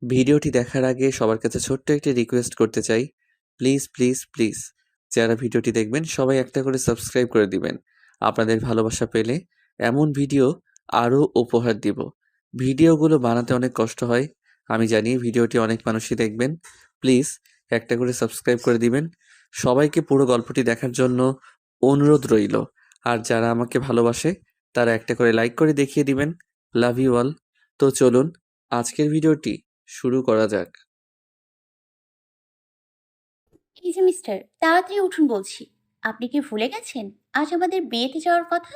ভিডিওটি দেখার আগে সবার কাছে ছোট্ট একটি রিকোয়েস্ট করতে চাই। প্লিজ, প্লিজ, প্লিজ যারা ভিডিওটি দেখবেন সবাই একটা করে সাবস্ক্রাইব করে দিবেন। আপনাদের ভালোবাসা পেলে এমন ভিডিও আরও উপহার দিব। ভিডিওগুলো বানাতে অনেক কষ্ট হয়। আমি জানি ভিডিওটি অনেক মানুষই দেখবেন। প্লিজ একটা করে সাবস্ক্রাইব করে দিবেন। সবাইকে পুরো গল্পটি দেখার জন্য অনুরোধ রইল। আর যারা আমাকে ভালোবাসে তারা একটা করে লাইক করে দেখিয়ে দিবেন। Love you all. তো চলুন আজকের ভিডিওটি শুরু করা যাক। এই যে মিস্টার, তাড়াতাড়ি উঠুন বলছি। আপনি কি ভুলে গেছেন আজ আমাদের বিয়েতে যাওয়ার কথা?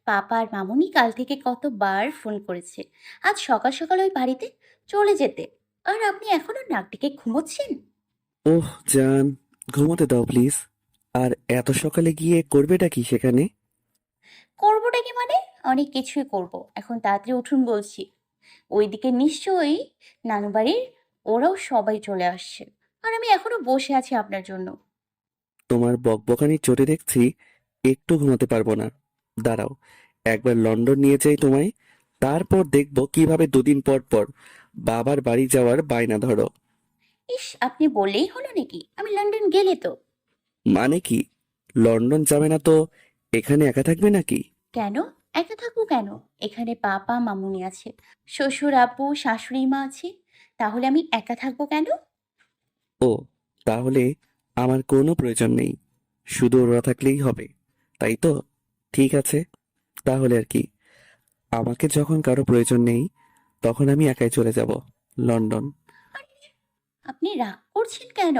পাপা আর মামুনি কাল থেকে কতবার ফোন করেছে আজ সকাল সকাল ওই বাড়িতে চলে যেতে, আর আপনি এখনো নাক ডেকে ঘুমোচ্ছেন। ওহ জান, ঘুমোতে দাও প্লিজ। আর এত সকালে গিয়ে করবেটা কি সেখানে? করবোটা কি মানে? অনেক কিছুই করব, এখন তাড়াতাড়ি উঠুন বলছি। ওইদিকে নিশ্চয়ই নানু বাড়ির ওরাও সবাই চলে আসছে, আর আমি এখনো বসে আছি আপনার জন্য। তোমার বকবকানির চোটে দেখছি একটু ঘুমাতে পারবো না। দাঁড়াও, একবার লন্ডন নিয়ে যাই তোমায়, তারপর দেখবো কিভাবে দুদিন পর পর বাবার বাড়ি যাওয়ার বায়না ধরো। ইস, আপনি বললেই হলো নাকি? আমি লন্ডন গেলে তো। মানে কি? লন্ডন যাবে না তো এখানে একা থাকবে নাকি? কেন? একা থাকবো কেন? এখানে পাপা মামুনি আছে, শ্বশুর আব্বু শাশুড়ি মা আছে। তাহলে আমি একা থাকবো কেন? ও, তাহলে আমার কোনো প্রয়োজন নেই, শুধু ওরা থাকলেই হবে, তাই তো? ঠিক আছে, তাহলে আর কি, আমাকে যখন কারো প্রয়োজন নেই তখন আমি একাই চলে যাব লন্ডন। আরে, আপনি রাগ করছেন কেন?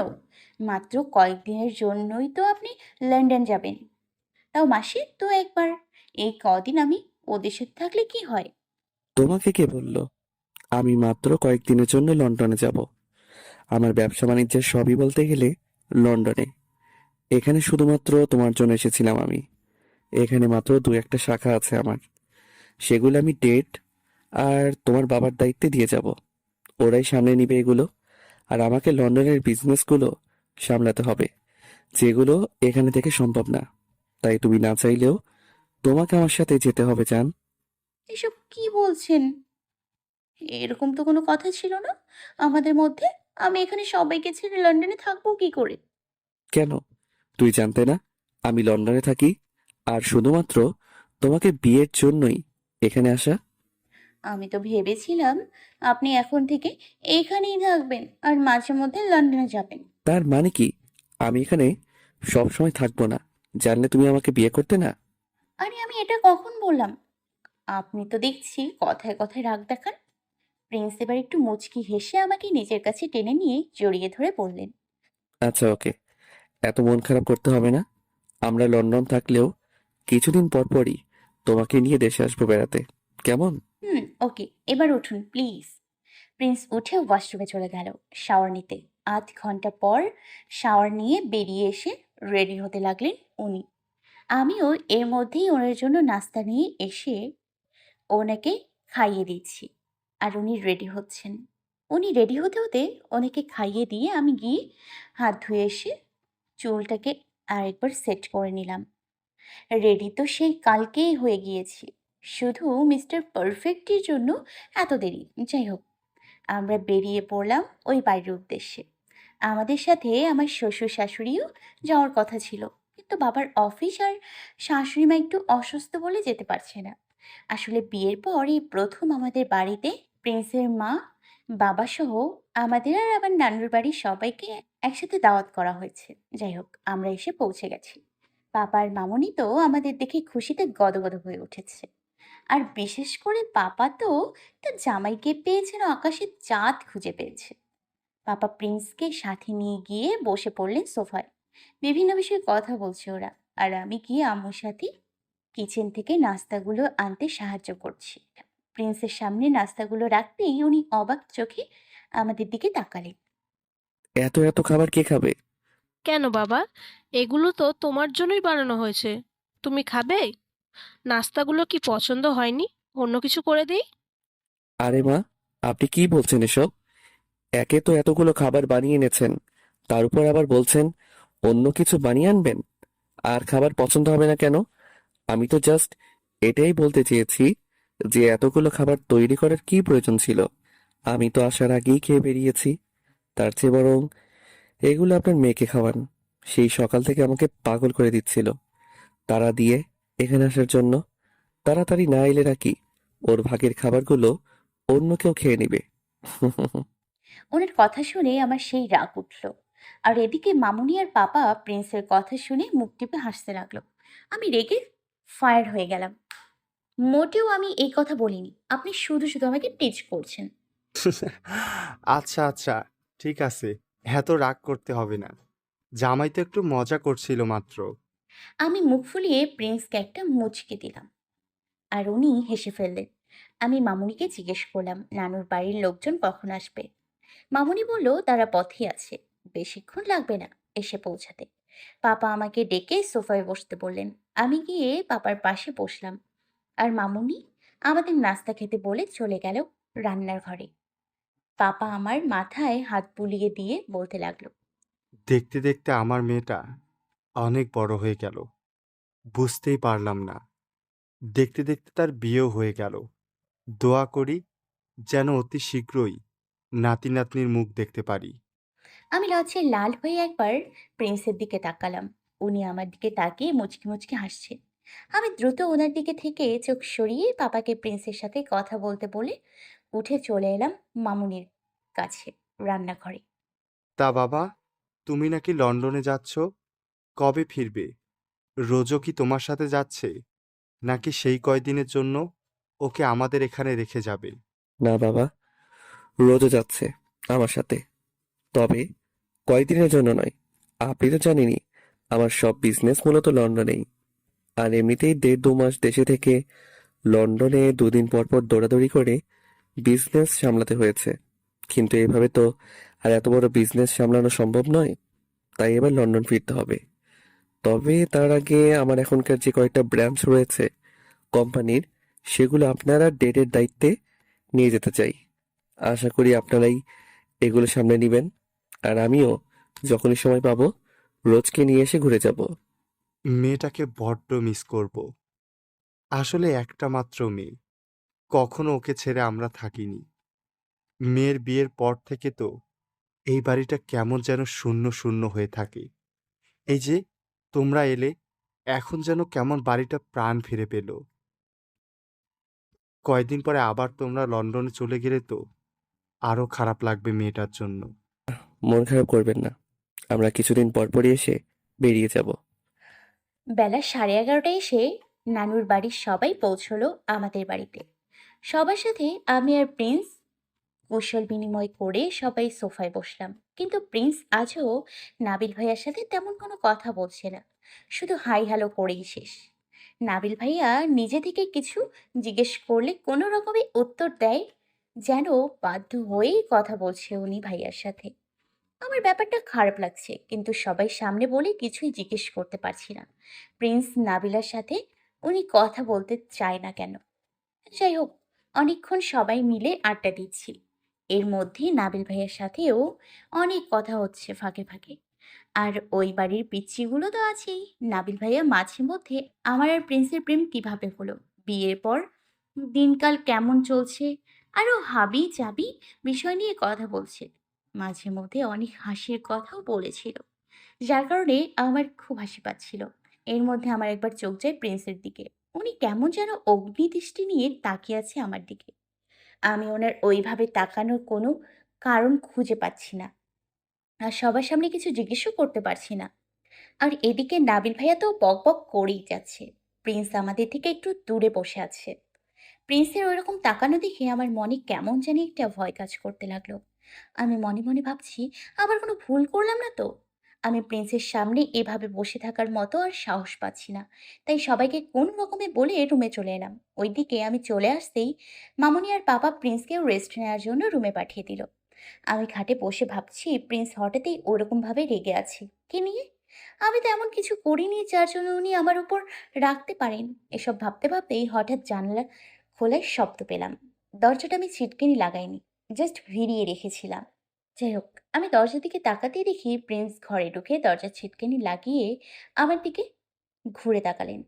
মাত্র কয়েকদিনের জন্যই তো আপনি লন্ডন যাবেন, তাও মাসে তো একবার। এই কদিন আমি ওদের সাথে থাকলে কি হয়? তোমাকে কে বলল আমি মাত্র কয়েকদিনের জন্য লন্ডনে যাব? আমার ব্যবসা বাণিজ্যের সবই বলতে গেলে লন্ডনে। এখানে শুধুমাত্র তোমার জন্য এসেছিলাম আমি। এখানে মাত্র দু একটা শাখা আছে আমার, সেগুলো আমি ডেট আর তোমার বাবার দায়িত্বে দিয়ে যাব। ওরাই সামনে নিবে এগুলো, আর আমাকে লন্ডনের বিজনেসগুলো সামলাতে হবে, যেগুলো এখানে থেকে সম্ভব না। তাই তুমি না চাইলেও তোমাকে আমার সাথে যেতে হবে জান। এসব কি বলছেন? এরকম তো কোনো কথা ছিল না আমাদের মধ্যে। আমি এখানে সবাইকে ছেড়ে লন্ডনে থাকবো কি করে? কেন, তুই জানতে না আমি লন্ডনে থাকি? আর শুধুমাত্র তোমাকে বিয়ের জন্যই এখানে আসা। আমি তো ভেবেছিলাম আপনি এখন থেকে এইখানেই থাকবেন আর মাঝে মধ্যে লন্ডনে যাবেন। তার মানে কি আমি এখানে সব সময় থাকবো না? জানলে তুমি আমাকে বিয়ে করতে না? আরে, আমি এটা কখন বললাম? আপনি তো দেখছি কথায় কথায় রাগ দেখান। প্রিন্স এবার একটু মুচকি হেসে আমাকে নিজের কাছে টেনে নিয়ে জড়িয়ে ধরে বললেন, আচ্ছা ওকে, এত মন খারাপ করতে হবে না। আমরা লন্ডন থাকলেও কিছুদিন পর পরই তোমাকে নিয়ে দেশে আসবো বেড়াতে, কেমন? হুম, ওকে, এবার উঠুন প্লিজ। প্রিন্স উঠে ওয়াশরুমে চলে গেল শাওয়ার নিতে। ০.৫ ঘন্টা পর শাওয়ার নিয়ে বেরিয়ে এসে রেডি হতে লাগলেন উনি। আমিও এর মধ্যেই ওনার জন্য নাস্তা নিয়ে এসে ওনাকে খাইয়ে দিচ্ছি। আর উনি রেডি হচ্ছেন। উনি রেডি হতে হতে ওনাকে খাইয়ে দিয়ে আমি গিয়ে হাত ধুয়ে এসে চুলটাকে আরেকবার সেট করে নিলাম। রেডি তো সেই কালকেই হয়ে গিয়েছি, শুধু মিস্টার পারফেক্টের জন্য এত দেরি। যাই হোক, আমরা বেরিয়ে পড়লাম ওই বাড়ির উদ্দেশ্যে। আমাদের সাথে আমার শ্বশুর শাশুড়িও যাওয়ার কথা ছিল, কিন্তু বাবার অফিস আর শাশুড়ি মা একটু অসুস্থ বলে যেতে পারছে না। আসলে বিয়ের পর এই প্রথম আমাদের বাড়িতে প্রিন্সের মা, বাবা সহ আমাদের আর আমার নানুর বাড়ির সবাইকে একসাথে দাওয়াত করা হয়েছে। যাই হোক, আমরা এসে পৌঁছে গেছি। পাপার মামুনি তো আমাদের দেখে খুশিতে গদগদ হয়ে উঠেছে। আর বিশেষ করে পাপা তো তার জামাইকে পেয়েছেন আকাশের চাঁদ খুঁজে পেয়েছে। পাপা প্রিন্সকে সাথে নিয়ে গিয়ে বসে পড়লেন সোফায়। বিভিন্ন বিষয়ে কথা বলছে ওরা, আর আমি গিয়ে আম্মুর সাথে কিচেন থেকে নাস্তাগুলো আনতে সাহায্য করছি। প্রিন্সের সামনে নাস্তাগুলো রাখতেই উনি অবাক চোখে আমাদের দিকে তাকালেন। এত এত খাবার কে খাবে? কেন বাবা? এগুলো তো তোমার জন্যই বানানো হয়েছে। তুমি খাবে? নাস্তাগুলো কি পছন্দ হয়নি? অন্য কিছু করে দেই? আরে মা, আপনি কি বলছেন এসব? একে তো এতগুলো খাবার বানিয়ে এনেছেন, তার উপর আবার বলছেন অন্য কিছু বানিয়ে আনবেন। আর খাবার পছন্দ হবে না কেন? আমি তো জাস্ট এটাই বলতে চেয়েছি যে এতগুলো খাবার তৈরি করার কি প্রয়োজন ছিল। আমি তো আসার আগেই খেয়ে বেরিয়েছি। তার চেয়ে বরং এগুলো আপনার মেয়েকে খাওয়ান। সেই সকাল থেকে আমাকে পাগল করে দিচ্ছিল তাড়া দিয়ে এখানে আসার জন্য। তাড়াতাড়ি না এলে নাকি ওর ভাগের খাবারগুলো অন্য কেউ খেয়ে নিবে। ওনার কথা শুনে আমার সেই রাগ উঠল। আর এদিকে মামুনি আর পাপা প্রিন্সের কথা শুনে মুখ টিপে হাসতে লাগলো। আমি রেগে ফায়ার হয়ে গেলাম। মোটেও আমি এই কথা বলিনি, আপনি শুধু শুধু আমাকে টিচ করছেন। আচ্ছা আচ্ছা, ঠিক আছে, এত রাগ করতে হবে না। জামাই তো একটু মজা করছিল মাত্র। আমি মুখ ফুলিয়ে প্রিন্সকে একটা মুচকি দিলাম আর উনি হেসে ফেললেন। আমি মামুনিকে জিজ্ঞেস করলাম নানুর বাড়ির লোকজন কখন আসবে। মামুনি বলল তারা পথে আছে, বেশিক্ষণ লাগবে না এসে পৌঁছাতে। পাপা আমাকে ডেকে সোফায় বসতে বললেন। আমি গিয়ে পাপার পাশে বসলাম আর মামুনি আমাদের নাস্তা খেতে বলে চলে গেল রান্নার ঘরে। পাপা আমার মাথায় হাত বুলিয়ে দিয়ে বলতে লাগলো, দেখতে দেখতে আমার মেয়েটা অনেক বড় হয়ে গেল, বুঝতেই পারলাম না। দেখতে দেখতে তার বিয়েও হয়ে গেল। দোয়া করি যেন অতি শীঘ্রই নাতি নাতনির মুখ দেখতে পারি। আমি লজ্জায় লাল হয়ে একবার প্রিন্সের দিকে তাকালাম। উনি আমার দিকে তাকিয়ে মুচকি মুচকি হাসছেন। আমি দ্রুত ওনার দিকে থেকে চোখ সরিয়ে পাপাকে প্রিন্সের সাথে কথা বলতে বলে উঠে চলে এলাম মামুনির কাছে রান্নাঘরে। তা বাবা, তুমি নাকি লন্ডনে যাচ্ছ, কবে ফিরবে? রোজও কি তোমার সাথে যাচ্ছে, নাকি সেই কয়দিনের জন্য ওকে আমাদের এখানে রেখে যাবে? না বাবা, রোজও যাচ্ছে আমার সাথে, তবে কয়েকদিনের জন্য নয়। আপনি তো জানেনই আমার সব বিজনেস মূলত লন্ডনেই। আর এমনিতেই 1.5-2 মাস দেশে থেকে লন্ডনে 2 দিন পর পর দৌড়াদৌড়ি করে বিজনেস সামলাতে হয়েছে। কিন্তু এভাবে তো আর এত বড় বিজনেস সামলানো সম্ভব নয়। তাই এবার লন্ডন ফিরতে হবে। তবে তার আগে আমার এখনকার যে কয়েকটা ব্রাঞ্চ রয়েছে কোম্পানির, সেগুলো আপনারা ডেটের দায়িত্বে নিয়ে যেতে চাই। আশা করি আপনারাই এগুলো সামলে নেবেন। আর আমিও যখনই সময় পাবো রোজকে নিয়ে এসে ঘুরে যাব। মেয়েটাকে বড্ড মিস করব। আসলে একটা মাত্র মেয়ে, কখনো ওকে ছেড়ে আমরা থাকিনি। মেয়ের বিয়ের পর থেকে তো এই বাড়িটা কেমন যেন শূন্য শূন্য হয়ে থাকে। এই যে তোমরা এলে, এখন যেন কেমন বাড়িটা প্রাণ ফিরে পেল। কয়দিন পরে আবার তোমরা লন্ডনে চলে গেলে তো আরো খারাপ লাগবে মেয়েটার জন্য। মন খারাপ করবেন না, আমরা কিছুদিন পর পরই এসে বেরিয়ে যাব। বেলা 11:30টায় এসে নানুর বাড়ির সবাই পৌঁছলো আমাদের বাড়িতে। সবার সাথে আমি আর প্রিন্স কুশল বিনিময় করে সবাই সোফায় বসলাম। কিন্তু প্রিন্স আজও নাবিল ভাইয়ার সাথে তেমন কোনো কথা বলছে না, শুধু হাই হ্যালো করেই শেষ। নাবিল ভাইয়া নিজে থেকে কিছু জিজ্ঞেস করলে কোনো রকমে উত্তর দেয়, যেন বাধ্য হয়েই কথা বলছে উনি ভাইয়ার সাথে। আমার ব্যাপারটা খারাপ লাগছে, কিন্তু সবাই সামনে বলে কিছুই জিজ্ঞেস করতে পারছি না। প্রিন্স নাবিলার সাথে উনি কথা বলতে চায় না কেন। যাই হোক, অনেকক্ষণ সবাই মিলে আড্ডা দিচ্ছি। এর মধ্যে নাবিল ভাইয়ের সাথেও অনেক কথা হচ্ছে ফাঁকে ফাঁকে। আর ওই বাড়ির পিচ্চিগুলো তো আছেই। নাবিল ভাইয়া মাঝে মধ্যে আমার আর প্রিন্সের প্রেম কিভাবে হলো, বিয়ের পর দিনকাল কেমন চলছে, আরও হাবি জাবি বিষয় নিয়ে কথা বলছে। মাঝে মধ্যে অনেক হাসির কথাও বলেছিল, যার কারণে আমার খুব হাসি পাচ্ছিল। এর মধ্যে আমার একবার চোখ যায় প্রিন্সের দিকে। উনি কেমন যেন অগ্নিদৃষ্টি নিয়ে তাকিয়ে আছে আমার দিকে। আমি ওনার ওইভাবে তাকানোর কোনো কারণ খুঁজে পাচ্ছি না, আর সবার সামনে কিছু জিজ্ঞেসও করতে পারছি না। আর এদিকে নাবিল ভাইয়া তো বক বক করেই যাচ্ছে। প্রিন্স আমাদের থেকে একটু দূরে বসে আছে। প্রিন্সের ওইরকম তাকানো দেখে আমার মনে কেমন জানি একটা ভয় কাজ করতে লাগলো। আমি মনে মনে ভাবছি, আবার কোনো ভুল করলাম না তো। আমি প্রিন্সের সামনে এভাবে বসে থাকার মতো আর সাহস পাচ্ছি না। তাই সবাইকে কোন রকমে বলে রুমে চলে এলাম। ওইদিকে আমি চলে আসতেই মামুনি আর পাপা প্রিন্সকেও রেস্ট নেওয়ার জন্য রুমে পাঠিয়ে দিল। আমি খাটে বসে ভাবছি প্রিন্স হঠাৎই ওরকমভাবে রেগে আছে কি নিয়ে। আমি তো এমন কিছু করিনি যার জন্য উনি আমার উপর রাখতে পারেন। এসব ভাবতে ভাবতেই হঠাৎ জানলা খোলার শব্দ পেলাম। দরজাটা আমি ছিটকিনি লাগাইনি, জাস্ট ভিড়িয়ে রেখেছিলাম। যাই হোক, আমি দরজার দিকে তাকাতেই দেখি প্রিন্স ঘরে ঢুকে দরজার ছিটকিনি লাগিয়ে আমার দিকে ঘুরে তাকালেন।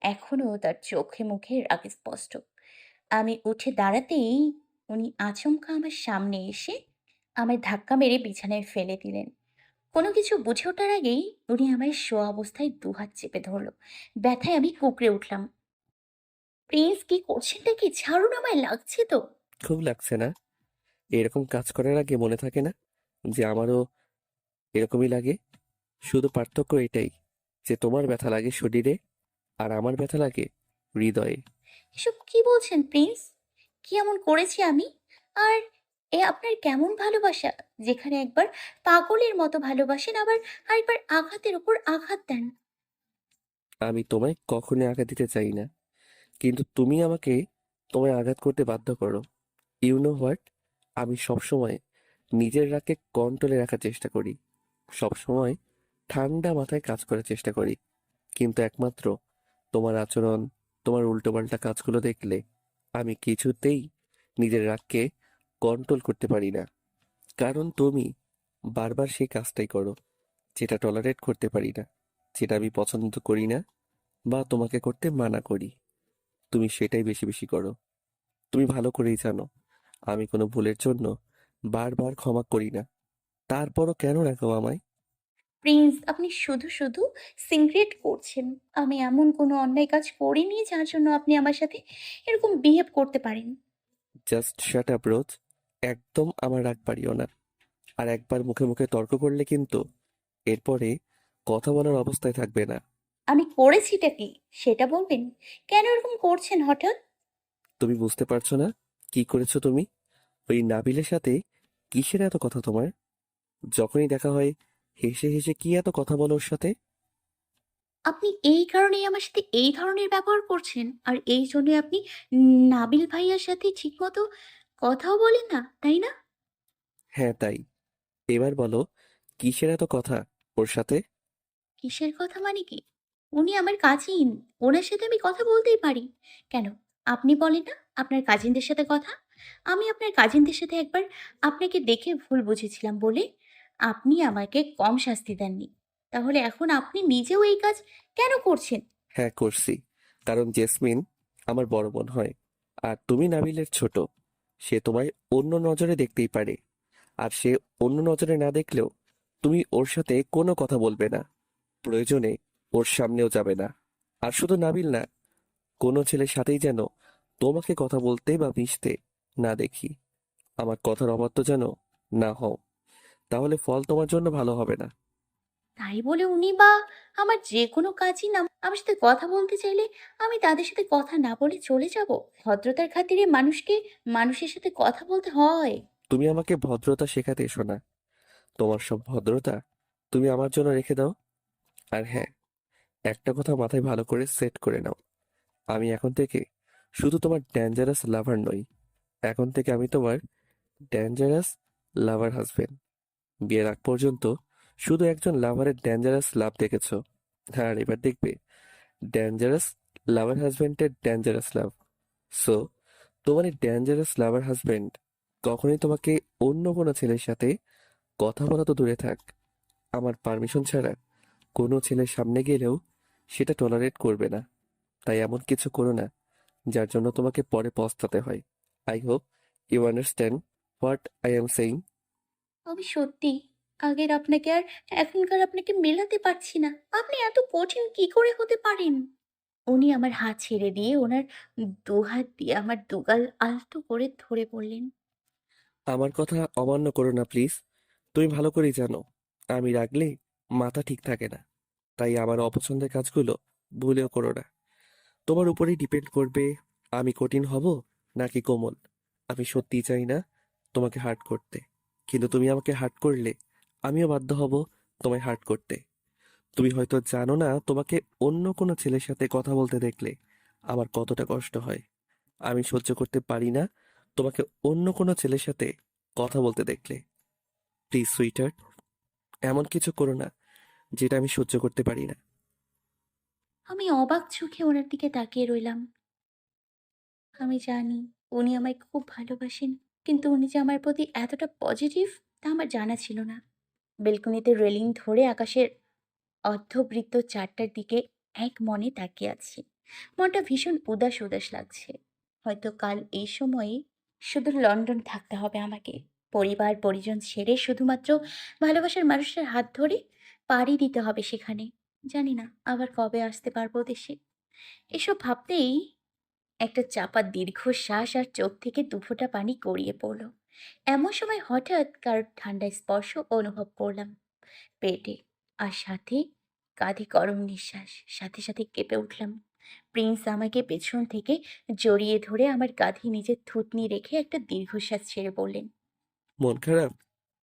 এখনো তার চোখে মুখে রাগ স্পষ্ট। আমি উঠে দাঁড়াতেই উনি আচমকা আমার সামনে এসে আমায় ধাক্কা মেরে বিছানায় ফেলে দিলেন। কোনো কিছু বুঝে ওঠার আগেই উনি আমার শোয়া অবস্থায় দুহাত চেপে ধরলো। ব্যথায় আমি কুঁকড়ে উঠলাম। প্রিন্স, কি করছেনটা কি? ছাড়ুন, আমায় লাগছে তো। খুব লাগছে না? এরকম কাজ করার আগে মনে থাকে না যে আমারও এরকমই লাগে? শুধু পার্থক্য এটাই যে তোমার ব্যথা লাগে শরীরে আর আমার ব্যথা লাগে হৃদয়ে। এসব কি বলছেন প্রিন্স? কি এমন করেছি আমি? আর আপনার কেমন ভালোবাসা, যেখানে একবার পাগলের মতো ভালোবাসেন, আবার আরেকবার আঘাতের উপর আঘাত দেন। আমি তোমায় কখনোই আঘাত দিতে চাই না, কিন্তু তুমি আমাকে তোমায় আঘাত করতে বাধ্য করো। ইউ নো হোয়াট, আমি সবসময় নিজের রাগকে কন্ট্রোলে রাখার চেষ্টা করি, সবসময় ঠান্ডা মাথায় কাজ করার চেষ্টা করি, কিন্তু একমাত্র তোমার আচরণ, তোমার উল্টোপাল্টা কাজগুলো দেখলে আমি কিছুতেই নিজের রাগকে কন্ট্রোল করতে পারি না। কারণ তুমি বারবার সেই কাজটাই করো যেটা টলারেট করতে পারি না, যেটা আমি পছন্দ করি না বা তোমাকে করতে মানা করি। তুমি সেটাই বেশি বেশি করো। তুমি ভালো করেই জানো আমি কোনো ভুলের জন্য বারবার ক্ষমা করি না, তারপরও কেন রাখো আমায়? প্রিন্স, আপনি শুধু শুধু সিনক্রেট করছেন। আমি এমন কোনো অন্যায় কাজ করিনি যার জন্য আপনি আমার সাথে এরকম বিহেভ করতে পারেন। জাস্ট শাট আপ রোজ, একদম আমার রাগ বাড়িও না। আর একবার মুখে মুখে তর্ক করলে কিন্তু এরপরে কথা বলার অবস্থায় থাকবে না। আমি করেছিটা কি সেটা বলবেন? কেন এরকম করছেন হঠাৎ? তুমি বুঝতে পারছো না কি করেছো তুমি? ওই নাবিলের সাথে কিসের এত কথা তোমার? যখনই দেখা হয় হেসে হেসে কি এত কথা বলো ওর সাথে? আপনি এই কারণেই আমার সাথে এই ধরনের ব্যবহার করছেন, আর এই জন্য আপনি নাবিল ভাইয়ার সাথে ঠিকমতো কথাও বলেন না, তাই না? হ্যাঁ তাই। এবার বলো, কিসের এত কথা ওর সাথে? কিসের কথা মানে কি? উনি আমার কাজিন। ওনার সাথে আমি কথা বলতেই পারি। কেন? আপনি বলেন না আপনার কাজিনদের সাথে কথা? আমি আপনার কাজিনদের সাথে একবার আপনাকে দেখে ভুল বুঝেছিলাম বলে আপনি আমাকে কম শাস্তি দেননি। তাহলে এখন আপনি নিজেও এই কাজ কেন করছেন? হ্যাঁ করছি, কারণ জেসমিন আমার বড় বোন হয় আর তুমি নাবিলের ছোট। সে তোমায় অন্য নজরে দেখতেই পারে, আর সে অন্য নজরে না দেখলেও তুমি ওর সাথে কোনো কথা বলবে না, প্রয়োজনে ওর সামনেও যাবে না। আর শুধু নাবিল না, কোনো ছেলের সাথেই যেন তোমাকে কথা বলতে বা মিশতে না দেখি। আমার কথার অবাধ্য যেন না হও, তাহলে ফল তোমার জন্য ভালো হবে না। তাই বলে উনি বা আমার যে কোনো কাজিন আমার সাথে কথা বলতে চাইলে আমি তাদের সাথে কথা না বলে চলে যাব? ভদ্রতার খাতিরে মানুষকে মানুষের সাথে কথা বলতে হয়। তুমি আমাকে ভদ্রতা শেখাতে এসো না। তোমার সব ভদ্রতা তুমি আমার জন্য রেখে দাও। আর হ্যাঁ, একটা কথা মাথায় ভালো করে সেট করে নাও, আমি এখন থেকে শুধু তোমার ডেঞ্জারাস লাভার নই, এখন থেকে আমি তোমার ডেঞ্জারাস লাভার হাজবেন্ড। বিয়ের আগ পর্যন্ত শুধু একজন লাভারের ডেঞ্জারাস লাভ দেখেছো, আর এবার দেখবে ডেঞ্জারাস লাভার হাজবেন্ডের ডেঞ্জারাস লাভ। সো তোমার এই ডেঞ্জারাস লাভার হাজবেন্ড কখনোই তোমাকে অন্য কোনো ছেলের সাথে কথা বলা তো দূরে থাক, আমার পারমিশন ছাড়া কোনো ছেলের সামনে গেলেও সেটা টলারেট করবে না। তাই এমন কিছু করো না যার জন্য তোমাকে পরে পস্তাতে হয়। I hope you understand what I am saying. আমি সত্যি আগের আপনাকে আর এখনকার আপনাকে মেলাতে পারছি না। আপনি এত কঠিন কি করে হতে পারেন? উনি আমার হাত ছেড়ে দিয়ে ওনার দুহাত দিয়ে আমার দুগাল আলতো করে ধরে বললেন, আমার কথা অমান্য করো না প্লিজ। তুমি ভালো করেই জানো আমি রাগলে মাথা ঠিক থাকে না, তাই আমার অপছন্দের কাজগুলো ভুলেও করো না। তোমার উপরেই ডিপেন্ড করবে আমি কঠিন হব নাকি কোমল। আমি সত্যিই চাই না তোমাকে হার্ট করতে, কিন্তু তুমি আমাকে হার্ট করলে আমিও বাধ্য হব তোমায় হার্ট করতে। তুমি হয়তো জানো না তোমাকে অন্য কোনো ছেলের সাথে কথা বলতে দেখলে আমার কতটা কষ্ট হয়। আমি সহ্য করতে পারি না তোমাকে অন্য কোনো ছেলের সাথে কথা বলতে দেখলে। প্লিজ সুইটার, এমন কিছু করো না যেটা আমি সহ্য করতে পারি না। আমি অবাক চোখে ওনার দিকে তাকিয়ে রইলাম। আমি জানি উনি আমায় খুব ভালোবাসেন, কিন্তু উনি যে আমার প্রতি এতটা পজিটিভ তা আমার জানা ছিল না। বেলকনিতে রেলিং ধরে আকাশের অর্ধবৃত্ত চারটার দিকে এক মনে তাকিয়ে আছি। মনটা ভীষণ উদাস উদাস লাগছে। হয়তো কাল এই সময়ে শুধু লন্ডন থাকতে হবে আমাকে। পরিবার পরিজন ছেড়ে শুধুমাত্র ভালোবাসার মানুষের হাত ধরে পাড়ি দিতে হবে সেখানে। জানি না আবার কবে আসতে পারবো দেশে। এসব ভাবতেই একটা চাপা দীর্ঘশ্বাস আর চোখ থেকে দুফোঁটা পানি গড়িয়ে পড়ল। এমন সময় হঠাৎ কারোর ঠান্ডা স্পর্শ অনুভব করলাম পেটে, আর সাথে কাঁধে গরম নিঃশ্বাস। সাথে সাথে কেঁপে উঠলাম। প্রিন্স আমাকে পেছন থেকে জড়িয়ে ধরে আমার কাঁধে নিজের থুতনি রেখে একটা দীর্ঘশ্বাস ছেড়ে বললেন, মন খারাপ?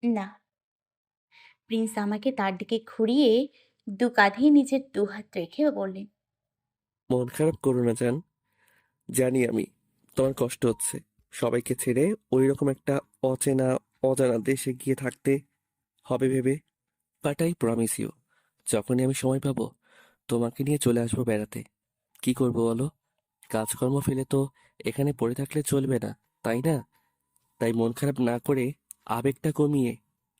না। প্রিন্স আমাকে তার দিকে ঘুরিয়ে দু কাঁধে নিজের দুহাত রেখে বললেন, মন খারাপ করো না জান। জানি আমি তোমার কষ্ট হচ্ছে সবাইকে ছেড়ে ওই রকম একটা অচেনা অজানা দেশে গিয়ে থাকতে হবে ভেবে। বাট আই প্রমিস ইউ, যখনই আমি সময় পাবো তোমাকে নিয়ে চলে আসবো বেড়াতে। কি করবো বলো? কাজকর্ম ফেলে তো এখানে পড়ে থাকলে চলবে না, তাই না? তাই মন খারাপ না করে আবেগটা কমিয়ে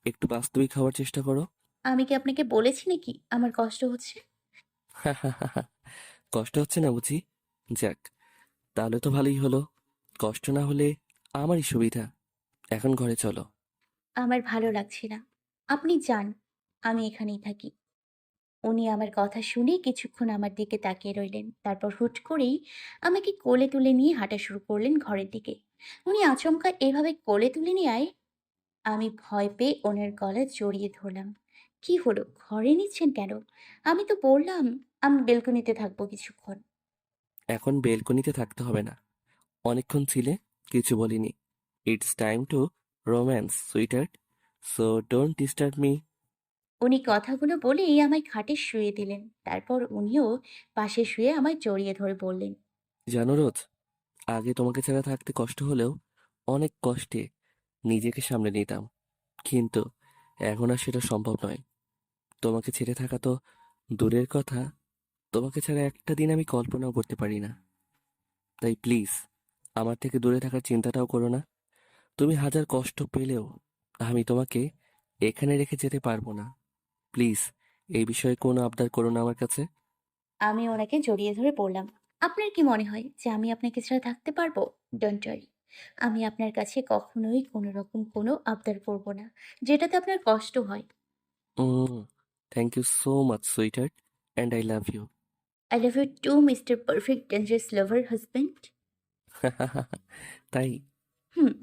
একটু বাস্তবিক হওয়ার চেষ্টা করো। আমি কি আপনাকে বলেছি নাকি আমার কষ্ট হচ্ছে? কষ্ট হচ্ছে না বুঝি? যাক, তাহলে তো ভালোই হলো। কষ্ট না হলে আমারই সুবিধা। এখন ঘরে চলো। আমার ভালো লাগছে না। আপনি যান, আমি এখানেই থাকি। উনি আমার কথা শুনে কিছুক্ষণ আমার দিকে তাকিয়ে রইলেন। তারপর হুট করেই আমাকে কোলে তুলে নিয়ে হাঁটা শুরু করলেন ঘরের দিকে। উনি আচমকা এভাবে কোলে তুলে নেওয়ায় আমি ভয় পেয়ে ওনার গলায় জড়িয়ে ধরলাম। কি হলো, ঘরে নিচ্ছেন কেন? আমি তো বললাম আমি বেলকনিতে থাকবো কিছুক্ষণ। এখন বেলকনিতে থাকতে হবে না। অনেকক্ষণ ছিলে, কিছু বলিনি। It's time to romance sweetheart, so don't disturb me. উনি কথাগুলো বলেই আমায় খাটে শুয়ে দিলেন। তারপর উনিও পাশে শুয়ে আমায় জড়িয়ে ধরে বললেন, জানো রোজ, আগে তোমাকে ছাড়া থাকতে কষ্ট হলেও অনেক কষ্টে নিজেকে সামলে নিতাম, কিন্তু এখন আর সেটা সম্ভব নয়। তোমাকে ছেড়ে থাকা তো দূরের কথা, তোমাকে ছাড়া একটা দিন আমি কল্পনাও করতে পারি না। তাই প্লিজ আমার থেকে দূরে থাকার চিন্তাটাও করো না। তুমি হাজার কষ্ট পেলেও আমি তোমাকে এখানে রেখে যেতে পারবো না। প্লিজ এই বিষয়ে কোনো আবদার করো না আমার কাছে। আমি ওনাকে জড়িয়ে ধরে বললাম, আপনার কি মনে হয় যে আমি আপনাকে ছাড়া থাকতে পারবো? ডোন্ট ওয়ারি, আমি আপনার কাছে কখনোই কোনো রকম কোনো আবদার করব না যেটাতে আপনার কষ্ট হয়। Thank you so much sweetheart, and I love you. I love you too mister perfect dangerous lover husband. তাই? হুম।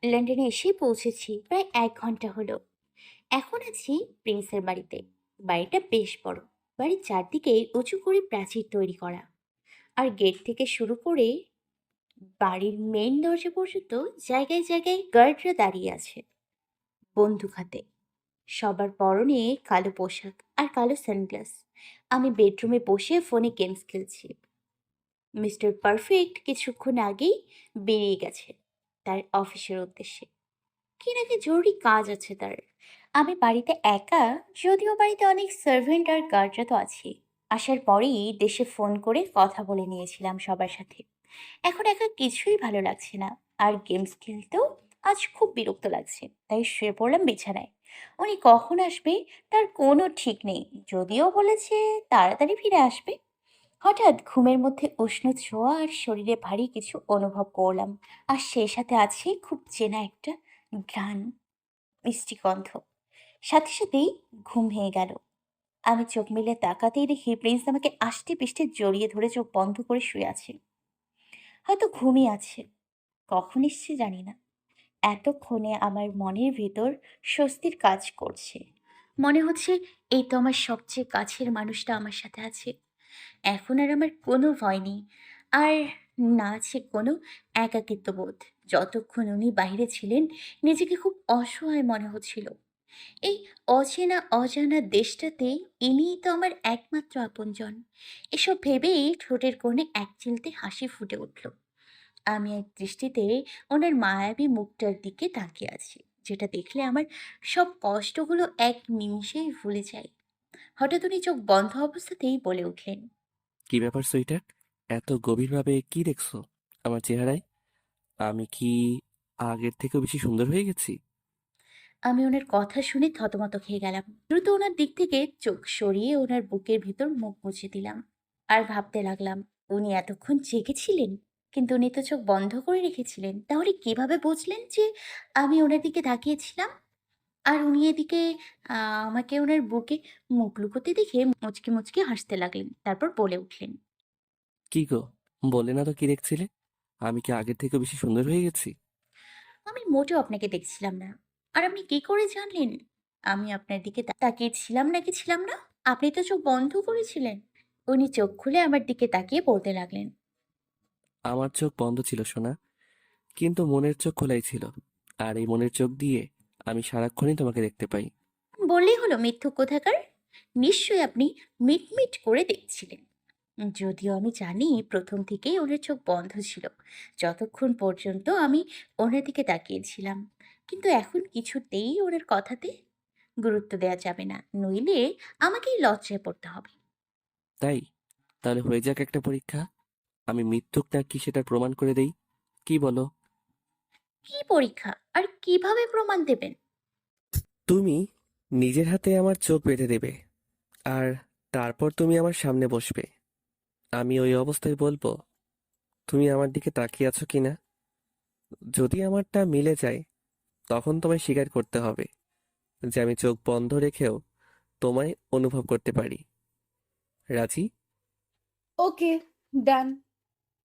লন্ডনে এসে পৌঁছেছি প্রায় 1 ঘন্টা হলো। এখন আছি প্রিন্সের বাড়িতে। বাড়িটা বেশ বড়। বাড়ির চারদিকে উঁচু করে প্রাচীর তৈরি করা, আর গেট থেকে শুরু করে বাড়ির মেইন দরজা পর্যন্ত জায়গায় জায়গায় গার্ডরা দাঁড়িয়ে আছে বন্দুক হাতে। সবার পরনে কালো পোশাক আর কালো সানগ্লাস। আমি বেডরুমে বসে ফোনে গেমস খেলছি। মিস্টার পারফেক্ট কিছুক্ষণ আগেই বেরিয়ে গেছে তার অফিসের উদ্দেশ্যে। কি নাকি জরুরি কাজ আছে তার। আমি বাড়িতে একা, যদিও বাড়িতে অনেক সার্ভেন্ট আর গার্ডরা তো আছে। আসার পরেই দেশে ফোন করে কথা বলে নিয়েছিলাম সবার সাথে। এখন একা কিছুই ভালো লাগছে না, আর গেমস খেলতেও আজ খুব বিরক্ত লাগছে। তাই শুয়ে পড়লাম বিছানায়। উনি কখন আসবে তার কোনো ঠিক নেই, যদিও বলেছে তাড়াতাড়ি ফিরে আসবে। হঠাৎ ঘুমের মধ্যে উষ্ণ ছোঁয়া আর শরীরে ভারী কিছু অনুভব করলাম, আর সেই সাথে আছে খুব চেনা একটা ঘ্রাণ, মিষ্টি গন্ধ। সাথে সাথেই ঘুম ভেঙে গেল। আমি চোখ মেলে তাকাতেই দেখি প্রিন্স আমাকে আষ্টে পৃষ্ঠে জড়িয়ে ধরে চোখ বন্ধ করে শুয়ে আছে। হয়তো ঘুমিয়ে আছে, কখন এসছে জানি না। এতক্ষণে আমার মনের ভেতর স্বস্তির কাজ করছে। মনে হচ্ছে এই তো আমার সবচেয়ে কাছের মানুষটা আমার সাথে আছে। এখন আর আমার কোনো ভয় নেই, আর না আছে কোনো একাকিত্ব বোধ। যতক্ষণ উনি বাইরে ছিলেন নিজেকে খুব অসহায় মনে হচ্ছিল। এই অচেনা অজানা দেশটাতে ইনিই তো আমার একমাত্র আপনজন। এসব ভেবেই ঠোঁটের কোণে এক চিলতে হাসি ফুটে উঠল। আমি এক দৃষ্টিতে ওনার মায়াবী মুখটার দিকে তাকিয়ে আছি, যেটা দেখলে আমার সব কষ্টগুলো এক নিমিষেই ভুলে যায়। হঠাৎ উনি চোখ বন্ধ অবস্থাতেই বলে উঠলেন, কি ব্যাপার সুইটার্ট? এত গভীরভাবে কি দেখছো আমার চেহারায়? আমি কি আগের থেকেও বেশি সুন্দর হয়ে গেছি? আমি ওনার কথা শুনে থতমত খেয়ে গেলাম। দ্রুত ওনার দিক থেকে চোখ সরিয়ে ওনার বুকের ভিতর মুখ মুছে দিলাম, আর ভাবতে লাগলাম উনি এতক্ষণ জেগেছিলেন, কিন্তু উনি তো চোখ বন্ধ করে রেখেছিলেন। তাহলে কিভাবে বুঝলেন যে আমি ওনার দিকে তাকিয়েছিলাম? আর উনি এদিকে আমাকে ওনার বুকে মুখ লুকোতে দেখে মুচকি মুচকি হাসতে লাগলেন। তারপর বলে উঠলেন, কি গো, বলে না তো কি দেখছিলে? আমি কি আগের থেকে বেশি সুন্দর হয়ে গেছি? আমি মোটেও আপনাকে দেখছিলাম না। আর আপনি কি করে জানলেন আমি আপনার দিকে তাকিয়েছিলাম নাকি ছিলাম না? আপনি তো চোখ বন্ধ করেছিলেন। উনি চোখ খুলে আমার দিকে তাকিয়ে বলতে লাগলেন, আমার চোখ বন্ধ ছিল সোনা, কিন্তু মনের চোখ খোলাই ছিল। আর এই মনের চোখ দিয়ে আমি সারাক্ষণই তোমাকে দেখতে পাই। বললেই হলো মিথ্যুক কোথাকার। নিশ্চয়ই আপনি মিটমিট করে দেখছিলেন। যদিও আমি জানি প্রথম থেকেই ওনার চোখ বন্ধ ছিল, যতক্ষণ পর্যন্ত আমি ওনার দিকে তাকিয়েছিলাম। কিন্তু এখন কিছুতেই ওনার কথাতে গুরুত্ব দেওয়া যাবে না, নইলে আমাকেই লজ্জায় পড়তে হবে। তাই তাহলে হয়ে যাক একটা পরীক্ষা। আমি মিথ্যুক নাকি সেটা প্রমাণ করে দেই। কি বলো? কি পরীক্ষা আর কিভাবে প্রমাণ দেবেন? তুমি নিজের হাতে আমার চোখ বেঁধে দেবে, আর তারপর তুমি আমার সামনে বসবে। আমি ওই অবস্থায় বলবো তুমি আমার দিকে তাকিয়ে আছো কিনা। যদি আমারটা মিলে যায়, তখন তোমায় স্বীকার করতে হবে যে আমি চোখ বন্ধ রেখেও তোমায় অনুভব করতে পারি। রাজি? ওকে, ডান।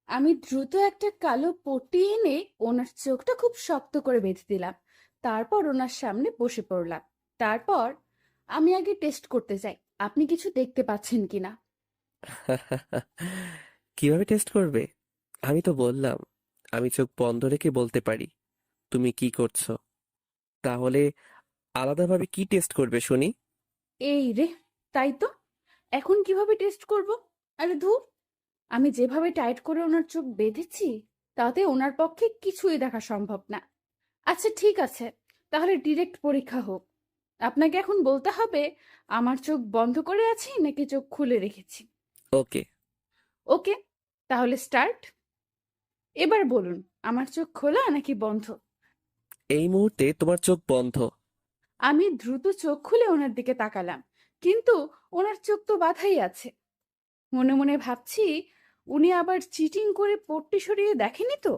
আমি দ্রুত একটা কালো পট্টি এনে ওনার চোখটা খুব শক্ত করে বেঁধে দিলাম। তারপর ওনার সামনে বসে পড়লাম। তারপর আমি আগে টেস্ট করতে চাই আপনি কিছু দেখতে পাচ্ছেন কিনা। কিভাবে টেস্ট করবে? আমি তো বললাম আমি চোখ বন্ধ রেখে বলতে পারি তুমি কি করছো। তাহলে আলাদাভাবে কি টেস্ট করবে শুনি? এই রে, তাই তো। এখন কিভাবে টেস্ট করব? আরে ধুর, আমি যেভাবে টাইট করে ওনার চোখ বেঁধেছি তাতে ওনার পক্ষে কিছুই দেখা সম্ভব না। আচ্ছা ঠিক আছে, তাহলে ডিরেক্ট পরীক্ষা হোক। আপনাকে এখন বলতে হবে আমার চোখ বন্ধ করে আছি নাকি চোখ খুলে রেখেছি। ওকে। ওকে, তাহলে স্টার্ট। এবার বলুন, আমার চোখ খোলা নাকি বন্ধ? এই মুহূর্তে তোমার চোখ বন্ধ। আমি দ্রুত চোখ খুলে ওনার দিকে তাকালাম, কিন্তু ওনার চোখ তো বাঁধাই আছে। মনে মনে ভাবছি উনি আবার চিটিং করে পট্টি সরিয়ে দেখেনি তো।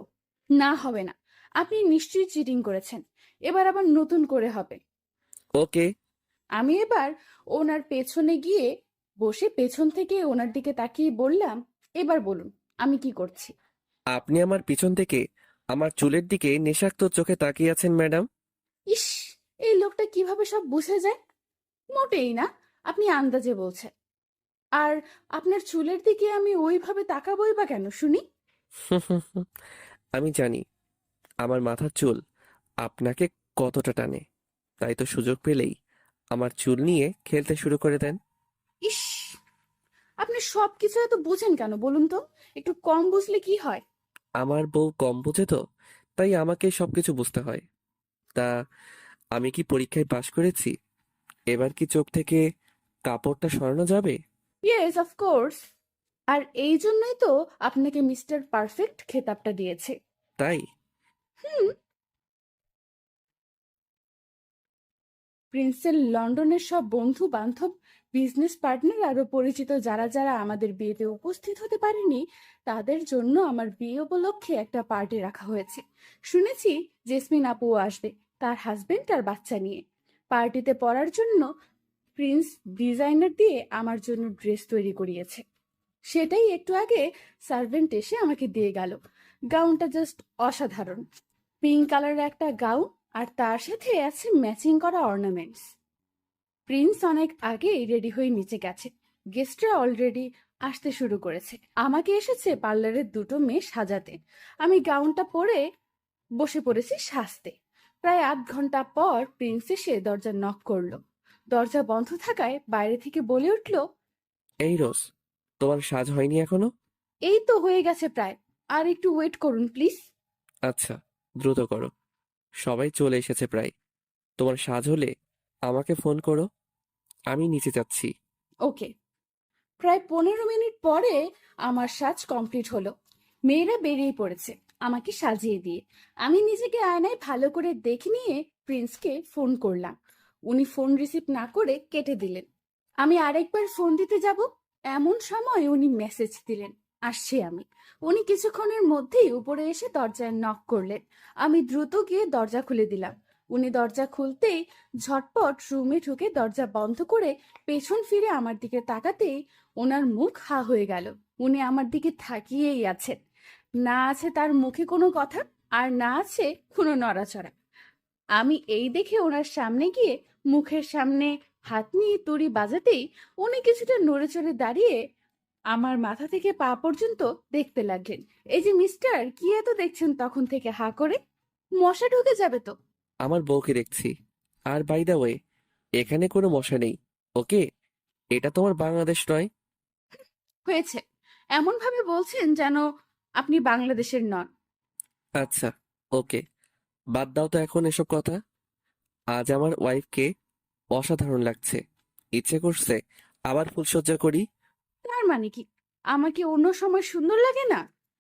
না, হবে না, আপনি নিশ্চয়ই চিটিং করেছেন। এবার আবার নতুন করে হবে। ওকে। আমি এবার ওনার পেছনে গিয়ে বসে পেছন থেকে ওনার দিকে তাকিয়ে বললাম, এবার বলুন আমি কি করছি। আপনি আমার পিছন থেকে আমার চুলের দিকে নেশাক্ত চোখে তাকিয়ে আছেন ম্যাডাম। ইস, এই লোকটা কিভাবে সব বুঝে যায়! মোটেই না, আপনি আন্দাজে বলছেন। আর আপনার চুলের দিকে আমি ওইভাবে তাকাবোই বা কেন শুনি? আমি জানি আমার মাথার চুল আপনাকে কতটা টানে, তাই তো সুযোগ পেলেই আমার চুল নিয়ে খেলতে শুরু করে দেন। ইস, আপনি সবকিছু এত বোঝেন কেন বলুন তো? একটু কম বুঝলে কি হয়? আমার বউ কম বোঝে তো, তাই আমাকে সবকিছু বুঝতে হয়। তা আমি কি পরীক্ষায় পাশ করেছি? এবার কি চোখ থেকে কাপড়টা সরানো যাবে? Yes, of course. আর এই জন্যই তো আপনাকে মিস্টার পারফেক্ট খেতাবটা দিয়েছে। তাই? হুম। প্রিন্সের লন্ডনের সব বন্ধু বান্ধব, বিজনেস পার্টনার আরো পরিচিত যারা যারা আমাদের বিয়েতে উপস্থিত হতে পারেনি, তাদের জন্য আমার বিয়ে উপলক্ষে একটা পার্টি রাখা হয়েছে। শুনেছি জেসমিন আপুও আসবে, তার হাজবেন্ড আর বাচ্চা নিয়ে। পার্টিতে পরার জন্য প্রিন্স ডিজাইনার দিয়ে আমার জন্য ড্রেস তৈরি করিয়েছে। সেটাই একটু আগে সার্ভেন্ট এসে আমাকে দিয়ে গেল। গাউনটা জাস্ট অসাধারণ। পিঙ্ক কালারের একটা গাউন, আর তার সাথে আছে ম্যাচিং করা অর্নামেন্টস। প্রিন্স অনেক আগেই রেডি হয়ে নিচে গেছে। গেস্টরা অলরেডি আসতে শুরু করেছে। আমাকে এসেছে পার্লারের দুটো মেয়ে সাজাতে। আমি গাউনটা পরে বসে পড়েছি সাজতে। প্রায় আধ ঘন্টা পর প্রিন্স এসে দরজা নক করলো। দরজা বন্ধ থাকায় বাইরে থেকে বলে উঠলো, এই রোজ, তোমার সাজ হয়নি এখনো? এই তো হয়ে গেছে প্রায়, আর একটু ওয়েট করুন প্লিজ। আচ্ছা, দ্রুত করো। সবাই চলে এসেছে প্রায়। তোমার সাজ হলে আমাকে ফোন করো, আমি নিচে যাচ্ছি। ওকে। প্রায় 15 মিনিট পরে আমার সাজ কমপ্লিট হলো। মেয়েরা বেরিয়ে পড়েছে আমাকে সাজিয়ে দিয়ে। আমি নিজেকে আয়নায় ভালো করে দেখে নিয়ে প্রিন্সকে ফোন করলাম। উনি ফোন রিসিভ না করে কেটে দিলেন। আমি আরেকবার ফোন দিতে যাব, এমন সময় উনি মেসেজ দিলেন, আসছি আমি। উনি কিছুক্ষণের মধ্যেই উপরে এসে দরজায় নক করলেন। আমি দ্রুত গিয়ে দরজা খুলে দিলাম। উনি দরজা খুলতেই ঝটপট রুমে ঢুকে দরজা বন্ধ করে পেছন ফিরে আমার দিকে তাকাতেই ওনার মুখ হা হয়ে গেল। উনি আমার দিকে তাকিয়েই আছেন। না আছে তার মুখে কোনো কথা, আর না আছে কোনো নড়াচড়া। আমি এই দেখে ওনার সামনে গিয়ে মুখের সামনে হাত নিয়ে তুড়ি বাজাতেই উনি কিছুটা নড়ে চড়ে দাঁড়িয়ে আমার মাথা থেকে পা পর্যন্ত দেখতে লাগলেন। এই যে মিস্টার, কি এত দেখছেন তখন থেকে হা করে? মশা ঢুকে যাবে তো। আমার বউকে দেখছি। আর বাই দ্য ওয়ে, এখানে কোনো মশা নেই। ওকে, এটা তোমার বাংলাদেশ নয়। হয়েছে, এমন ভাবে বলছেন যেন আপনি বাংলাদেশের নন। আচ্ছা, ওকে, বাদ দাও তো এখন এসব কথা। আজ আমার ওয়াইফকে অসাধারণ লাগছে। ইচ্ছে করছে আবার ফুলসজ্জা করি। তার মানে কি আমাকে অন্য সময় সুন্দর লাগে না?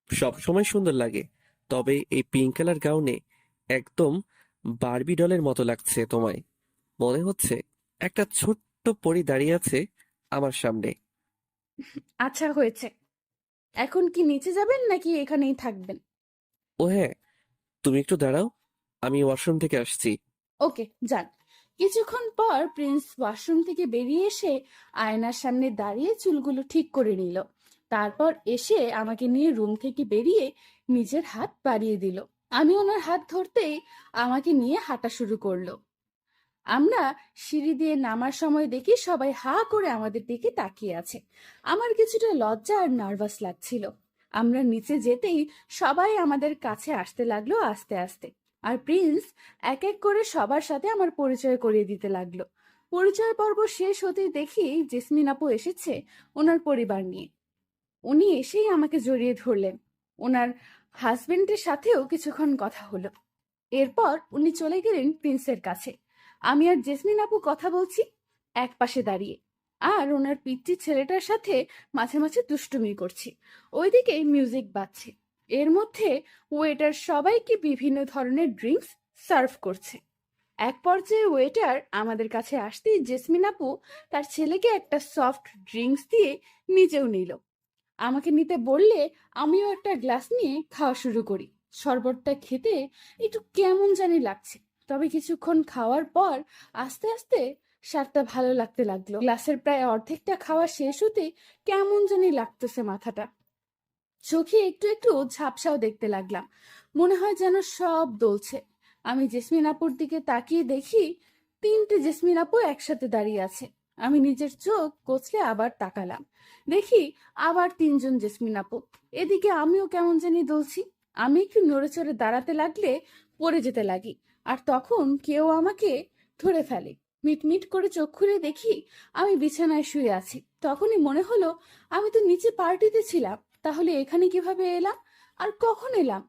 সব সময় সুন্দর লাগে, তবে এই পিঙ্ক কালার গাউনে একদম বারবি ডলের মতো লাগছে তোমায়। মনে হচ্ছে একটা ছোট্ট পরী দাঁড়িয়ে আছে আমার সামনে। আচ্ছা হয়েছে, এখন কি নিচে যাবেন নাকি এখানেই থাকবেন? ও হ্যাঁ, তুমি একটু দাঁড়াও, আমি ওয়াশরুম থেকে আসছি। ওকে, যান। কিছুক্ষণ পর প্রিন্স ওয়াশরুম থেকে বেরিয়ে এসে আয়নার সামনে দাঁড়িয়ে চুলগুলো ঠিক করে নিল। তারপর এসে আমাকে নিয়ে রুম থেকে বেরিয়ে নিজের হাত বাড়িয়ে দিল। আমি ওনার হাত ধরতেই আমাকে নিয়ে হাঁটা শুরু করলো। আমরা সিঁড়ি দিয়ে নামার সময় দেখি সবাই হা করে আমাদের দিকে তাকিয়ে আছে। আমার কিছুটা লজ্জা আর নার্ভাস লাগছিল। আমরা নিচে যেতেই সবাই আমাদের কাছে আসতে লাগলো আস্তে আস্তে। আর প্রিন্স এক এক করে সবার সাথে আমার পরিচয় করিয়ে দিতে লাগলো। পরিচয় পর্ব শেষ হতেই দেখি জেসমিন আপু এসেছে ওনার পরিবার নিয়ে। উনি এসেই আমাকে জড়িয়ে ধরলেন। ওনার হাজবেন্ডের সাথেও কিছুক্ষণ কথা হলো। এরপর উনি চলে গেলেন প্রিন্সের কাছে। আমি আর জেসমিন আপু কথা বলছি এক পাশে দাঁড়িয়ে, আর ওনার পিচ্চি ছেলেটার সাথে মাঝে মাঝে দুষ্টুমি করছি। ওইদিকে মিউজিক বাজছে। এর মধ্যে ওয়েটার সবাইকে বিভিন্ন ধরনের ড্রিঙ্কস সার্ভ করছে। এক পর্যায়ে ওয়েটার আমাদের কাছে আসতেই জেসমিন আপু তার ছেলেকে একটা সফট ড্রিঙ্কস দিয়ে নিজেও নিল। আমাকে নিতে বললে আমিও একটা গ্লাস নিয়ে খাওয়া শুরু করি। শরবতটা খেতে একটু কেমন জানি লাগছে, তবে কিছুক্ষণ খাওয়ার পর আস্তে আস্তে স্বাদটা ভালো লাগতে লাগলো। গ্লাসের প্রায় অর্ধেকটা খাওয়া শেষ হতে কেমন জানি লাগতেছে মাথাটা। চোখে একটু একটু ঝাপসাও দেখতে লাগলাম। মনে হয় যেন সব দোলছে। আমি জেসমিন আপুর দিকে তাকিয়ে দেখি 3টে জেসমিন আপু একসাথে দাঁড়িয়ে আছে। আমি নিজের চোখ কচলে আবার তাকালাম, দেখি আবার 3জন জেসমিন আপু। এদিকে আমিও কেমন জানি দুলছি। আমি একটু নড়ে চড়ে দাঁড়াতে লাগলে পড়ে যেতে লাগি, আর তখন কেউ আমাকে ধরে ফেলে। মিটমিট করে চোখ খুলে দেখি আমি বিছানায় শুয়ে আছি। তখনই মনে হলো আমি তো নিচে পার্টিতে ছিলাম, তাহলে এখানে কিভাবে এলাম আর কখন এলাম?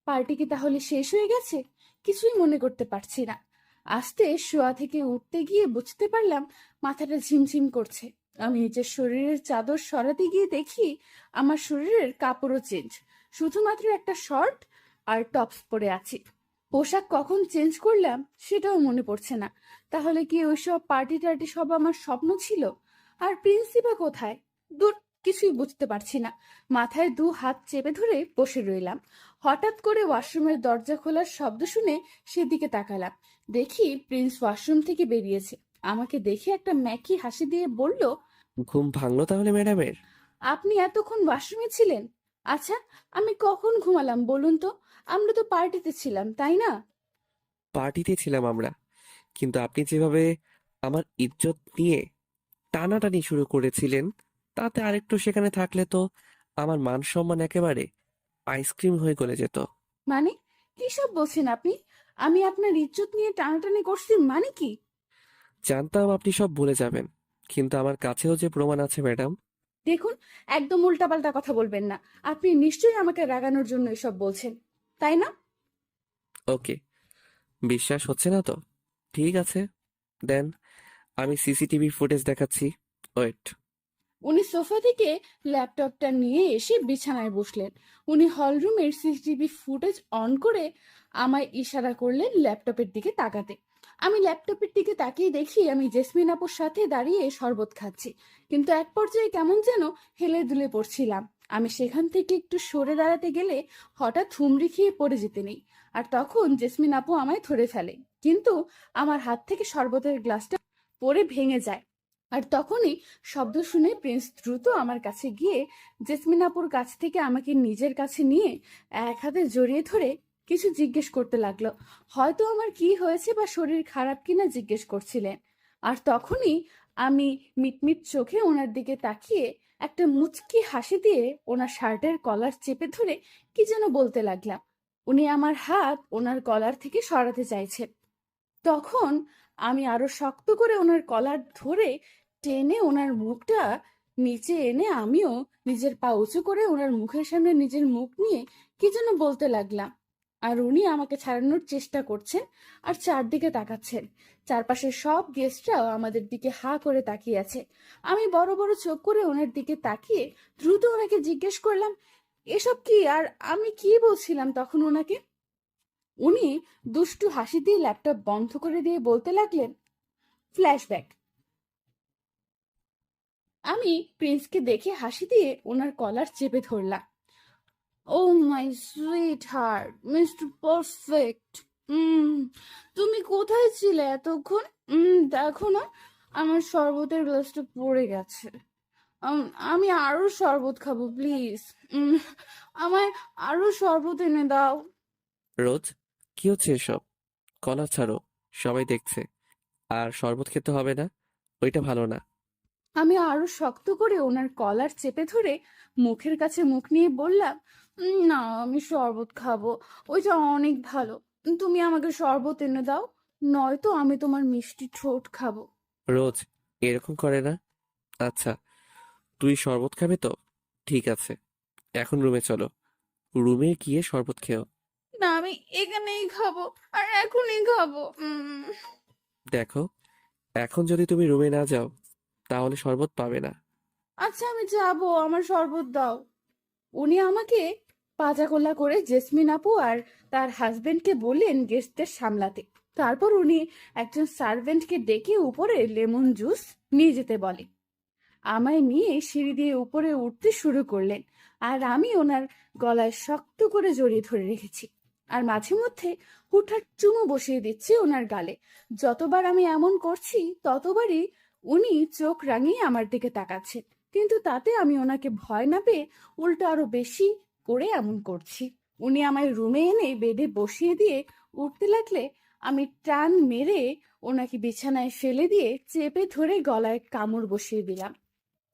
পার্টি কি তাহলে শেষ হয়ে গেছে? কিছুই মনে করতে পারছি না। আস্তে শোয়া থেকে উঠতে গিয়ে বুঝতে পারলাম মাথাটা ঝিমঝিম করছে। আমি নিজের শরীরের চাদর সরাতে গিয়ে দেখি আমার শরীরের কাপড়ও চেঞ্জ, শুধুমাত্র একটা শর্ট আর টপস পরে আছি। পোশাক কখন চেঞ্জ করলাম সেটাও মনে পড়ছে না। তাহলে কি ওইসব পার্টি টার্টি সব আমার স্বপ্ন ছিল? আর প্রিন্সিপা কোথায়? দূর, কিছুই বুঝতে পারছি না। মাথায় 2 হাত চেপে ধরে বসে রইলাম। হঠাৎ করে ওয়াশরুমের দরজা খোলার শব্দ শুনে সেদিকে তাকালাম। দেখি প্রিন্স ওয়াশরুম থেকে বেরিয়েছে। আমাকে দেখে একটা ম্যাকি হাসি দিয়ে বলল, ঘুম ভাঙলো তাহলে ম্যাডামের? আপনি এতক্ষণ ওয়াশরুমে ছিলেন? আচ্ছা, আমি কখন ঘুমালাম বলুন তো? আমরা তো পার্টিতে ছিলাম, তাই না? পার্টিতে ছিলাম আমরা, কিন্তু আপনি যেভাবে আমার ইজ্জত নিয়ে টানাটানি শুরু করেছিলেন, তাতে আরেকটু সেখানে থাকলে তো আমার মান সম্মান একেবারে আইসক্রিম হয়ে গলে যেত। মানে কি সব বলছেন আপনি? আমি আপনার ইজ্জত নিয়ে টানাটানি করছি মানে কি? জানতাম আপনি সব ভুলে যাবেন, কিন্তু আমার কাছেও যে প্রমাণ আছে ম্যাডাম। দেখুন, একদম উল্টাপাল্টা কথা বলবেন না। আপনি নিশ্চয়ই আমাকে রাগানোর জন্য এসব বলছেন, তাই না? ওকে, বিশ্বাস হচ্ছে না তো? ঠিক আছে, দেন আমি সিসিটিভি ফুটেজ দেখাচ্ছি। ওয়েট। উনি সোফা থেকে ল্যাপটপটা নিয়ে এসে বিছানায় বসলেন। উনি হলরুমের সিসিটিভি ফুটেজ অন করে আমায় ইশারা করলেন ল্যাপটপের দিকে তাকাতে। আমি ল্যাপটপের দিকে তাকিয়ে দেখি আমি জেসমিন আপুর সাথে দাঁড়িয়ে শরবত খাচ্ছি, কিন্তু এক পর্যায়ে কেমন যেন হেলে দুলে পড়ছিলাম। আমি সেখান থেকে একটু সরে দাঁড়াতে গেলে হঠাৎ হুমড়ি খেয়ে পড়ে যেতে নেই। আর তখন জেসমিন আপু আমায় ধরে ফেলে, কিন্তু আমার হাত থেকে শরবতের গ্লাসটা পড়ে ভেঙে যায়। আর তখনই শব্দ শুনে প্রিন্স দ্রুত আমার কাছে গিয়ে জেসমিন আপুর কাছ থেকে আমাকে নিজের কাছে নিয়ে এক হাতে জড়িয়ে ধরে কিছু জিজ্ঞেস করতে লাগলো। হয়তো আমার কি হয়েছে বা শরীর খারাপ কিনা জিজ্ঞেস করছিলেন। আর তখনই আমি মিটমিট চোখে ওনার দিকে তাকিয়ে একটা মুচকি হাসি দিয়ে ওনার শার্টের কলার চেপে ধরে কি যেন বলতে লাগলাম। উনি আমার হাত ওনার কলার থেকে সরাতে চাইছেন। তখন আমি আরো শক্ত করে ওনার কলার ধরে টেনে ওনার মুখটা নিচে এনে আমিও নিজের পা উঁচু করে ওনার মুখের সামনে নিজের মুখ নিয়ে কি যেন বলতে লাগলাম। আর উনি আমাকে ছাড়ানোর চেষ্টা করছেন আর চারদিকে তাকাচ্ছেন। চারপাশের সব গেস্টরাও আমাদের দিকে হা করে তাকিয়ে আছে। আমি বড় বড় চোখ করে ওনার দিকে তাকিয়ে দ্রুত ওনাকে জিজ্ঞেস করলাম, এসব কি? আর আমি কি বলছিলাম তখন ওনাকে? উনি দুষ্টু হাসি দিয়ে ল্যাপটপ বন্ধ করে দিয়ে বলতে লাগলেন, ফ্ল্যাশব্যাক। আমি প্রিন্সকে দেখে হাসি দিয়ে ওনার কলার চেপে ধরলাম। Oh my sweetheart, mister perfect. তুমি কোথায় ছিলে এতক্ষণ? দেখো না, আমার শরবতের গ্লাসটা পড়ে গেছে। আমি আরো শরবত খাবো, প্লিজ। আমায় আরো শরবত এনে দাও। রোজ, কি হচ্ছে এসব? কলা ছাড়ো, সবাই দেখছে। আর শরবত খেতে হবে না, ওইটা ভালো না। আমি আরো শক্ত করে ওনার কলার চেপে ধরে মুখের কাছে মুখ নিয়ে বললাম, না, আমি শরবত খাবো, ওইটা অনেক ভালো। তুমি আমাকে শরবত এনে দাও, নয়তো আমি তোমার মিষ্টি ঠোঁট খাবো। রোজ এরকম করে না। আচ্ছা, তুই শরবত খাবে তো? ঠিক আছে, এখন রুমে চলো। রুমে গিয়ে শরবত খেও। না, আমি এখানেই খাবো, আর এখনই খাবো। দেখো, এখন যদি তুমি রুমে না যাও তাহলে শরবত পাবে না। আচ্ছা, আমি যাবো, আমার শরবত দাও। উনি আমাকে পাজাকোলা করে জেসমিন আপু আর তার হাজবেন্ডকে বললেন গেস্টদের সামলাতে। তারপর উনি একজন সার্ভেন্টকে ডেকে উপরে লেমন জুস নিয়ে যেতে বলে। আমায় নিয়ে সিঁড়ি দিয়ে উপরে উঠতে শুরু করলেন, আর আমি ওনার গলায় শক্ত করে জড়িয়ে ধরে রেখেছি। আর মাঝে মধ্যে হুটহাট চুমু বসিয়ে দিচ্ছি ওনার গালে। যতবার আমি এমন করছি ততবারই উনি চোখ রাঙিয়ে আমার দিকে তাকাচ্ছেন, কিন্তু তাতে আমি ওনাকে ভয় না পেয়ে উল্টো আরো বেশি করে এমন করছি। উনি আমায় রুমে এনে বেডে বসিয়ে দিয়ে উঠতে লাগলে আমি টান মেরে ওনাকে বিছানায় ফেলে দিয়ে চেপে ধরে গলায় কামড় বসিয়ে দিলাম।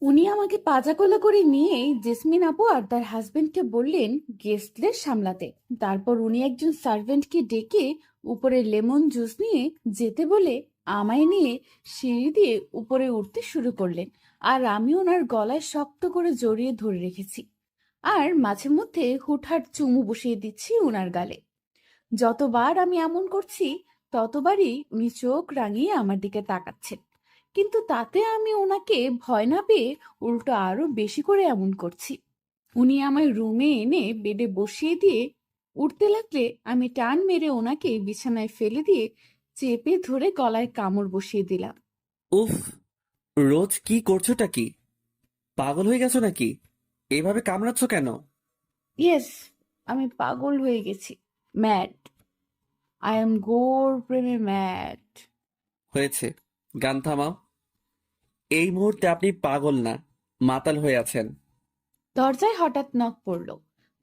উনি আমাকে পাজাকোলা করে নিয়ে জেসমিন আপু আর তার হাজবেন্ডকে বললেন গেস্টদের সামলাতে। তারপর উনি একজন সার্ভেন্টকে ডেকে উপরে লেমন জুস নিয়ে যেতে বলে আমায় নিয়ে সিঁড়ি দিয়ে উপরে উঠতে শুরু করলেন। আর আমি ওনার গলায় শক্ত করে জড়িয়ে ধরে রেখেছি, আর মাঝে মধ্যে হুটহাট চুমু বসিয়ে দিচ্ছি ওনার গালে। যতবার আমি এমন করছি ততবারই উনি চোখ রাঙিয়ে আমার দিকে তাকাচ্ছেন, কিন্তু তাতে আমি ওনাকে ভয় না পেয়ে উল্টো আরো বেশি করে এমন করছি। উনি আমায় রুমে এনে বেডে বসিয়ে দিয়ে উঠতে লাগলে আমি টান মেরে ওনাকে বিছানায় ফেলে দিয়ে চেপে ধরে গলায় কামড় বসিয়ে দিলাম। উফ, রোজ কি করছোটা কি? পাগল হয়ে গেছো নাকি? এভাবে কামড়াচ্ছ কেন? ইয়েস, আমি পাগল হয়ে গেছি, ম্যাড। আই এম গোর প্রেমে ম্যাড। হয়েছে, গান থামাও। এই মুহূর্তে আপনি পাগল না, মাতাল হয়ে আছেন। দরজায় হঠাৎ নক পড়ল।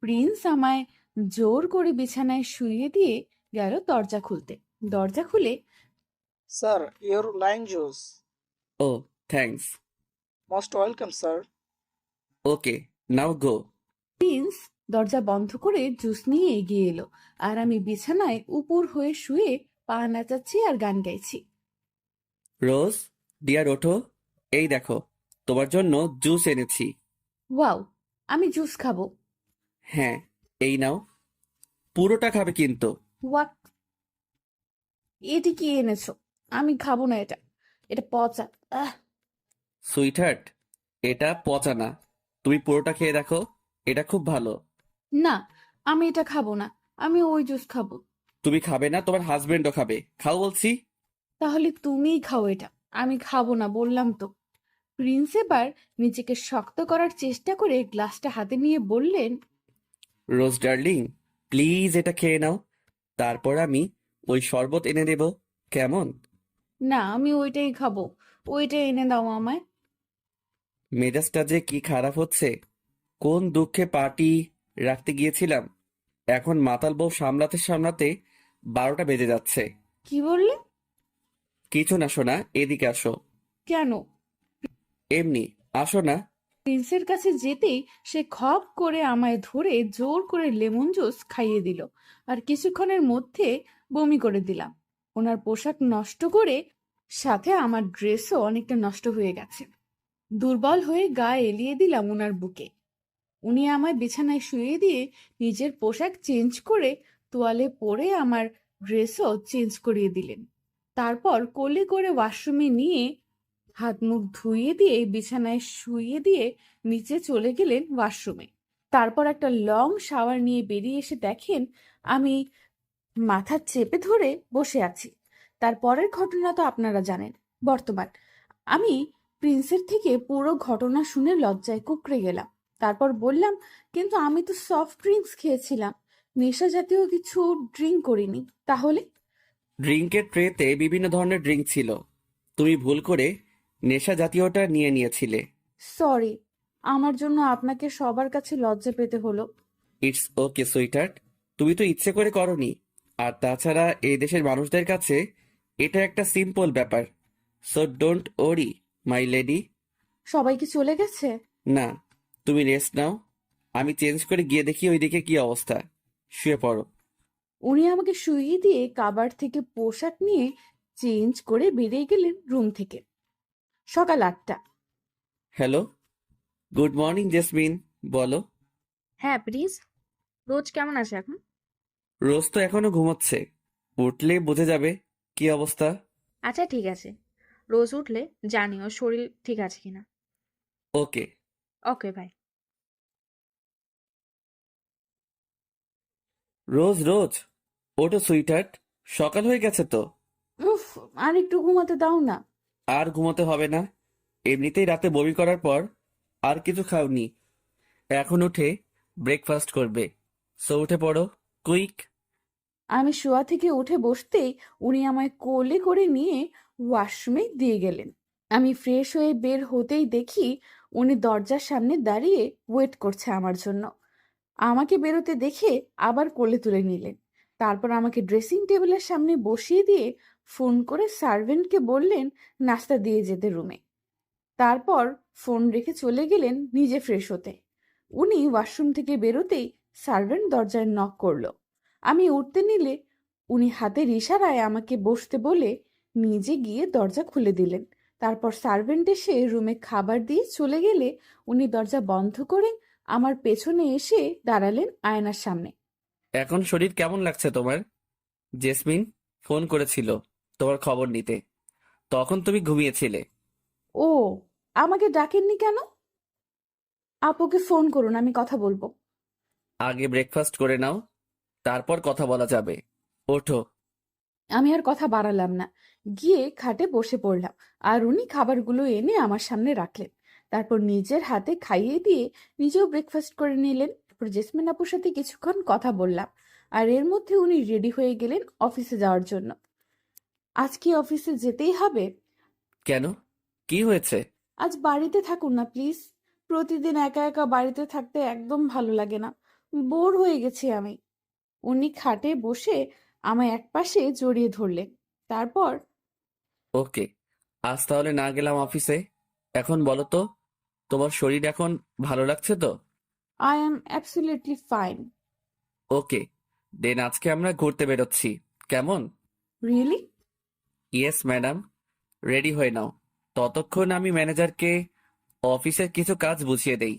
প্রিন্স আমায় জোর করে বিছানায় শুইয়ে দিয়ে গেল দরজা খুলতে। দরজা খুলে, Sir, your lime juice. ও, thanks. Most welcome, sir. Okay, now go. Prince দরজা বন্ধ করে জুস নিয়ে এগিয়ে এলো, আর আমি বিছানায় উপর হয়ে শুয়ে পা নাচাচ্ছি আর গান গাইছি। রোজ, ডিয়ার ওঠো, এই দেখো তোমার জন্য জুস এনেছি। ওয়াও, আমি জুস খাবো? হ্যাঁ, এই নাও, পুরোটা খাবে কিন্তু। হোয়াট? এটি কি এনেছো? আমি খাবো না এটা, এটা পচা। আহ! সুইটহার্ট, এটা পচা না, তুমি পুরোটা খেয়ে দেখো, এটা খুব ভালো। না, আমি এটা খাবো না, আমি ওই জুস খাবো। তুমি খাবে না, তোমার হাজবেন্ডও খাবে, খাও বলছি। তাহলে তুমিই খাও এটা, আমি খাবো না, বললাম তো। প্রিন্স এবার নিজেকে শক্ত করার চেষ্টা করে গ্লাসটা হাতে নিয়ে বললেন, রোজ ডার্লিং, প্লিজ এটা খেয়ে নাও, তারপর আমি ওই শরবত এনে দেব, কেমন? না, আমি ওইটাই খাবো। ওইটা এনে দাও আমায়। মেজাজটা যে কি খারাপ হচ্ছে, কোন দুঃখে পার্টি রাখতে গিয়েছিলাম, এখন মাতাল বউ সামলাতে সামলাতে 12টা বেজে যাচ্ছে। কি বললে? কিছু না শোনা, এদিকে আসো। কেন? এমনি, আসো না। প্রিন্সের কাছে যেতেই সে খপ করে আমায় ধরে জোর করে লেমন জুস খাইয়ে দিল, আর কিছুক্ষণের মধ্যে বমি করে দিলাম। ওনার পোশাক নষ্ট করে সাথে আমার ড্রেসও অনেকটা নষ্ট হয়ে গেছে। দুর্বল হয়ে গা এলিয়ে দিলাম ওনার বুকে। উনি আমায় বিছানায় শুয়ে দিয়ে নিজের পোশাক চেঞ্জ করে তোয়ালে পরে আমার ড্রেসও চেঞ্জ করিয়ে দিলেন। তারপর কোলে করে ওয়াশরুমে নিয়ে হাত মুখ ধুইয়ে দিয়ে বিছানায় শুইয়ে দিয়ে নিচে চলে গেলেন ওয়াশরুমে। তারপর একটা লং শাওয়ার নিয়ে বেরিয়ে এসে দেখেন আমি মাথা চেপে ধরে বসে আছি। তারপরের ঘটনা তো আপনারা জানেন। বর্তমান আমি প্রিন্সের থেকে পুরো ঘটনা শুনে লজ্জায় কুঁকড়ে গেলাম। তারপর বললাম, কিন্তু আমি তো সফট ড্রিঙ্কস খেয়েছিলাম, নেশা জাতীয় কিছু ড্রিঙ্ক করিনি। তাহলে? ড্রিঙ্কের ট্রেতে বিভিন্ন ধরনের ড্রিঙ্ক ছিল, তুমি ভুল করে নেশা জাতীয়টা নিয়ে নিয়েছিলে। সরি, আমার জন্য আপনাকে সবার কাছে লজ্জা পেতে হলো। ইটস ওকে সুইটার্ট, তুমি তো ইচ্ছে করে করনি। আর তাছাড়া এই দেশের মানুষদের কাছে এটা একটা সিম্পল ব্যাপার। So don't worry my lady. সবাই কি চলে গেছে? না, তুমি রেস্ট নাও, আমি চেঞ্জ করে গিয়ে দেখি ওইদিকে কি অবস্থা। শুয়ে পড়ো। উনি আমাকে শুইয়ে দিয়ে কাবার্ড থেকে পোশাক নিয়ে চেঞ্জ করে বেরিয়ে গেলেন রুম থেকে। সকাল 8টা। হ্যালো, গুড মর্নিং জেসমিন, বলো। হ্যাঁ প্লিজ। রোজ কেমন আছে এখন? রোজ তো এখনো ঘুমোচ্ছে, উঠলে বুঝে যাবে কি অবস্থা। আচ্ছা ঠিক আছে, রোজ উঠলে জানিও শরীর ঠিক আছে কিনা। ওকে। Okay bye. রোজ রোজ, ওটো সুইটার্ট, সকাল হয়ে গেছে তো। উফ, আর একটু ঘুমাতে দাও না। আর ঘুমোতে হবে না, এমনিতেই রাতে বমি করার পর আর কিছু খাওনি। এখন উঠে ব্রেকফাস্ট করবে, সো উঠে পড়ো, কুইক। আমি শোয়া থেকে উঠে বসতেই উনি আমায় কোলে করে নিয়ে ওয়াশরুমে দিয়ে গেলেন। আমি ফ্রেশ হয়ে বের হতেই দেখি উনি দরজার সামনে দাঁড়িয়ে ওয়েট করছে আমার জন্য। আমাকে বেরোতে দেখে আবার কোলে তুলে নিলেন। তারপর আমাকে ড্রেসিং টেবিলের সামনে বসিয়ে দিয়ে ফোন করে সার্ভেন্টকে বললেন নাস্তা দিয়ে যেতে রুমে। তারপর ফোন রেখে চলে গেলেন নিজে ফ্রেশ হতে। উনি ওয়াশরুম থেকে বেরোতেই সার্ভেন্ট দরজায় নক করলো। আমি উঠতে নিলে উনি হাতের ইশারায় আমাকে বসতে বলে নিজে গিয়ে দরজা খুলে দিলেন। তারপর সার্ভেন্ট এসে রুমে খাবার দিয়ে চলে গেলে উনি দরজা বন্ধ করে আমার পেছনে এসে দাঁড়ালেন আয়নার সামনে। এখন শরীর কেমন লাগছে তোমার? জেসমিন ফোন করেছিল তোমার খবর নিতে, তখন তুমি ঘুমিয়েছিলে। ও, আমাকে ডাকেননি কেন? আপুকে ফোন করুন, আমি কথা বলবো। আগে ব্রেকফাস্ট করে নাও, তারপর কথা বলা যাবে। ওঠো। আমি আর কথা বাড়ালাম না, গিয়ে খাটে বসে পড়লাম। আর উনি খাবারগুলো এনে আমার সামনে রাখলেন। তারপর নিজের হাতে খাইয়ে দিয়ে নিজেও ব্রেকফাস্ট করে নিলেন। তারপর জেসমিন আপুর সাথে কিছুক্ষণ কথা বললাম। আর এর মধ্যে উনি রেডি হয়ে গেলেন অফিসে যাওয়ার জন্য। আজ কি অফিসে যেতেই হবে? কেন, কি হয়েছে? আজ বাড়িতে থাকুন না প্লিজ। প্রতিদিন একা একা বাড়িতে থাকতে একদম ভালো লাগে না, বোর হয়ে গেছি আমি। উনি খাটে বসে আমায় একপাশে জড়িয়ে ধরলেন। তারপর, ওকে, আজ তাহলে না গেলাম অফিসে। এখন বলো তো, তোমার শরীর এখন ভালো লাগছে তো? I am absolutely fine. Okay, then আজকে আমরা ঘুরতে বেরোচ্ছি, কেমন? রিয়েলি? ইয়েস ম্যাডাম, রেডি হয়ে নাও, ততক্ষণ আমি ম্যানেজারকে অফিসের কিছু কাজ বুঝিয়ে দেই।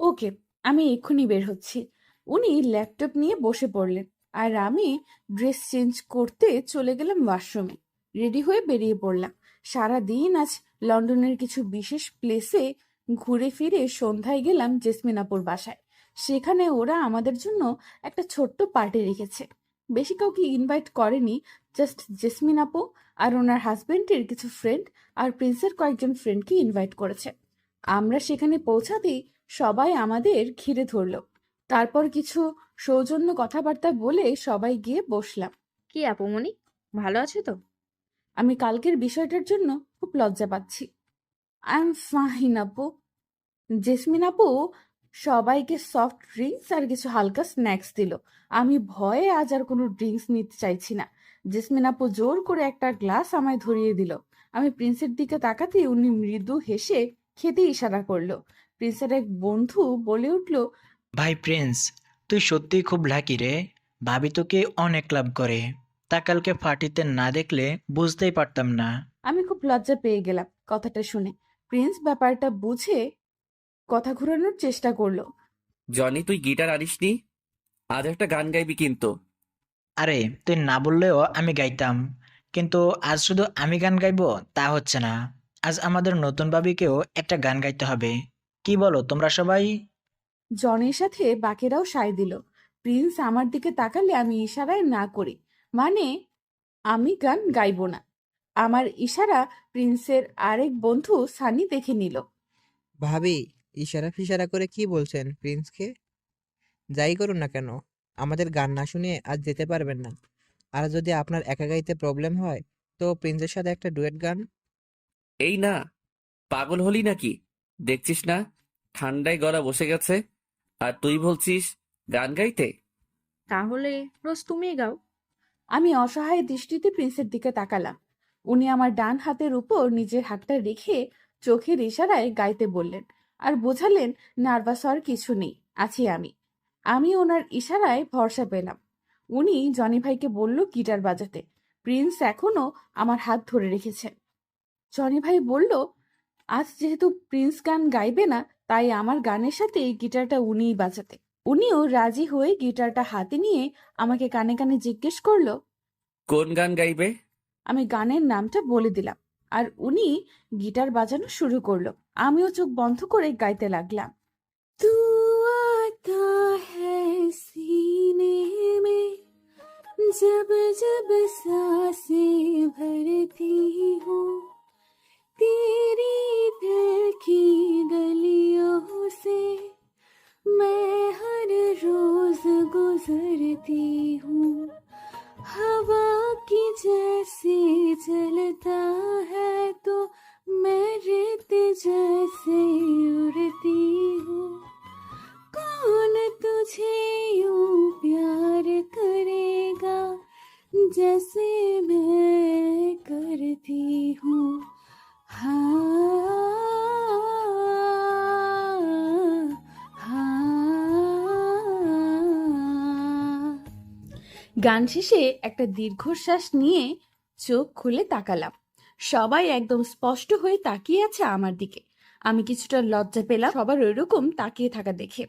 ওকে, আমি এক্ষুনি বের হচ্ছি। উনি ল্যাপটপ নিয়ে বসে পড়লেন। আর আমি ড্রেস চেঞ্জ করতে চলে গেলাম ওয়াশরুমে। রেডি হয়ে বেরিয়ে পড়লাম। সারা দিন আজ লন্ডনের কিছু বিশেষ প্লেসে ঘুরে ফিরে সন্ধ্যায় গেলাম জেসমিন আপুর বাসায়। সেখানে ওরা আমাদের জন্য একটা ছোট্ট পার্টি রেখেছে। বেশি কাউকে ইনভাইট করেনি, জাস্ট জেসমিন আপু আর ওনার হাজবেন্ডের কিছু ফ্রেন্ড আর প্রিন্সের কয়েকজন ফ্রেন্ডকে ইনভাইট করেছে। আমরা সেখানে পৌঁছাতেই সবাই আমাদের ঘিরে ধরলো। তারপর কিছু সৌজন্য কথাবার্তা বলে সবাই গিয়ে বসলাম। কি আপুমনি, ভালো আছো তো? আমি কালকের বিষয়টার জন্য খুব লজ্জা পাচ্ছি। আই এম ফাইন আপু। জেসমিন আপু সবাইকে সফট ড্রিঙ্কস আর কিছু হালকা স্ন্যাক্স দিল। আমি ভয়ে আজ আর কোনো ড্রিঙ্কস নিতে চাইছি না। জেসমিন আপু জোর করে একটা গ্লাস আমায় ধরিয়ে দিল। আমি প্রিন্সের দিকে তাকাতেই উনি মৃদু হেসে খেতে ইশারা করলো। প্রিন্সের এক বন্ধু বলে উঠল, ভাই প্রিন্স, তুই সত্যিই খুব লাকি রে। ভাবি তোকে অনেক লাভ করে। তা কালকে পার্টিতে না দেখলে বুঝতেই পারতাম না। আমি খুব লজ্জা পেয়ে গেলাম কথাটা শুনে। প্রিন্স ব্যাপারটা বুঝে কথা ঘুরানোর চেষ্টা করলো। জনি, তুই গিটার আনিসনি? আজ একটা গান গাইবি কিন্তু। আরে তুই না বললেও আমি গাইতাম, কিন্তু আজ শুধু আমি গান গাইবো তা হচ্ছে না। আজ আমাদের নতুন ভাবিকেও একটা গান গাইতে হবে। কি বলো তোমরা সবাই? জনের সাথে বাকিরাও সায় দিল। প্রিন্স আমার দিকে তাকালে আমি ইশারায় না করি, মানে আমি গান গাইবো না। আমার ইশারা প্রিন্সের আরেক বন্ধু সানি দেখে নিল। ভাবি, ইশারা ফিশারা করে কি বলছেন প্রিন্সকে? যাই করুন না কেন, আমাদের গান না শুনিয়ে আজ যেতে পারবেন না। আর যদি আপনার একা গাইতে প্রবলেম হয়, তো প্রিন্সের সাথে একটা ডুয়েট গান। এই না, পাগল হলি নাকি? দেখছিস না ঠান্ডায় গলা বসে গেছে, আর তুই বলছিস গান গাইতে? তাহলে রোজ তুমিই গাও। আমি অসহায় দৃষ্টিতে প্রিন্সের দিকে তাকালাম। উনি আমার ডান হাতের উপর নিজের হাতটা রেখে চোখের ইশারায় গাইতে বললেন, আর বোঝালেন নার্ভাস হওয়ার কিছু নেই, আছি আমি। আমি ওনার ইশারায় ভরসা পেলাম। উনি জনি ভাইকে বলল গিটার বাজাতে। প্রিন্স এখনো আমার হাত ধরে রেখেছে। জনি ভাই বলল, আজ যেহেতু প্রিন্স গান গাইবে না, তাই আমার গানের সাথে গিটারটা উনিই বাজাতে। উনিও রাজি হয়ে গিটারটা হাতে নিয়ে আমাকে কানে কানে জিজ্ঞেস করলো। কোন গান গাইবে? আমি গানের নামটা বলে দিলাম, আর উনি গিটার বাজানো শুরু করলো। আমিও চোখ বন্ধ করে গাইতে লাগলাম। তু আতা হ্যায় সিনে মে, जब जब सांसें भरती हूँ, तेरी दिल की गलियों से मैं हर रोज गुजरती हूँ। हवा की जैसे चलता है तो मैं रेत जैसे उड़ती हूँ। कौन तुझे यूं प्यार करेगा जैसे मैं करती हूँ। हाँ हाँ। গান শেষে একটা দীর্ঘশ্বাস নিয়ে চোখ খুলে তাকালাম। সবাই একদম স্পষ্ট হয়ে তাকিয়ে আছে আমার দিকে। আমি কিছুটা লজ্জা পেলাম সবার ওইরকম তাকিয়ে থাকা দেখে।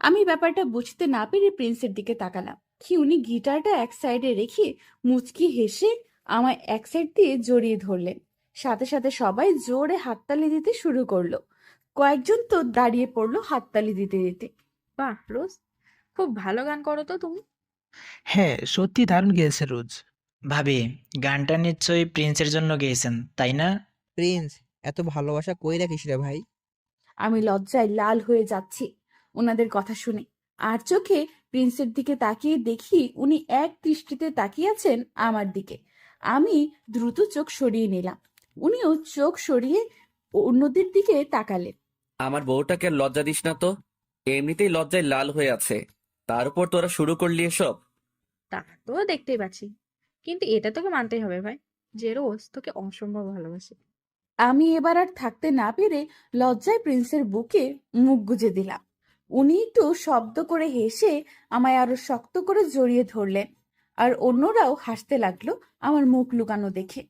আমি ব্যাপারটা বুঝতে না পেরে প্রিন্সের দিকে তাকালাম। কি উনি গিটারটা এক সাইডে রেখে মুচকি হেসে আমায় এক সাইড দিয়ে জড়িয়ে ধরলেন। সাথে সাথে সবাই জোরে হাততালি দিতে শুরু করলো। কয়েকজন তো দাঁড়িয়ে পড়লো হাততালি দিতে দিতে। বাহ রোজ, খুব ভালো গান করো তো তুমি। হ্যাঁ, সত্যি দারুণ গেয়েছে রোজ। ভাবি, গানটা নিশ্চয়ই প্রিন্সের জন্য গেয়েছেন তাই না? প্রিন্স, এত ভালোবাসা কই রাখিস রে ভাই? আমি লজ্জায় লাল হয়ে যাচ্ছি ওনাদের কথা শুনে। আর চোখে প্রিন্সের দিকে তাকিয়ে দেখি উনি এক দৃষ্টিতে তাকিয়ে আছেন আমার দিকে। আমি দ্রুত চোখ সরিয়ে নিলাম। উনিও চোখ সরিয়ে অন্যদের দিকে তাকালেন। আমার বউটাকে আর লজ্জা দিস না তো, এমনিতেই লজ্জায় লাল হয়ে আছে, তার উপর তোরা শুরু করলি এসব। তা তো দেখতেই পাচ্ছি, কিন্তু এটা তোকে মানতেই হবে ভাই, যে রোজ তোকে অসম্ভব ভালোবাসে। আমি এবার আর থাকতে না পেরে লজ্জায় প্রিন্সের বুকে মুখ গুজে দিলাম। উনি একটু শব্দ করে হেসে আমায় আরো শক্ত করে জড়িয়ে ধরলেন, আর অন্যরাও হাসতে লাগলো আমার মুখ লুকানো দেখে।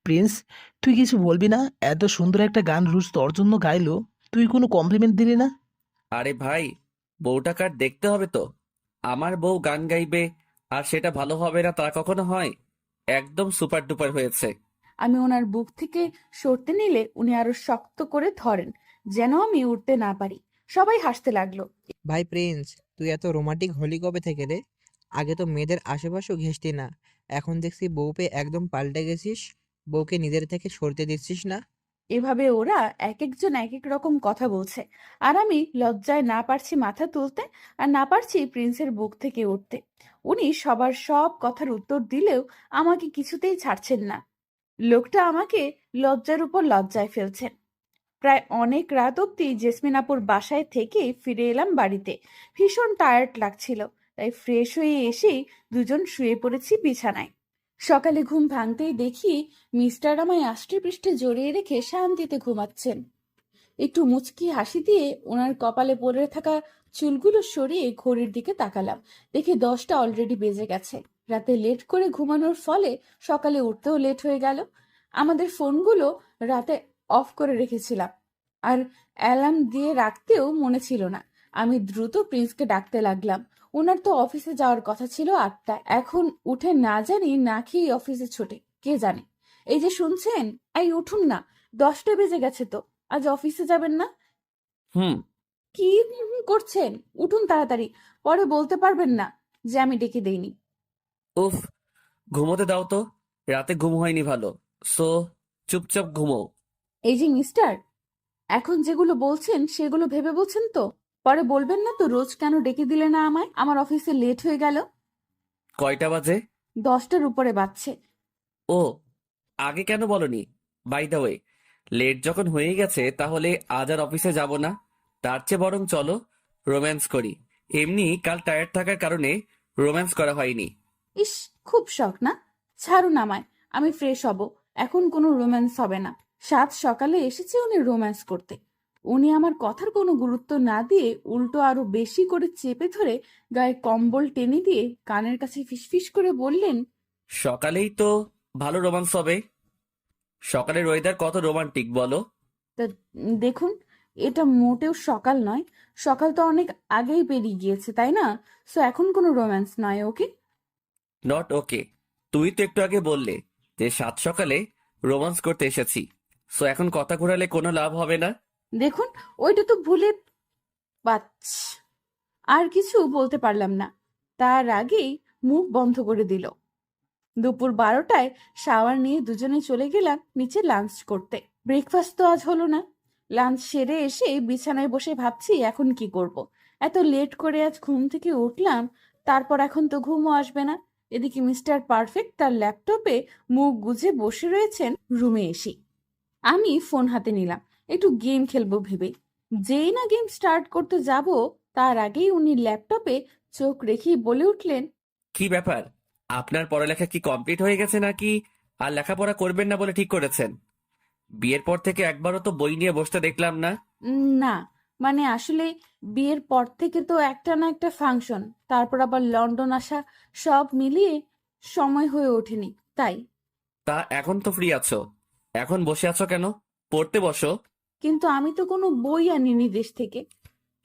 প্রিন্স, তুই কিছু বলবি না? এত সুন্দর একটা গান রোজ তোর জন্য গাইলো, তুই কোনো কমপ্লিমেন্ট দিলি না? আরে ভাই, বউটাকে আর দেখতে হবে তো। আমার বউ গান গাইবে আর সেটা ভালো হবে না তা কখনো হয়? একদম সুপার ডুপার হয়েছে। আমি ওনার বুক থেকে সরতে নিলে উনি আরো শক্ত করে ধরেন, যেন আমি উঠতে না পারি। সবাই হাসতে লাগলো। ভাই প্রিন্স, তুই এত রোমান্টিক হলি কবে থেকে রে? আগে তো মেয়েদের আশেপাশেও ঘেঁষতি না, এখন দেখছি বউ পেয়ে একদম পাল্টে গেছিস। বউকে নিজের থেকে সরতে দিচ্ছিস না। এভাবে ওরা এক একজন এক এক রকম কথা বলছে, আর আমি লজ্জায় না পারছি মাথা তুলতে, আর না পারছি প্রিন্সের বুক থেকে উঠতে। উনি সবার সব কথার উত্তর দিলেও আমাকে কিছুতেই ছাড়ছেন না। লোকটা আমাকে লজ্জার উপর লজ্জায় ফেলছেন। প্রায় অনেক রাত অব্দি জেসমিন আপুর বাসায় থেকে ফিরে এলাম বাড়িতে। ভীষণ টায়ার্ড লাগছিল, তাই ফ্রেশ হয়ে এসেই দুজন শুয়ে পড়েছি বিছানায়। সকালে ঘুম ভাঙতেই দেখি মিস্টার আমায় আষ্টে পৃষ্ঠে জড়িয়ে রেখে শান্তিতে ঘুমাচ্ছেন। একটু মুচকি হাসি দিয়ে ওনার কপালে পড়ে থাকা চুলগুলো সরিয়ে ঘড়ির দিকে তাকালাম। দেখি 10টা অলরেডি বেজে গেছে। রাতে লেট করে ঘুমানোর ফলে সকালে উঠতেও লেট হয়ে গেল। আমাদের ফোনগুলো রাতে অফ করে রেখেছিলাম, আর অ্যালার্ম দিয়ে রাখতেও মনে ছিল না। আমি দ্রুত প্রিন্সকে ডাকতে লাগলাম। ওনার তো অফিসে যাওয়ার কথা ছিল 8টায়, এখন উঠে না জানি না খেয়ে অফিসে ছোটে, কে জানে। এই যে শুনছেন, এই উঠুন না, 10টা বেজে গেছে তো, আজ অফিসে যাবেন না? হুম। কি করছেন? উঠুন তাড়াতাড়ি, পরে বলতে পারবেন না যে আমি ডেকে দেইনি। উফ, ঘুমোতে দাও তো, রাতে ঘুম হয়নি ভালো। সো চুপচাপ ঘুমো। এই যে মিস্টার, এখন যেগুলো বলছেন সেগুলো ভেবে বলছেন তো? পরে বলবেন না তো রোজ কেন ডেকে দিলে না আমায়? আমার অফিসে লেট হয়ে গেল। কয়টা বাজে? 10টার উপরে বাজছে। ও, আগে কেন বলনি? বাই দ্য ওয়ে, লেট যখন হয়ে গেছে তাহলে আজ আর অফিসে যাব না। তার চেয়ে বরং চলো রোম্যান্স করি। এমনি কাল টায়ার্ড থাকার কারণে রোম্যান্স করা হয়নি। ইস, খুব শখ না? ছাড়ুন আমায়, আমি ফ্রেশ হব। এখন কোনো রোম্যান্স হবে না। সাত সকালে এসেছে উনি রোম্যান্স করতে। উনি আমার কথার কোনো গুরুত্ব না দিয়ে উল্টো আরো বেশি করে চেপে ধরে গায়ে কম্বল টেনে দিয়ে কানের কাছে ফিসফিস করে বললেন, সকালেই তো ভালো রোমান্স হবে। সকালের ওয়েদার কত রোমান্টিক বলো। তা দেখুন, এটা মোটেও সকাল নয়। সকাল তো অনেক আগেই পেরিয়ে গিয়েছে, তাই না? সো এখন কোনো রোম্যান্স নয়, ওকে? Not okay. তুই তো একটু আগে বললে যে সাত সকালে রোমান্স করতে এসেছি। সো এখন কথা ঘোরালে কোনো লাভ হবে না। দেখুন, ওইটা তো ভুলে আর কিছু বলতে পারলাম না। তার আগেই মুখ বন্ধ করে দিল। দুপুর 12টায় শাওয়ার নিয়ে দুজনে চলে গেলাম নিচে লাঞ্চ করতে। ব্রেকফাস্ট তো আজ হলো না। লাঞ্চ সেরে এসে বিছানায় বসে ভাবছি এখন কি করব। এত লেট করে আজ ঘুম থেকে উঠলাম, তারপর এখন তো ঘুমও আসবে না। এদিকে মিস্টার পারফেক্ট তার ল্যাপটপে মুখ গুজে বসে রয়েছেন রুমে এসে। আমি ফোন হাতে নিলাম, একটু গেম খেলবো ভেবে। যেই না গেম স্টার্ট করতে যাব, তার আগেই উনি ল্যাপটপে চোখ রেখেই বলে উঠলেন, কি ব্যাপার? আপনার পড়ালেখা কি কমপ্লিট হয়ে গেছে নাকি আর লেখাপড়া করবেন না বলে ঠিক করেছেন? বিয়ের পর থেকে একবারও তো বই নিয়ে বসতে দেখলাম না। না, মানে আসলে বিয়ের পর থেকে তো একটা না একটা ফাংশন, তারপর আবার লন্ডন আসা, সব মিলিয়ে সময় হয়ে ওঠেনি, তাই। তা এখন তো ফ্রি আছো, এখন বসে আছো কেন? পড়তে বসো। কিন্তু আমি তো কোনো বই আনিনি দেশ থেকে।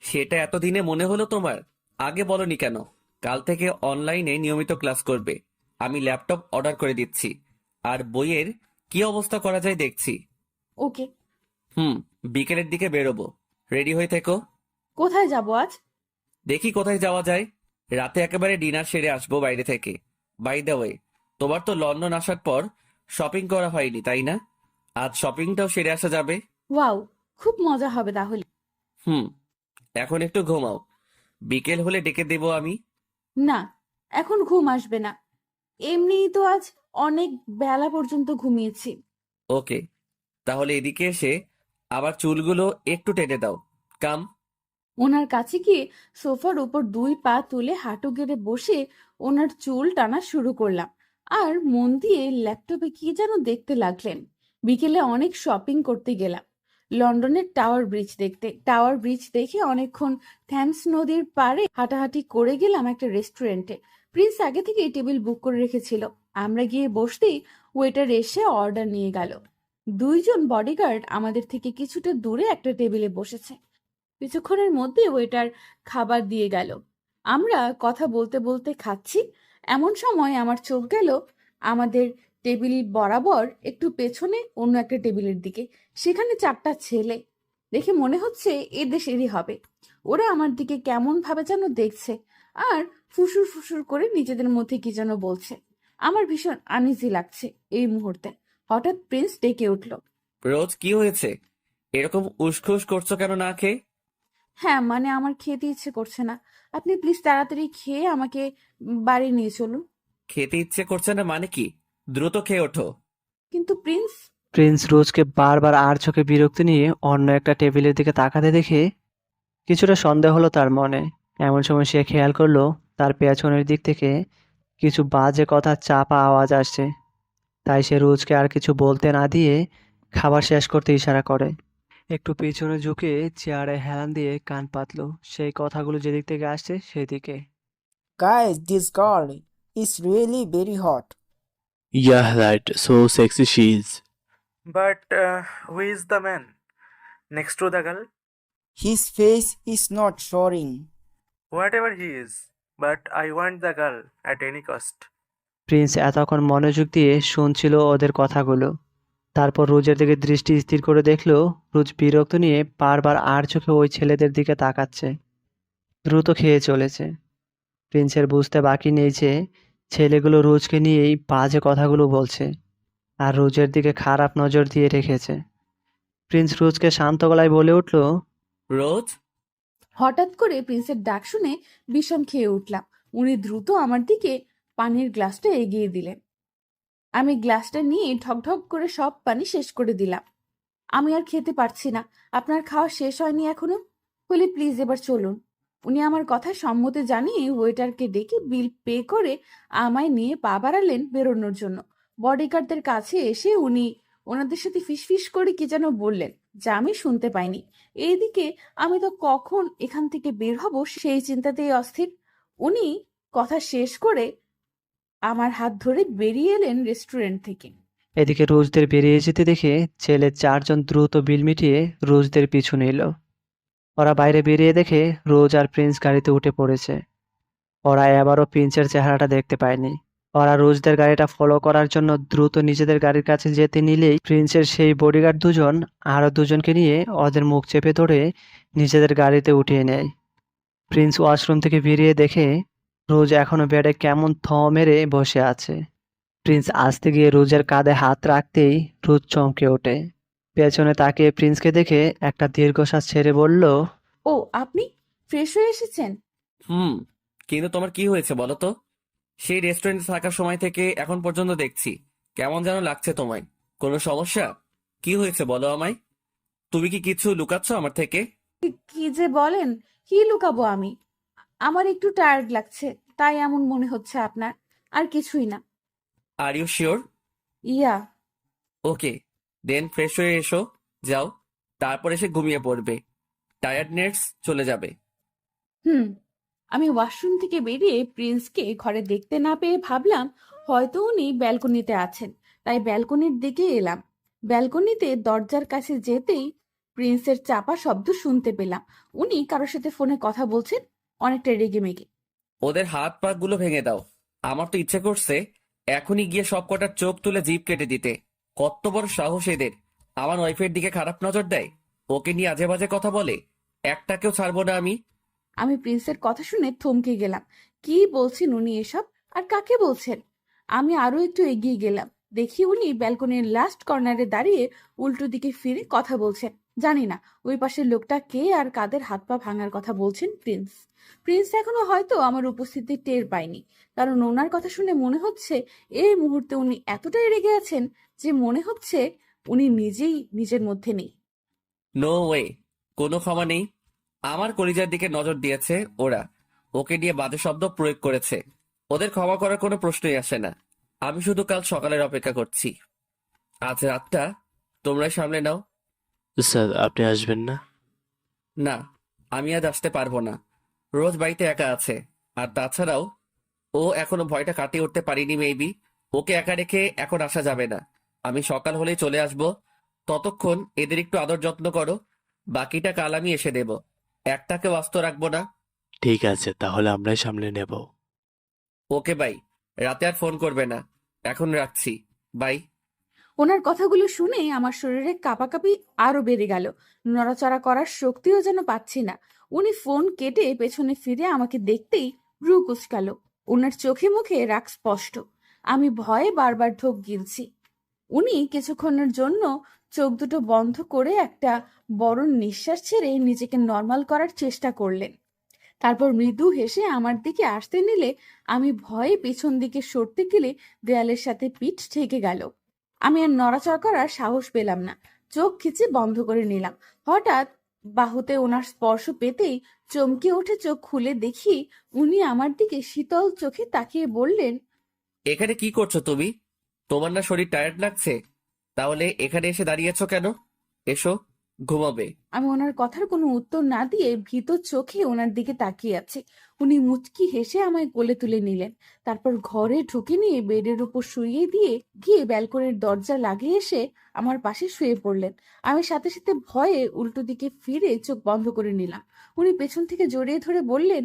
সেটা এতদিনে মনে হলো তোমার? আগে বলনি কেন? কাল থেকে অনলাইনে নিয়মিত ক্লাস করবে। আমি ল্যাপটপ অর্ডার করে দিচ্ছি, আর বইয়ের কি অবস্থা করা যায় দেখছি। ওকে। বিকেলের দিকে বেরোবো, রেডি হয়ে থেকো। কোথায় যাব আজ? দেখি কোথায় যাওয়া যায়। রাতে একেবারে ডিনার সেরে আসবো বাইরে থেকে। বাই দ্য ওয়ে, তোমার তো লন্ডন আসার পর শপিং করা হয়নি তাই না? আজ শপিংটাও সেরে আসা যাবে। ওয়াও, খুব মজা হবে তাহলে। হুম এখন একটু ঘুমাও, বিকেল হলে ডেকে দেবো আমি। না, এখন ঘুম আসবে না। এমনিই তো আজ অনেক বেলা পর্যন্ত ঘুমিয়েছি। ওকে, তাহলে এদিকে এসে আবার চুলগুলো একটু টেনে দাও। কাম। ওনার কাছে গিয়ে সোফার উপর 2 পা তুলে হাঁটু গেড়ে বসে ওনার চুল টানা শুরু করলাম, আর মন দিয়ে ল্যাপটপে কি যেন দেখতে লাগলেন। বিকেলে অনেক শপিং করতে গেলাম লন্ডনের টাওয়ার ব্রিজ দেখতে। টাওয়ার ব্রিজ দেখে অনেকক্ষণ থ্যামস নদীর পাড়ে হাঁটাহাঁটি করে গেলাম একটা রেস্টুরেন্টে। প্রিন্স আগে থেকেই টেবিল বুক করে রেখেছিল। আমরা গিয়ে বসতেই ওয়েটার এসে অর্ডার নিয়ে গেল। 2জন বডিগার্ড আমাদের থেকে কিছুটা দূরে একটা টেবিলে বসেছে। কিছুক্ষণের মধ্যে ওয়েটার খাবার দিয়ে গেল। আমরা কথা বলতে বলতে খাচ্ছি। এমন সময় আমার চোখ গেল আমাদের টেবিল বরাবর একটু পেছনে অন্য একটা টেবিলের দিকে। সেখানে 4টা ছেলে। দেখে মনে হচ্ছে এ দেশেরই হবে। ওরা আমার দিকে কেমন ভাবে যেন দেখছে, আর ফুসুর ফুসুর করে নিজেদের মধ্যে কি যেন বলছে। আমার ভীষণ আনইজি লাগছে এই মুহূর্তে। হঠাৎ প্রিন্স ডেকে উঠল। রোজ কি হয়েছে? এরকম উসখুস করছো কেন না খেয়ে? হ্যাঁ, মানে আমার খেতে ইচ্ছে করছে না। আপনি প্লিজ তাড়াতাড়ি খেয়ে আমাকে বাড়ি নিয়ে চলুন। খেতে ইচ্ছে করছে না মানে কি? দ্রুত খেয়ে ওঠো। কিন্তু প্রিন্স। প্রিন্স রোজকে বারবার আর চোখে বিরক্তি নিয়ে অন্য একটা টেবিলের দিকে তাকাতে দেখে কিছুটা সন্দেহ হলো তার মনে। এমন সময় সে খেয়াল করলো তার পেছনের দিক থেকে কিছু বাজে কথা চাপা আওয়াজ আসছে। তাই সে রোজকে আর কিছু বলতে না দিয়ে খাবার শেষ করতে ইশারা করে। একটু পিছনে ঝুঁকে চেয়ারে হেলান দিয়ে কান পাতলো সেই কথাগুলো যেদিক থেকে আসছে সেদিকে। Guys, this girl is really very hot. Yeah, right. So sexy she is. But who is the man next to the girl? His face is not showing. Whatever he is, but I want the girl at any cost. Prince এতক্ষণ মনোযোগ দিয়ে শুনছিল ওদের কথাগুলো। তারপর রোজের দিকে দৃষ্টি স্থির করে দেখলো রোজ বিরক্ত নিয়ে বারবার আর চোখে ওই ছেলেদের দিকে তাকাচ্ছে। দ্রুত খেয়ে চলেছে। প্রিন্সের বুঝতে বাকি নেই যে ছেলেগুলো রোজকে নিয়েই বাজে কথাগুলো বলছে আর রোজের দিকে খারাপ নজর দিয়ে রেখেছে। প্রিন্স রোজকে শান্ত গলায় বলে উঠল, রোজ। হঠাৎ করে প্রিন্সের ডাক শুনে বিষম খেয়ে উঠলাম। উনি দ্রুত আমার দিকে পানির গ্লাসটা এগিয়ে দিলেন। আমি গ্লাসটা নিয়ে ঢকঢক করে সব পানি শেষ করে দিলাম। আমি আর খেতে পারছি না। আপনার খাওয়া শেষ হয়নি এখনো? বলি প্লিজ এবার চলুন। উনি আমার কথায় সম্মতি জানিয়ে ওয়েটারকে ডেকে বিল পে করে আমায় নিয়ে পা বাড়ালেন বেরোনোর জন্য। বডিগার্ডদের কাছে এসে উনি ওনাদের সাথে ফিসফিস করে কি যেন বললেন যা আমি শুনতে পাইনি। এইদিকে আমি তো কখন এখান থেকে বের হব সেই চিন্তাতেই অস্থির। উনি কথা শেষ করে আমার হাত ধরে বেরিয়ে এলেন রেস্টুরেন্ট থেকে। এদিকে রোজদের বেরিয়ে যেতে দেখে ছেলে চারজন দ্রুত বিল মিটিয়ে রোজদের পিছু নিল। ওরা বাইরে বেরিয়ে দেখে রোজ আর প্রিন্স গাড়িতে উঠে পড়েছে। ওরা এবারও প্রিন্সের চেহারাটা দেখতে পায়নি। ওরা রোজদের গাড়িটা ফলো করার জন্য দ্রুত নিজেদের গাড়ির কাছে যেতে নিলেই প্রিন্সের সেই বডিগার্ড দুজন আরো দুজনকে নিয়ে ওদের মুখ চেপে ধরে নিজেদের গাড়িতে উঠিয়ে নেয়। প্রিন্স ওয়াশরুম থেকে বেরিয়ে দেখে রোজ এখনো বেডে কেমন থ মেরে বসে আছে। প্রিন্স আসতে গিয়ে রোজের কাঁধে হাত রাখতেই রোজ চমকে ওঠে। পেছনে তাকিয়ে প্রিন্সকে দেখে একটা দীর্ঘশ্বাস ছেড়ে বলল, ও আপনি ফ্রেশ হয়ে এসেছেন? কিন্তু তোমার কি হয়েছে বলো তো? সেই রেস্টুরেন্টে থাকার সময় থেকে এখন পর্যন্ত দেখছি কেমন যেন লাগছে তোমায়। কোনো সমস্যা? কি হয়েছে বলো আমায়। তুমি কি কিছু লুকাচ্ছ আমার থেকে? কি যে বলেন, কি লুকাবো আমি? আমার একটু টায়ার্ড লাগছে তাই এমন মনে হচ্ছে আপনার, আর কিছুই না। Are you sure? Yeah. Okay, then fresh হয়ে এসো, যাও, তারপর এসে ঘুমিয়ে পড়বে, টায়ার্ডনেস চলে যাবে। আমি ওয়াশরুম থেকে বেরিয়ে প্রিন্সকে ঘরে দেখতে না পেয়ে ভাবলাম হয়তো উনি ব্যালকনিতে আছেন, তাই ব্যালকনির দিকে এলাম। ব্যালকনিতে দরজার কাছে যেতেই প্রিন্সের চাপা শব্দ শুনতে পেলাম। উনি কারোর সাথে ফোনে কথা বলছেন, অনেকটা রেগে মেগে। ওদের হাত পা গুলো ভেঙে দাও। আমার তো ইচ্ছে করছে এখনই গিয়ে সব কটার চোখ তুলে জিভ কেটে দিতে। কত বড় সাহস এদের! আমার ওয়াইফের দিকে খারাপ নজর দেয়, ওকে নিয়ে আজে বাজে কথা বলে। একটাকেও ছাড়বো না আমি। আমি প্রিন্সের কথা শুনে থমকে গেলাম। কি বলছেন উনি এসব, আর কাকে বলছেন? আমি আরো একটু এগিয়ে গেলাম। দেখি উনি ব্যালকনির লাস্ট কর্নারে দাঁড়িয়ে উল্টো দিকে ফিরে কথা বলছেন। জানি না ওই পাশের লোকটা কে আর কাদের হাত পা ভাঙার কথা বলছেন প্রিন্স। প্রিন্স এখনো হয়তো আমার উপস্থিতি টের পায়নি, কারণ ওনার কথা শুনে মনে হচ্ছে এই মুহূর্তে উনি এতটাই রেগে আছেন যে মনে হচ্ছে উনি নিজেই নিজের মধ্যে নেই। নো ওয়ে, কোনো ক্ষমা নেই। আমার কলিজার দিকে নজর দিয়েছে ওরা, ওকে নিয়ে বাজে শব্দ প্রয়োগ করেছে। ওদের ক্ষমা করার কোনো প্রশ্নই আসে না। আমি শুধু কাল সকালের অপেক্ষা করছি। আজ রাতটা তোমরাই সামলে নাও। স্যার আপনি আসবেন না? না, আমি আজ আসতে পারবো না। রোজ বাড়িতে একা আছে, আর তাছাড়াও ও এখনো ভয়টা কাটিয়ে উঠতে পারিনি মেবি। ওকে একা রেখে এখন আসা যাবে না। আমি সকাল হলেই চলে আসবো। ততক্ষণ এদের একটু আদর যত্ন করো, বাকিটা কাল আমি এসে দেব। একটাকে ব্যস্ত রাখবো না। ঠিক আছে, তাহলে আমরাই সামলে নেব। ওকে বাই, রাতে আর ফোন করবে না। এখন রাখছি, বাই। ওনার কথাগুলো শুনে আমার শরীরে কাঁপাকাঁপি আরো বেড়ে গেল। নড়াচড়া করার শক্তিও যেন পাচ্ছি না। উনি ফোন কেটে পেছনে ফিরে আমাকে দেখতেই ভ্রু কুঁচকালো। ওনার চোখে মুখে রাগ স্পষ্ট। আমি ভয়ে বারবার ঢোক গিলছি। উনি কিছুক্ষণের জন্য চোখ দুটো বন্ধ করে একটা বড় নিঃশ্বাস ছেড়ে নিজেকে নর্মাল করার চেষ্টা করলেন। তারপর মৃদু হেসে আমার দিকে আসতে নিলে আমি ভয়ে পেছন দিকে সরতে গেলে দেয়ালের সাথে পিঠ ঠেকে গেল। আমি আর নড়াচড়া করার সাহস পেলাম না। চোখ খিচে বন্ধ করে নিলাম। হঠাৎ বাহুতে ওনার স্পর্শ পেতেই চমকে উঠে চোখ খুলে দেখি উনি আমার দিকে শীতল চোখে তাকিয়ে বললেন, এখানে কি করছো তুমি? তোমার না শরীর টায়ার্ড লাগছে? তাহলে এখানে এসে দাঁড়িয়েছো কেন? এসো, ঘুমাবে। আমি ওনার কথার কোনো উত্তর না দিয়ে ভীত চোখে ওনার দিকে তাকিয়ে আছি। উনি মুচকি হেসে আমায় কোলে তুলে নিলেন। তারপর ঘরে ঢুকে নিয়ে বেডের উপর শুইয়ে দিয়ে গিয়ে ব্যালকনির দরজা লাগিয়ে এসে আমার পাশে শুয়ে পড়লেন। আমি সাথে সাথে ভয়ে উল্টো দিকে ফিরে চোখ বন্ধ করে নিলাম। উনি পেছন থেকে জড়িয়ে ধরে বললেন,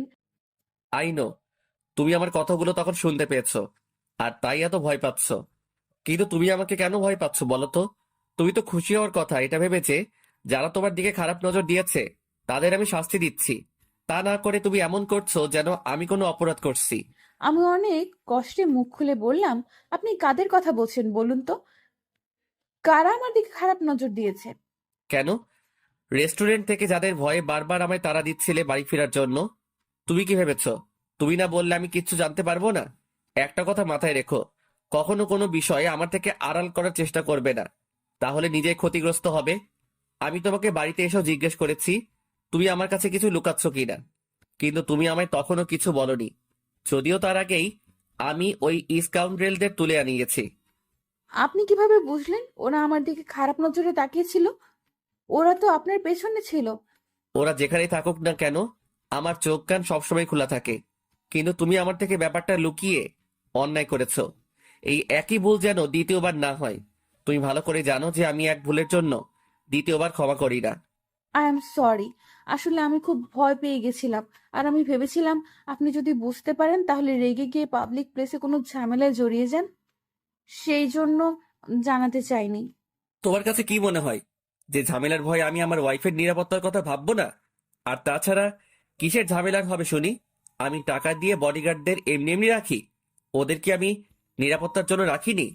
আই নো, তুমি আমার কথাগুলো তখন শুনতে পেয়েছো, আর তাই এত ভয় পাচ্ছ। কিন্তু তুমি আমাকে কেন ভয় পাচ্ছ বলো তো? তুমি তো খুশি হওয়ার কথা এটা ভেবেছে যারা তোমার দিকে খারাপ নজর দিয়েছে তাদের আমি শাস্তি দিচ্ছি। তা না করে তুমি এমন করছো যেন আমি কোনো অপরাধ করছি। আমি অনেক কষ্টে মুখ খুলে বললাম, আপনি কাদের কথা বলছেন বলুন তো? কারা আমার দিকে খারাপ নজর দিয়েছে? কেন? রেস্টুরেন্ট থেকে যাদের ভয়ে বারবার আমায় তাড়া দিচ্ছিলে বাড়ি ফেরার জন্য, তুমি কি ভেবেছো তুমি না বললে আমি কিচ্ছু জানতে পারবো না? একটা কথা মাথায় রেখো, কখনো কোনো বিষয়ে আমার থেকে আড়াল করার চেষ্টা করবে না, তাহলে নিজে ক্ষতিগ্রস্ত হবে। আমি তোমাকে বাড়িতে এসেও জিজ্ঞেস করেছি তুমি আমার কাছে কিছু লুকাচ্ছ কিনা, কিন্তু তুমি আমায় তখনও কিছু বলনি, যদিও তার আগেই আমি ওই স্কাউন্ড্রেলদের তুলে আনিয়েছি। আপনি কিভাবে বুঝলেন ওরা আমার দিকে খারাপ নজরে তাকিয়েছিল? ওরা তো আপনার পেছনে ছিল। ওরা যেখানেই থাকুক না কেন আমার চোখ কান সবসময় খোলা থাকে, কিন্তু তুমি আমার থেকে ব্যাপারটা লুকিয়ে অন্যায় করেছো। এই একই ভুল যেন দ্বিতীয়বার না হয়। তুমি ভালো করে জানো যে আমি এক ভুলের জন্য দ্বিতীয়বার ক্ষমা করি না। I am sorry. আসলে আমি খুব ভয় পেয়ে গেছিলাম। আর আমি ভেবেছিলাম আপনি যদি বুঝতে পারেন তাহলে রেগে গিয়ে পাবলিক প্লেসে কোনো ঝামেলায় জড়িয়ে যান। সেই জন্য জানাতে চাইনি। তোমার কাছে কি মনে হয় যে ঝামেলার ভয়ে আমি আমার ওয়াইফের নিরাপত্তার কথা ভাববো না? আর তাছাড়া কিসের ঝামেলার হবে শুনি? আমি টাকা দিয়ে বডিগার্ডদের এমনি এমনি রাখি, ওদের কি আমি নিরাপত্তার জন্য রাখিনি?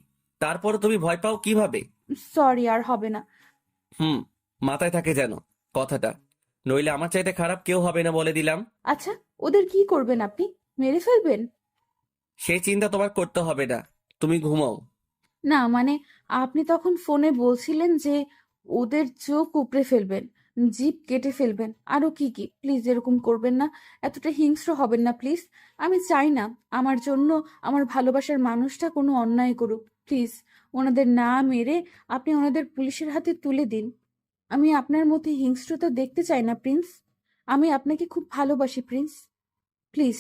তারপরও তুমি ভয় পাও কিভাবে? সরি, আর হবে না। হুম, মাথায় থাকে যেন কথাটা, নইলে আমার চাইতে খারাপ কেউ হবে না বলে দিলাম। আচ্ছা, ওদের কি করবেন আপনি? মেরে ফেলবেন? সেই চিন্তা তোমার করতে হবে না, তুমি ঘুমাও। না মানে, আপনি তখন ফোনে বলছিলেন যে ওদের চোখ উপড়ে ফেলবেন, জিভ কেটে ফেলবেন, আরো কি কি। প্লিজ এরকম করবেন না। এতটা হিংস্র হবেন না প্লিজ। আমি চাই না আমার জন্য আমার ভালোবাসার মানুষটা কোনো অন্যায় করুক। প্লিজ ওনাদের না মেরে আপনি ওনাদের পুলিশের হাতে তুলে দিন। আমি আপনার মধ্যে হিংস্রতা দেখতে চাই না প্রিন্স। আমি আপনাকে খুব ভালোবাসি প্রিন্স। প্লিজ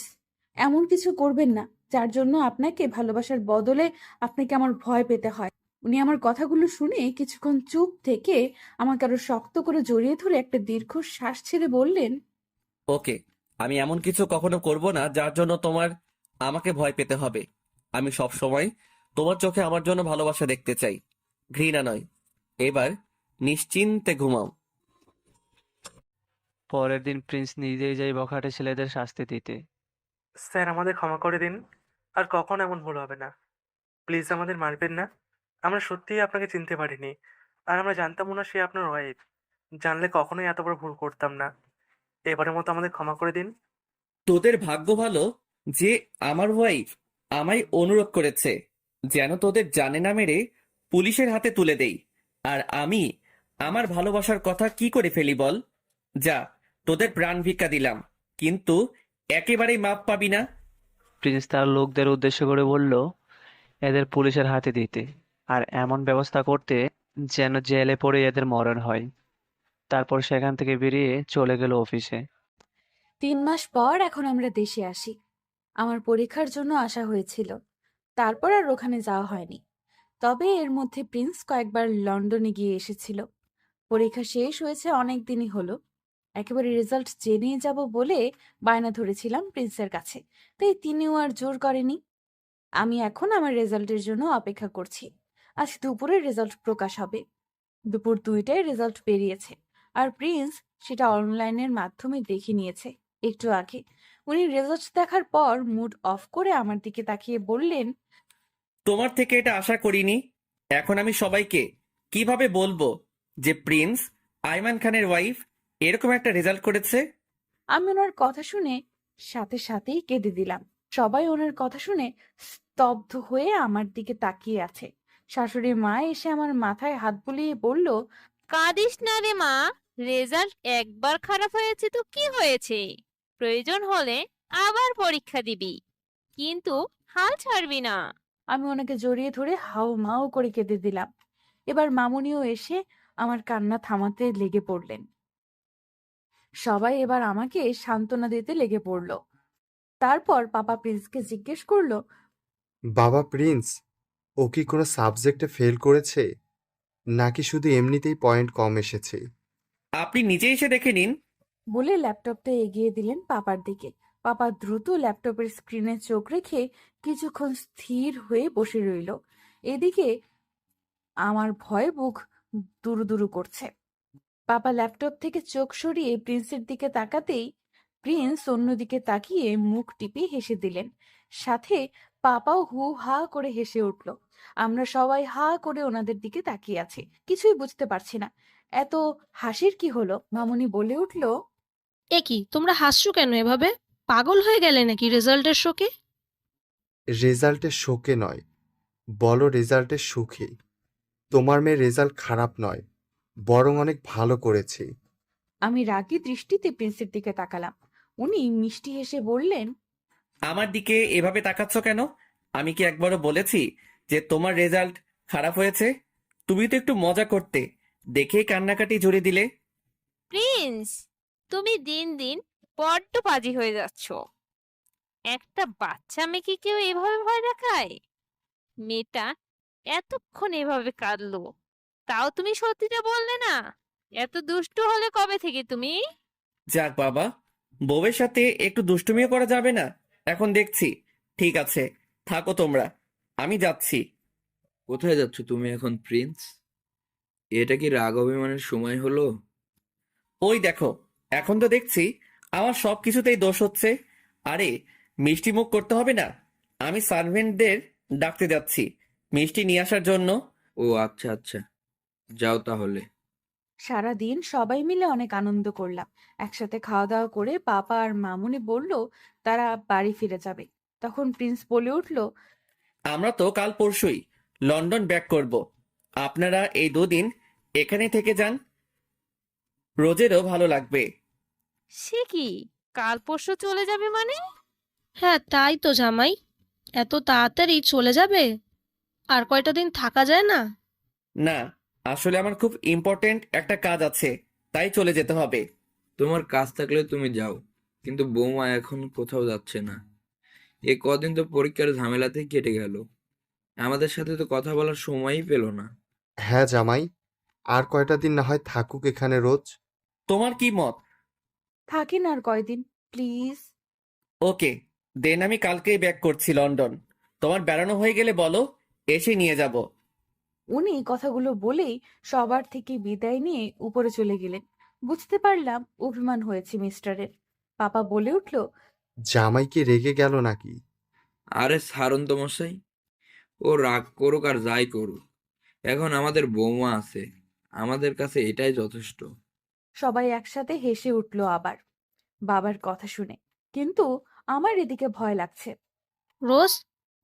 এমন কিছু করবেন না যার জন্য আপনাকে ভালোবাসার বদলে আপনাকে আমার ভয় পেতে হয়। উনি আমার কথাগুলো শুনে কিছুক্ষণ চুপ থেকে আমাকে আরো শক্ত করে জড়িয়ে ধরে একটা দীর্ঘ শ্বাস ছেড়ে বললেন, ওকে, আমি এমন কিছু কখনো করব না যার জন্য তোমার আমাকে ভয় পেতে হবে। আমি সব সময় তোমার চোখে আমার জন্য ভালোবাসা দেখতে চাই, ঘৃণা নয়। এবার নিশ্চিন্তে ঘুমাও। পরের দিন প্রিন্স নিজেই যায় বখাটে ছেলেদের শাস্তি দিতে। স্যার আমাদের ক্ষমা করে দিন, আর কখনো এমন ভুল হবে না। প্লিজ আমাদের মারবেন না। আমরা সত্যিই আপনাকে চিনতে পারিনি, আর আমরা জানতামও না সে আপনার ওয়াইফ। জানলে কখনোই এত বড় ভুল করতাম না। এবারের মতো আমাদের ক্ষমা করে দিন। তোদের ভাগ্য ভালো যে আমার ওয়াইফ আমায় অনুরোধ করেছে যেন তোদের জানে না মেরে পুলিশের হাতে তুলে দেই। আর আমি আমার ভালোবাসার কথা কি করে ফেলি বল? যা, তোদের প্রাণ ভিক্ষা দিলাম, কিন্তু একেবারেই মাপ পাবি না। প্রিন্স তার লোকদের উদ্দেশ্য করে বলল, এদের পুলিশের হাতে দিতে, আর এমন ব্যবস্থা করতে যেন জেলে পড়ে এদের মরণ হয়। তারপর সেখান থেকে বেরিয়ে চলে গেল অফিসে। 3 মাস পর এখন আমরা দেশে আসি। আমার পরীক্ষার জন্য আসা হয়েছিল, তারপর আর ওখানে যাওয়া হয়নি। তবে এর মধ্যে প্রিন্স কয়েকবার লন্ডনে গিয়ে এসেছিল। পরীক্ষা শেষ হয়েছে অনেক দিনই হলো। একেবারে রেজাল্ট জেনে যাব বলে বায়না ধরেছিলাম প্রিন্সের কাছে, তাই তিনিও আর জোর করেনি। আমি এখন আমার রেজাল্টের জন্য অপেক্ষা করছি। আজ দুপুরে রেজাল্ট প্রকাশ হবে। দুপুর 2টায় রেজাল্ট বেরিয়েছে, আর প্রিন্স সেটা অনলাইনের মাধ্যমে দেখে নিয়েছে একটু আগে। উনি রেজাল্ট দেখার পর মুড অফ করে আমার দিকে তাকিয়ে বললেন, তোমার থেকে এটা আশা করিনি। এখন আমি সবাইকে কিভাবে বলবো যে প্রিন্স আইমান খানের ওয়াইফ এরকম একটা রেজাল্ট করেছে? আমি ওনার কথা শুনে সাথে সাথেই কেঁদে দিলাম। সবাই ওনার কথা শুনে স্তব্ধ হয়ে আমার দিকে তাকিয়ে আছে। শাশুড়ি মা এসে আমার মাথায় হাত বুলিয়ে বলল, কাঁদিস না রে মা, রেজাল্ট একবার খারাপ হয়েছে তো কি হয়েছে? প্রয়োজন হলে আবার পরীক্ষা দিবি, কিন্তু হাল ছাড়বি না। আমি ওনাকে জড়িয়ে ধরে হাউ মাউ করে কেঁদে দিলাম। এবার মামুনিও এসে আমার কান্না থামাতে লেগে পড়লেন। সবাই এবার আমাকে সান্ত্বনা দিতে লেগে পড়ল। তারপর পাপা প্রিন্সকে জিজ্ঞেস করলো, বাবা প্রিন্স, ও কি কোনো সাবজেক্টে ফেল করেছে নাকি শুধু এমনিতেই পয়েন্ট কম এসেছে? আপনি নিজে এসে দেখে নিন। বলে ল্যাপটপটা এগিয়ে দিলেন পাপার দিকে। পাপা দ্রুত ল্যাপটপের স্ক্রিনে চোখ রেখে কিছুক্ষণ স্থির হয়ে বসে রইল। এদিকে আমার ভয়ে বুক দুরু করছে। পাপা ল্যাপটপ থেকে চোখ সরিয়ে প্রিন্সের দিকে তাকাতেই প্রিন্স অন্যদিকে তাকিয়ে মুখ টিপে হেসে দিলেন। সাথে পাপাও হু হা করে হেসে উঠল। আমরা সবাই হা করে ওনাদের দিকে তাকিয়ে আছি, কিছুই বুঝতে পারছি না এত হাসির কি হলো। মামুনি বলে উঠল, এ কি, তোমরা হাসছো কেন এভাবে? পাগল হয়ে গেলে নাকি রেজাল্টের শোকে? রেজাল্টের শোকে নয়, বলো রেজাল্টের সুখে। তোমার মেয়ের রেজাল্ট খারাপ নয়, বরং অনেক ভালো করেছে। আমি রাগী দৃষ্টিতে প্রিন্সের দিকে তাকালাম। উনি মিষ্টি হেসে বললেন, আমার দিকে এভাবে তাকাচ্ছ কেন? আমি কি একবারও বলেছি যে তোমার রেজাল্ট খারাপ হয়েছে? তুমি তো একটু মজা করতে, দেখেই কান্নাকাটি জুড়ে দিলে। প্রিন্স, তুমি দিন দিন বড্ড পাজি হয়ে যাচ্ছ। একটা বাচ্চা মেয়েকে কেউ এভাবে ভয় দেখায়? মেয়েটা এতক্ষণ এভাবে কাঁদলো, তাও তুমি সত্যিটা বললে না? এত দুষ্টু হলে কবে থেকে তুমি? যাক বাবা, বউয়ের সাথে একটু দুষ্টুমিও করা যাবে না এখন দেখছি। ঠিক আছে, থাকো তোমরা, আমি যাচ্ছি। কোথায় যাচ্ছ তুমি এখন প্রিন্স? এটা কি রাগ অভিমানের সময় হলো? ওই দেখো, এখন তো দেখছি আমার সব কিছুতেই দোষ হচ্ছে। আরে, মিষ্টি মুখ করতে হবে না। আমি সার্ভেন্টদের ডাকতে যাচ্ছি মিষ্টি নিয়ে আসার জন্য। ও আচ্ছা আচ্ছা, যাও তাহলে। সারাদিন সবাই মিলে অনেক আনন্দ করলাম। একসাথে খাওয়া দাওয়া করে পাপা আর মামুনি বলল তারা বাড়ি ফিরে যাবে। তখন প্রিন্স বলে উঠল, আমরা তো কাল পরশুই লন্ডন ব্যাক করব। আপনারা এই দুদিন এখানে থেকে যান, রোজেরও ভালো লাগবে। সে কি, কাল পরশু চলে যাবে মানে? হ্যাঁ তাই তো জামাই, এত তাড়াতাড়ি চলে যাবে? আর কয়টা দিন থাকা যায় না? না, আসলে আমার খুব ইম্পর্টেন্ট একটা কাজ আছে, তাই চলে যেতে হবে। তোমার কাজ থাকলে তুমি যাও, কিন্তু বৌমা এখন কোথাও যাচ্ছে না। এ কদিন তো পরীক্ষার ঝামেলাতেই কেটে গেল, আমাদের সাথে তো কথা বলার সময়ই পেল না। হ্যাঁ জামাই, আর কয়টা দিন না হয় থাকুক এখানে রোজ। তোমার কি মত? থাকেন আর কয়দিন প্লিজ। ওকে, দেন আমি কালকেই ব্যাক করছি লন্ডন। তোমার বেড়ানো হয়ে গেলে বলো, এসে নিয়ে যাব। উনি কথাগুলো বলেই সবার থেকে বিদায় নিয়ে উপরে চলে গেলেন। বুঝতে পারলাম অভিমান হয়েছে মিস্টারের। পাপা বলে উঠল, জামাই কি রেগে গেল নাকি? আরে ছাড়ুন তো মশাই, ও রাগ করুক আর যাই করুক, এখন আমাদের বৌমা আছে, আমাদের কাছে এটাই যথেষ্ট। সবাই একসাথে হেসে উঠল আবার বাবার কথা শুনে। কিন্তু আমার এদিকে ভয় লাগছে। রোজ,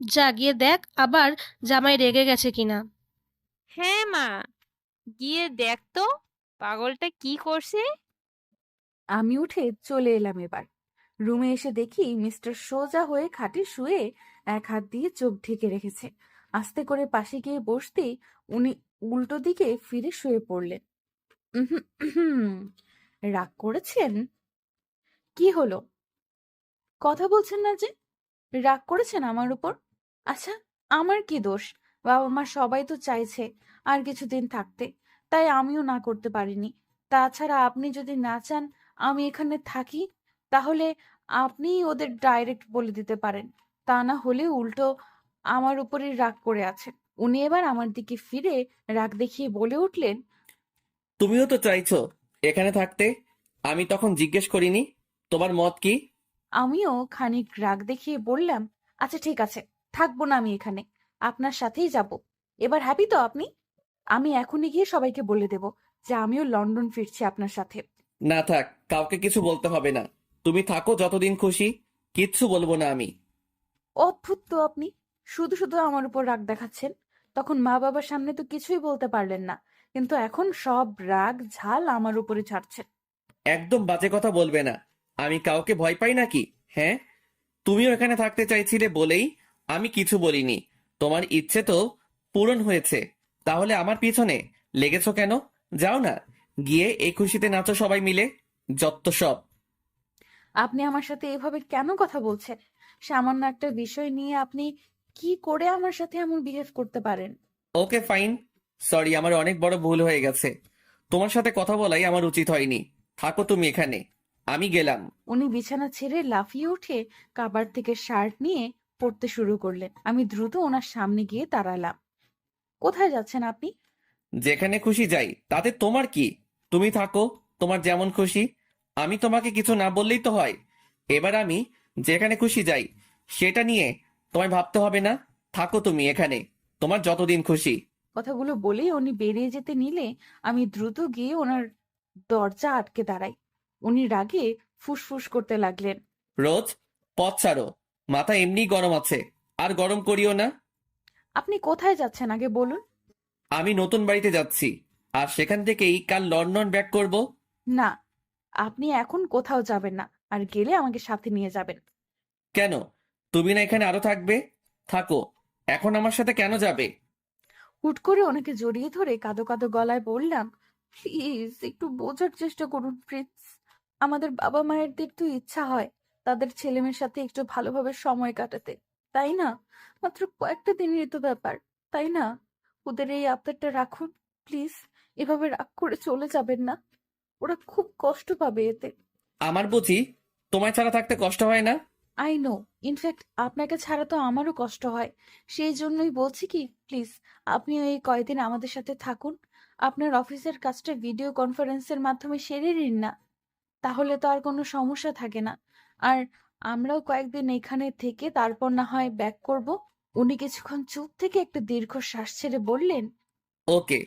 যা গিয়ে দেখ আবার জামাই রেগে গেছে কিনা। হ্যাঁ মা, গিয়ে দেখ তো পাগলটা কি করছে। আমি উঠে চলে এলাম। এবার রুমে এসে দেখি মিস্টার সোজা হয়ে খাটে শুয়ে এক হাত দিয়ে চোখ ঢেকে রেখেছে। আস্তে করে পাশে গিয়ে বসতেই উনি উল্টো দিকে ফিরে শুয়ে পড়লেন। উহুম, রাগ করেছেন? কি হলো, কথা বলছেন না যে? রাগ করেছেন আমার উপর? আচ্ছা, আমার কি দোষ? বাবা মা সবাই তো চাইছে আর কিছুদিন থাকতে, তাই আমিও না করতে পারিনি। তাছাড়া আপনি যদি না চান আমি এখানে থাকি, তাহলে আপনিই ওদের ডাইরেক্ট বলে দিতে পারেন। তা না হলে উল্টো আমার উপরই রাগ করে আছেন। উনি এবার আমার দিকে ফিরে রাগ দেখিয়ে বলে উঠলেন, তুমিও তো চাইছো এখানে থাকতে, আমি তখন জিজ্ঞেস করিনি তোমার মত কি? আমিও খানিক রাগ দেখিয়ে বললাম, আচ্ছা ঠিক আছে, থাকবো না আমি এখানে, আপনার সাথেই যাব। এবার হ্যাপি তো আপনি? আমি এখনই গিয়ে সবাইকে বলে দেব যে আমিও লন্ডন ফিরছি আপনার সাথে। না থাক, কাউকে কিছু বলতে হবে না। তুমি থাকো যতদিন খুশি, কিচ্ছু বলবো না আমি। অদ্ভুত তো আপনি, শুধু শুধু আমার উপর রাগ দেখাচ্ছেন। তখন মা বাবার সামনে তো কিছুই বলতে পারলেন না, কিন্তু এখন সব রাগ ঝাল আমার উপরে ছাড়ছেন। একদম বাজে কথা বলবে না। আমি কাউকে ভয় পাই নাকি? হ্যাঁ, তুমিও এখানে থাকতে চাইছিলে বলেই আমি কিছু বলিনি। তোমার ইচ্ছে তো পূরণ হয়েছে, তাহলে আমার পিছনে লেগেছো কেন? যাও না, গিয়ে এই খুশিতে নাচো সবাই মিলে। যত সব। আপনি আমার সাথে এভাবে কেন কথা বলছেন? সামান্য একটা বিষয় নিয়ে আপনি কি করে আমার সাথে এমন বিহেভ করতে পারেন? ওকে ফাইন, সরি, আমার অনেক বড় ভুল হয়ে গেছে। তোমার সাথে কথা বলাই আমার উচিত হয়নি। থাকো তুমি এখানে, আমি গেলাম। উনি বিছানা ছেড়ে লাফিয়ে উঠে কাবার্ড থেকে শার্ট নিয়ে পরতে শুরু করলেন। আমি দ্রুত ওনার সামনে গিয়ে দাঁড়ালাম। কোথায় যাচ্ছেন আপনি? যেখানে খুশি যাই, তাতে তোমার কি? তুমি থাকো তোমার যেমন খুশি, আমি তোমাকে কিছু না বললেই তো হয়। এবার আমি যেখানে খুশি যাই, সেটা নিয়ে তোমায় ভাবতে হবে না। থাকো তুমি এখানে, তোমার যতদিন খুশি। কথাগুলো বলেই উনি বেরিয়ে যেতে নিলে আমি দ্রুত গিয়ে ওনার দরজা আটকে দাঁড়াই। উনি রাগে ফুসফুস করতে লাগলেন। রোজ, পথ ছাড়ো। মাথা এমনি গরম আছে, আর গরম করিও না। আপনি কোথায় যাচ্ছেন আগে বলুন? আমি নতুন বাড়িতে যাচ্ছি, আর সেখান থেকেই কাল লন্ডন ব্যাক করব। না, আপনি এখন কোথাও যাবেন না, আর গেলে আমাকে সাথে নিয়ে যাবেন। কেন? তুমি না এখানে আরো থাকবে? থাকো, এখন আমার সাথে কেন যাবে? হুট করে ওনাকে জড়িয়ে ধরে কাঁদো কাঁদো গলায় বললাম, প্লিজ একটু বোঝার চেষ্টা করুন প্রিন্স। আমাদের বাবা মায়েরদের তো ইচ্ছা হয় তাদের ছেলেমেয়ের সাথে একটু ভালোভাবে সময় কাটাতে, তাই না? মাত্র কয়েকটা দিনেরই তো ব্যাপার, তাই না? ওদের এই আবদারটা রাখুন প্লিজ। এভাবে রাগ করে চলে যাবেন না, ওরা খুব কষ্ট পাবে এতে। আমার বুঝি তোমায় ছাড়া থাকতে কষ্ট হয় না? আই নো, ইনফ্যাক্ট আপনাকে ছাড়া তো আমারও কষ্ট হয়। সেই জন্যই বলছি কি, প্লিজ আপনিও এই কয়দিন আমাদের সাথে থাকুন। আপনার অফিসের কাজটা ভিডিও কনফারেন্সের মাধ্যমে সেরে নিন না, তাহলে তো আর কোনো সমস্যা থাকে না। আর আমরাও কয়েকদিন এখানে থেকে তারপর না হয় ব্যাক করব। উনি কিছুক্ষণ চুপ থেকে একটা দীর্ঘ শ্বাস ছেড়ে বললেন, ওকে।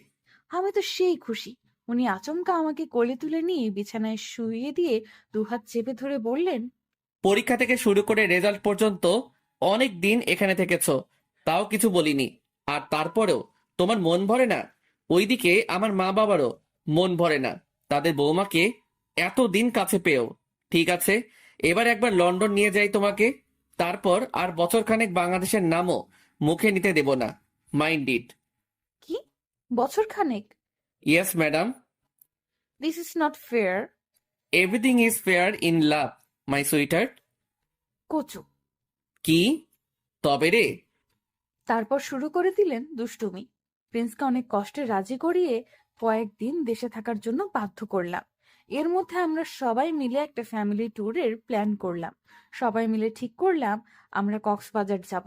আমি তো সেই খুশি। উনি আচমকা আমাকে কোলে তুলে নিয়ে বিছানায় শুইয়ে দিয়ে দুহাত চেপে ধরে বললেন, পরীক্ষা থেকে শুরু করে রেজাল্ট পর্যন্ত অনেক দিন এখানে থেকেছো, তাও কিছু বলিনি। আর তারপরেও তোমার মন ভরে না? ওইদিকে আমার মা বাবারও মন ভরে না তাদের বৌমাকে এত দিন কাছে পেয়েও। ঠিক আছে, এবার একবার লন্ডন নিয়ে যাই তোমাকে, তারপর আর বছরখানেক বাংলাদেশের নামও মুখে নিতে দেব না। Mind it. কি বছর খানেক? Yes madam. This is not fair. Everything is fair in love, my sweetheart. কচু। কি তবে রে? তারপর শুরু করে দিলেন দুষ্টুমি। প্রিন্সকে অনেক কষ্টে রাজি করিয়ে কয়েকদিন দেশে থাকার জন্য বাধ্য করলাম। এর মধ্যে আমরা সবাই মিলে একটা ফ্যামিলি ট্যুরের প্ল্যান করলাম। সবাই মিলে ঠিক করলাম আমরা কক্সবাজার যাব।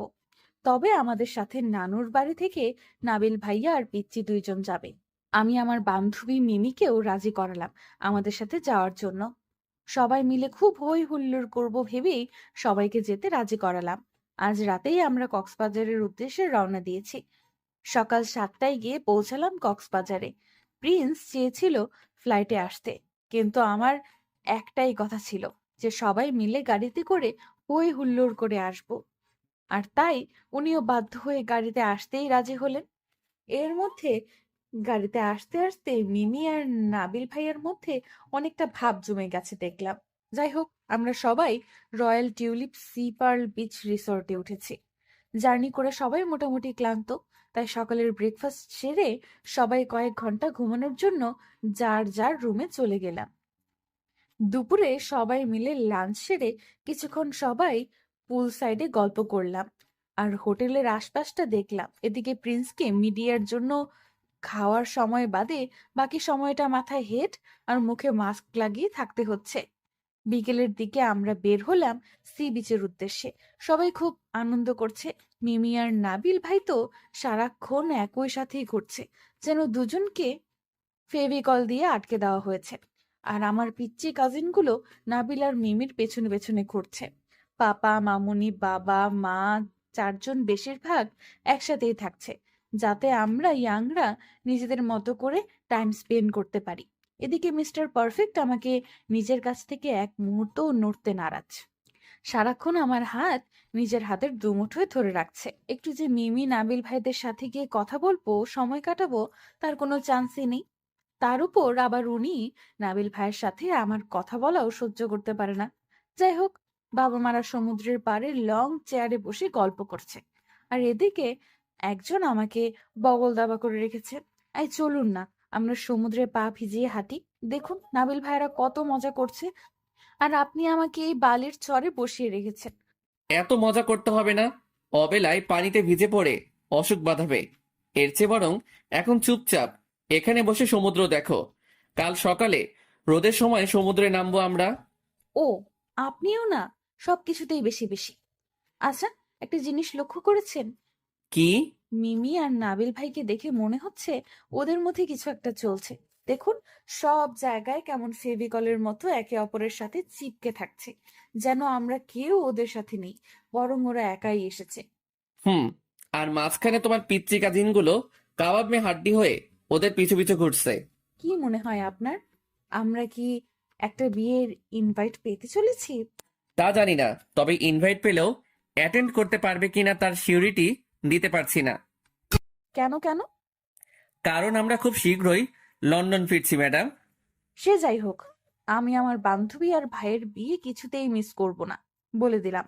তবে আমাদের সাথে নানুর বাড়ি থেকে নাবিল ভাইয়া আর পিচ্চি দুইজন যাবে। আমি আমার বান্ধবী মিমিকেও রাজি করালাম আমাদের সাথে যাওয়ার জন্য। সবাই মিলে খুব হই হুল্লোড় করবো ভেবেই সবাইকে যেতে রাজি করালাম। আজ রাতেই আমরা কক্সবাজারের উদ্দেশ্যে রওনা দিয়েছি। সকাল 7টায় গিয়ে পৌঁছালাম কক্সবাজারে। প্রিন্স চেয়েছিল ফ্লাইটে আসতে, কিন্তু আমার একটাই কথা ছিল যে সবাই মিলে গাড়িতে করে হই হুল্লোড় করে আসব। আর তাই উনিও বাধ্য হয়ে গাড়িতে আসতেই রাজি হলেন। এর মধ্যে গাড়িতে আসতে আসতে মিমি আর নাবিল ভাইয়ার মধ্যে অনেকটা ভাব জমে গেছে দেখলাম। যাই হোক, আমরা সবাই Royal Tulip Sea Pearl Beach রিসোর্টে উঠেছি। জার্নি করে সবাই মোটামুটি ক্লান্ত, তাই সকালের ব্রেকফাস্ট সেরে সবাই কয়েক ঘন্টা ঘুমানোর জন্য যার যার রুমে চলে গেলাম। দুপুরে সবাই মিলে লাঞ্চ সেরে কিছুক্ষণ সবাই পুল সাইডে গল্প করলাম আর হোটেলের আশপাশটা দেখলাম। এদিকে প্রিন্সকে মিডিয়ার জন্য খাওয়ার সময় বাদে বাকি সময়টা মাথায় হেড আর মুখে মাস্ক লাগিয়ে থাকতে হচ্ছে। বিকেলের দিকে আমরা বের হলাম সি বিচের উদ্দেশ্যে। সবাই খুব আনন্দ করছে। মিমি আর নাবিল ভাই তো সারাক্ষণ একই সাথেই ঘুরছে, যেন দুজনকে ফেভিকল দিয়ে আটকে দেওয়া হয়েছে। আর আমার পিচ্চি কাজিনগুলো নাবিল আর মিমির পেছনে পেছনে ঘুরছে। পাপা, মামুনি, বাবা, মা, চারজন বেশিরভাগ একসাথেই থাকছে, যাতে আমরা ইয়াংরা নিজেদের মতো করে টাইম স্পেন্ড করতে পারি। এদিকে মিস্টার পারফেক্ট আমাকে নিজের কাছ থেকে এক মুহূর্তও নড়তে নারাজ। সারাক্ষণ আমার হাত নিজের হাতের দুমুঠোয় ধরে রাখছে। একটু যে মিমি, নাবিল ভাইদের সাথে গিয়ে কথা বলবো, সময় কাটাবো, তার কোনো চান্সই নেই। তার উপর আবার উনি নাবিল ভাইয়ের সাথে আমার কথা বলাও সহ্য করতে পারে না। যাই হোক, বাবা মারা সমুদ্রের পাড়ে লং চেয়ারে বসে গল্প করছে, আর এদিকে একজন আমাকে বগল দাবা করে রেখেছে। এই চলুন না, আমরা সমুদ্রে পা ভিজিয়ে হাঁটি। দেখুন নাবিল ভাইয়েরা কত মজা করছে, আর আপনি আমাকে এই বালির চরে বসিয়ে রেখেছেন। এত মজা করতে হবে না, অবেলায় পানিতে ভিজে পড়ে অসুখ বাঁধাবে। এর চেয়ে বরং এখন চুপচাপ এখানে বসে সমুদ্র দেখো। কাল সকালে রোদের সময় সমুদ্রে নামবো আমরা। ও, আপনিও না, সবকিছুতেই বেশি বেশি। আচ্ছা, একটা জিনিস লক্ষ্য করেছেন? কি? মিমি আর নাবিল ভাইকে দেখে মনে হচ্ছে ওদের মধ্যে কিছু একটা চলছে। দেখুন, সব জায়গায় কেমন ফেভিকলের মতো একে অপরের সাথে চিপকে থাকছে, যেন আমরা কেউ ওদের সাথে নেই, বরং ওরা একাই এসেছে। আর মাঝখানে তোমার পিচ্চি কাজিনগুলো কাবাব মে হাড্ডি হয়ে ওদের পিছু পিছু ঘুরছে। কি মনে হয় আপনার, আমরা কি একটা বিয়ের ইনভাইট পেতে চলেছি? তা জানি না, তবে ইনভাইট পেলেও অ্যাটেন্ড করতে পারবে কিনা তার সিউরিটি দিতে পারছি না। কেন কেন? কারণ আমরা খুব শীঘ্রই লন্ডন ফিরছি ম্যাডাম। সে যাই হোক, আমি আমার বান্ধবী আর ভাইয়ের বিয়ে কিছুতেই মিস করব না, বলে দিলাম।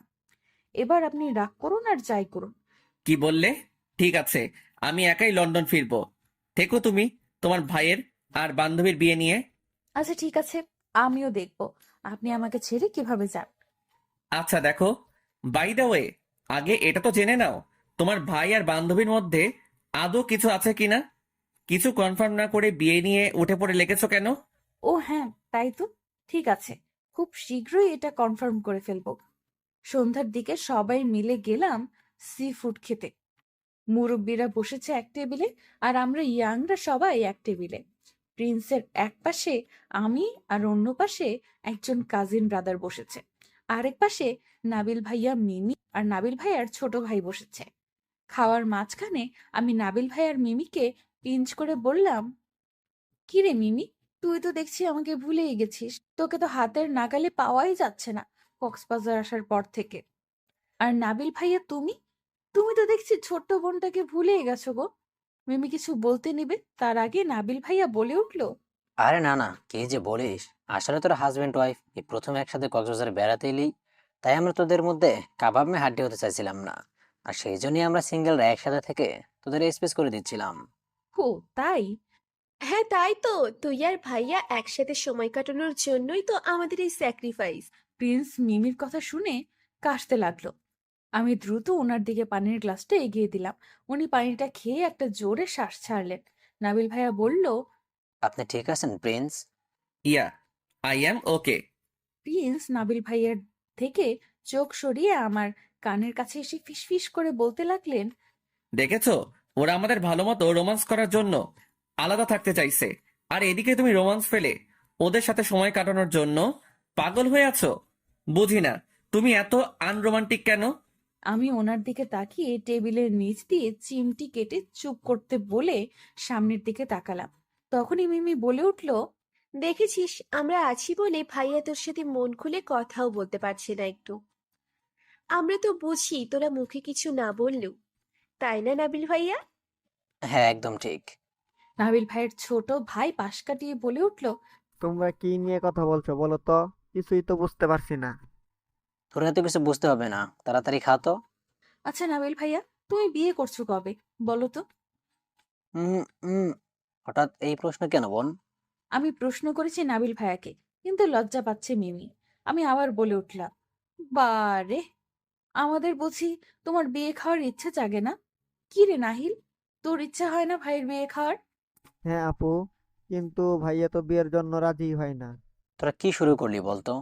এবার আপনি রাগ করুন আর যাই করুন। কি বললে? ঠিক আছে, আমি একাই লন্ডন ফিরবো। থেকো তুমি তোমার ভাইয়ের আর বান্ধবীর বিয়ে নিয়ে। আচ্ছা ঠিক আছে, আমিও দেখব আপনি আমাকে ছেড়ে কিভাবে যান। আচ্ছা দেখো, বাই দ্য ওয়ে, আগে এটা তো জেনে নাও তোমার ভাই আর বান্ধবীর মধ্যে আদৌ কিছু আছে কিনা। কিছু কনফার্ম না করে বিয়ে নিয়ে উঠে পড়ে লেগেছো কেন? ও হ্যাঁ, তাই তো। ঠিক আছে, খুব শীঘ্রই এটা কনফার্ম করে ফেলবো। সন্ধ্যার দিকে সবাই মিলে গেলাম সি ফুড খেতে। মুরব্বীরা বসেছে এক টেবিলে, আর আমরা ইয়াংরা সবাই এক টেবিলে। প্রিন্সের এক পাশে আমি, আর অন্য পাশে একজন কাজিন ব্রাদার বসেছে। আরেক পাশে নাবিল ভাইয়া, মিমি আর নাবিল ভাইয়ার ছোট ভাই বসেছে। খাওয়ার মাঝখানে আমি নাবিল ভাই আর মিমিকে পিঞ্চ করে বললাম, কি রে মিমি, তুই তো দেখছি আমাকে ভুলেই গেছিস। তোকে তো হাতের নাগালে পাওয়াই যাচ্ছে না কক্সবাজার আসার পর থেকে। আর নাবিল ভাইয়া, তুমি তুমি তো দেখছি ছোট্ট বোনটাকে ভুলেই গেছো গো। মিমি কিছু বলতে নিবে তার আগে নাবিল ভাইয়া বলে উঠলো, আরে না না, কি যে বলিস, আসলে তোর হাজবেন্ড ওয়াইফ এই প্রথম একসাথে কক্সবাজারে বেড়াতে এলি, তাই আমরা তোদের মধ্যে কাবাব মে হাড্ডি হতে চাইছিলাম না, আর সেই জন্যই আমরা সিঙ্গেলরা একসাথে থেকে তোদের স্পেস করে দিচ্ছিলাম। ও তাই? হ্যাঁ তাই তো, তুই আর ভাইয়া একসাথে সময় কাটানোর জন্যই তো আমাদের এই স্যাক্রিফাইস। প্রিন্স মিমির কথা শুনে কাশতে লাগলো। আমি দ্রুত ওনার দিকে পানির গ্লাসটা এগিয়ে দিলাম। উনি পানিটা খেয়ে একটা জোরে শ্বাস ছাড়লেন। নাবিল ভাইয়া বলল, আপনি ঠিক আছেন Prince? Yeah, I am okay. Prince Nabil ভাইয়ার থেকে চোখ সরিয়ে আমার কানের কাছে এসে ফিসফিস করে বলতে লাগলেন, দেখেছো, ওরা আমাদের ভালো মতো রোমান্স করার জন্য আলাদা থাকতে চাইছে, আর এদিকে তুমি রোমান্স ফেলে ওদের সাথে সময় কাটানোর জন্য পাগল হয়ে আছো। বুঝি না তুমি এত আনরোমান্টিক কেন। আমি ওনার দিকে তাকিয়ে টেবিলের নিচ দিয়ে চিমটি কেটে চুপ করতে বলে সামনের দিকে তাকালাম। তখনই মিমি বলে উঠল, দেখেছিস, আমরা আছি বলে ভাইয়া তোর সাথে মন খুলে কথাও বলতে পারছে না একটু। আমরা তো বুঝি তোরা মুখে কিছু না বললেও, তাই না নাবিল ভাইয়া? হ্যাঁ একদম ঠিক। নাবিল ভাইয়ের ছোট ভাই পাশ কাটিয়ে বলে উঠল, তোমরা কি নিয়ে কথা বলছো বলো তো? কিছুই তো বুঝতে পারছি না। তোর এত কিছু বুঝতে হবে না, তাড়াতাড়ি খা তো। আচ্ছা নাবিল ভাইয়া, তুমি বিয়ে করছো কবে বলো তো? উম উম হঠাৎ এই প্রশ্ন কেন বোন? আমি প্রশ্ন করেছি নাবিল ভাইয়াকে, কিন্তু লজ্জা পাচ্ছে মিমি। আমি আবার বলে উঠলাম, বারে, আমাদের বুঝি তোমার বিয়ে খাওয়ার ইচ্ছে জাগে না? কি রে নাহিল, তোর ইচ্ছা হয় না ভাইয়ের বিয়ে খাওয়ার? হ্যাঁ আপু, কিন্তু ভাইয়া তো বিয়ের জন্য রাজি হয় না। তোরা কি শুরু করলি বলতো?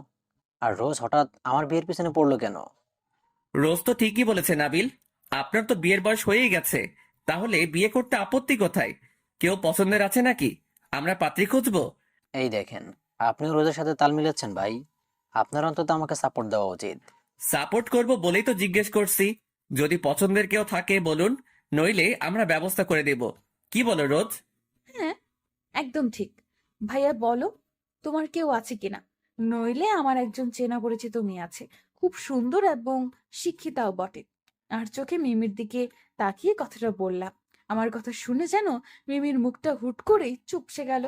আর রোজ হঠাৎ আমার বিয়ের পিছনে পড়লো কেন? রোজ তো ঠিকই বলেছে নাবিল, আপনার তো বিয়ের বয়স হয়েই গেছে, তাহলে বিয়ে করতে আপত্তি কোথায়? কেউ পছন্দের আছে নাকি? আমরা পাত্রী খুঁজবো। এই দেখেন, আপনিও রোজের সাথে তাল মিলাচ্ছেন ভাই। আপনার অন্তত আমাকে সাপোর্ট দেওয়া উচিত। সাপোর্ট করব বলেই তো জিজ্ঞেস করছি। যদি পছন্দের কেউ থাকে বলুন, নইলে আমরা ব্যবস্থা করে দেব। কি বলো রোজ? হ্যাঁ, একদম ঠিক। ভাইয়া বলো, তোমার কেউ আছে কিনা? নইলে আমার একজন চেনা পরিচিত মেয়ে আছে, খুব সুন্দর এবং শিক্ষিতাও বটে। আর চোখে মিমির দিকে তাকিয়ে কথাটা বললাম। আমার কথা শুনে যেন মিমির মুখটা হুট করেই চুপসে গেল।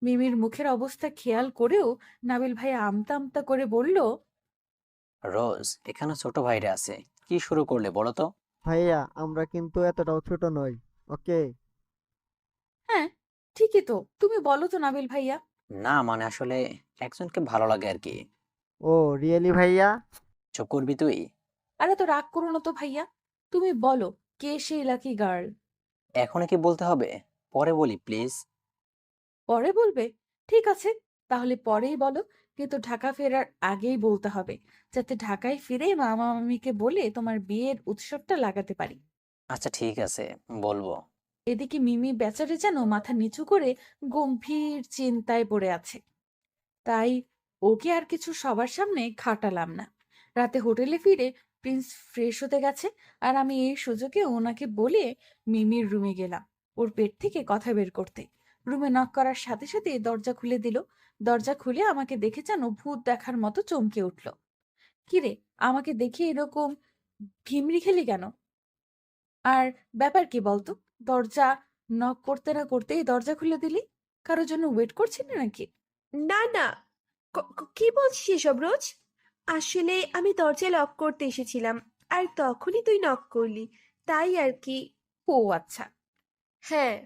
মিমির মুখের অবস্থা খেয়াল করেও নাবিল ভাইয়া আমতা আমতা করে বলল, রোজ, এখানে ছোট ভাইরা আছে, কি শুরু করলে বলো তো? ভাইয়া আমরা কিন্তু এতটাও ছোট নই, ওকে? হ্যাঁ ঠিকই তো, তুমি বলো তো নাবিল ভাইয়া। না মানে আসলে একজনকে ভালো লাগে আর কি। ও রিয়েলি ভাইয়া? চুপ করবি তুই? আরে তো রাগ করো না তো ভাইয়া, তুমি বলো কে সেই লাকি গার্ল। এখনই কি বলতে হবে? পরে বলি প্লিজ। পরে বলবে? ঠিক আছে, তাহলে পরেই বলো, কিন্তু ঢাকা ফেরার আগেই বলতে হবে, যাতে ঢাকায় ফিরে মামা মামিকে বলে তোমার বিয়ের উৎসবটা লাগাতে পারি। আচ্ছা ঠিক আছে, বলবো। এদিকে মিমি বেচারে যেন মাথা নিচু করে গম্ভীর চিন্তায় পড়ে আছে। তাই ওকে আর কিছু সবার সামনে খাটালাম না। রাতে হোটেলে ফিরে প্রিন্স ফ্রেশ হতে গেছে, আর আমি এই সুযোগে ওনাকে বলে মিমির রুমে গেলাম ওর পেট থেকে কথা বের করতে। রুমে নক করার সাথে সাথে দরজা খুলে দিল। দরজা খুলে আমাকে দেখে যেন ভূত দেখার মতো চমকে উঠল। কিরে, আমাকে দেখে এরকম ভিমরি খেলি কেন? আর ব্যাপার কি বলতো, দরজা নক করতে না করতেই দরজা খুলে দিলি? কারোর জন্য ওয়েট করছিলি নাকি? না না, কি বলছিস এসব রোজ? আসলে আমি দরজা লক করতে এসেছিলাম, আর তখনই তুই নক করলি, তাই আর কি। ও আচ্ছা, হ্যাঁ।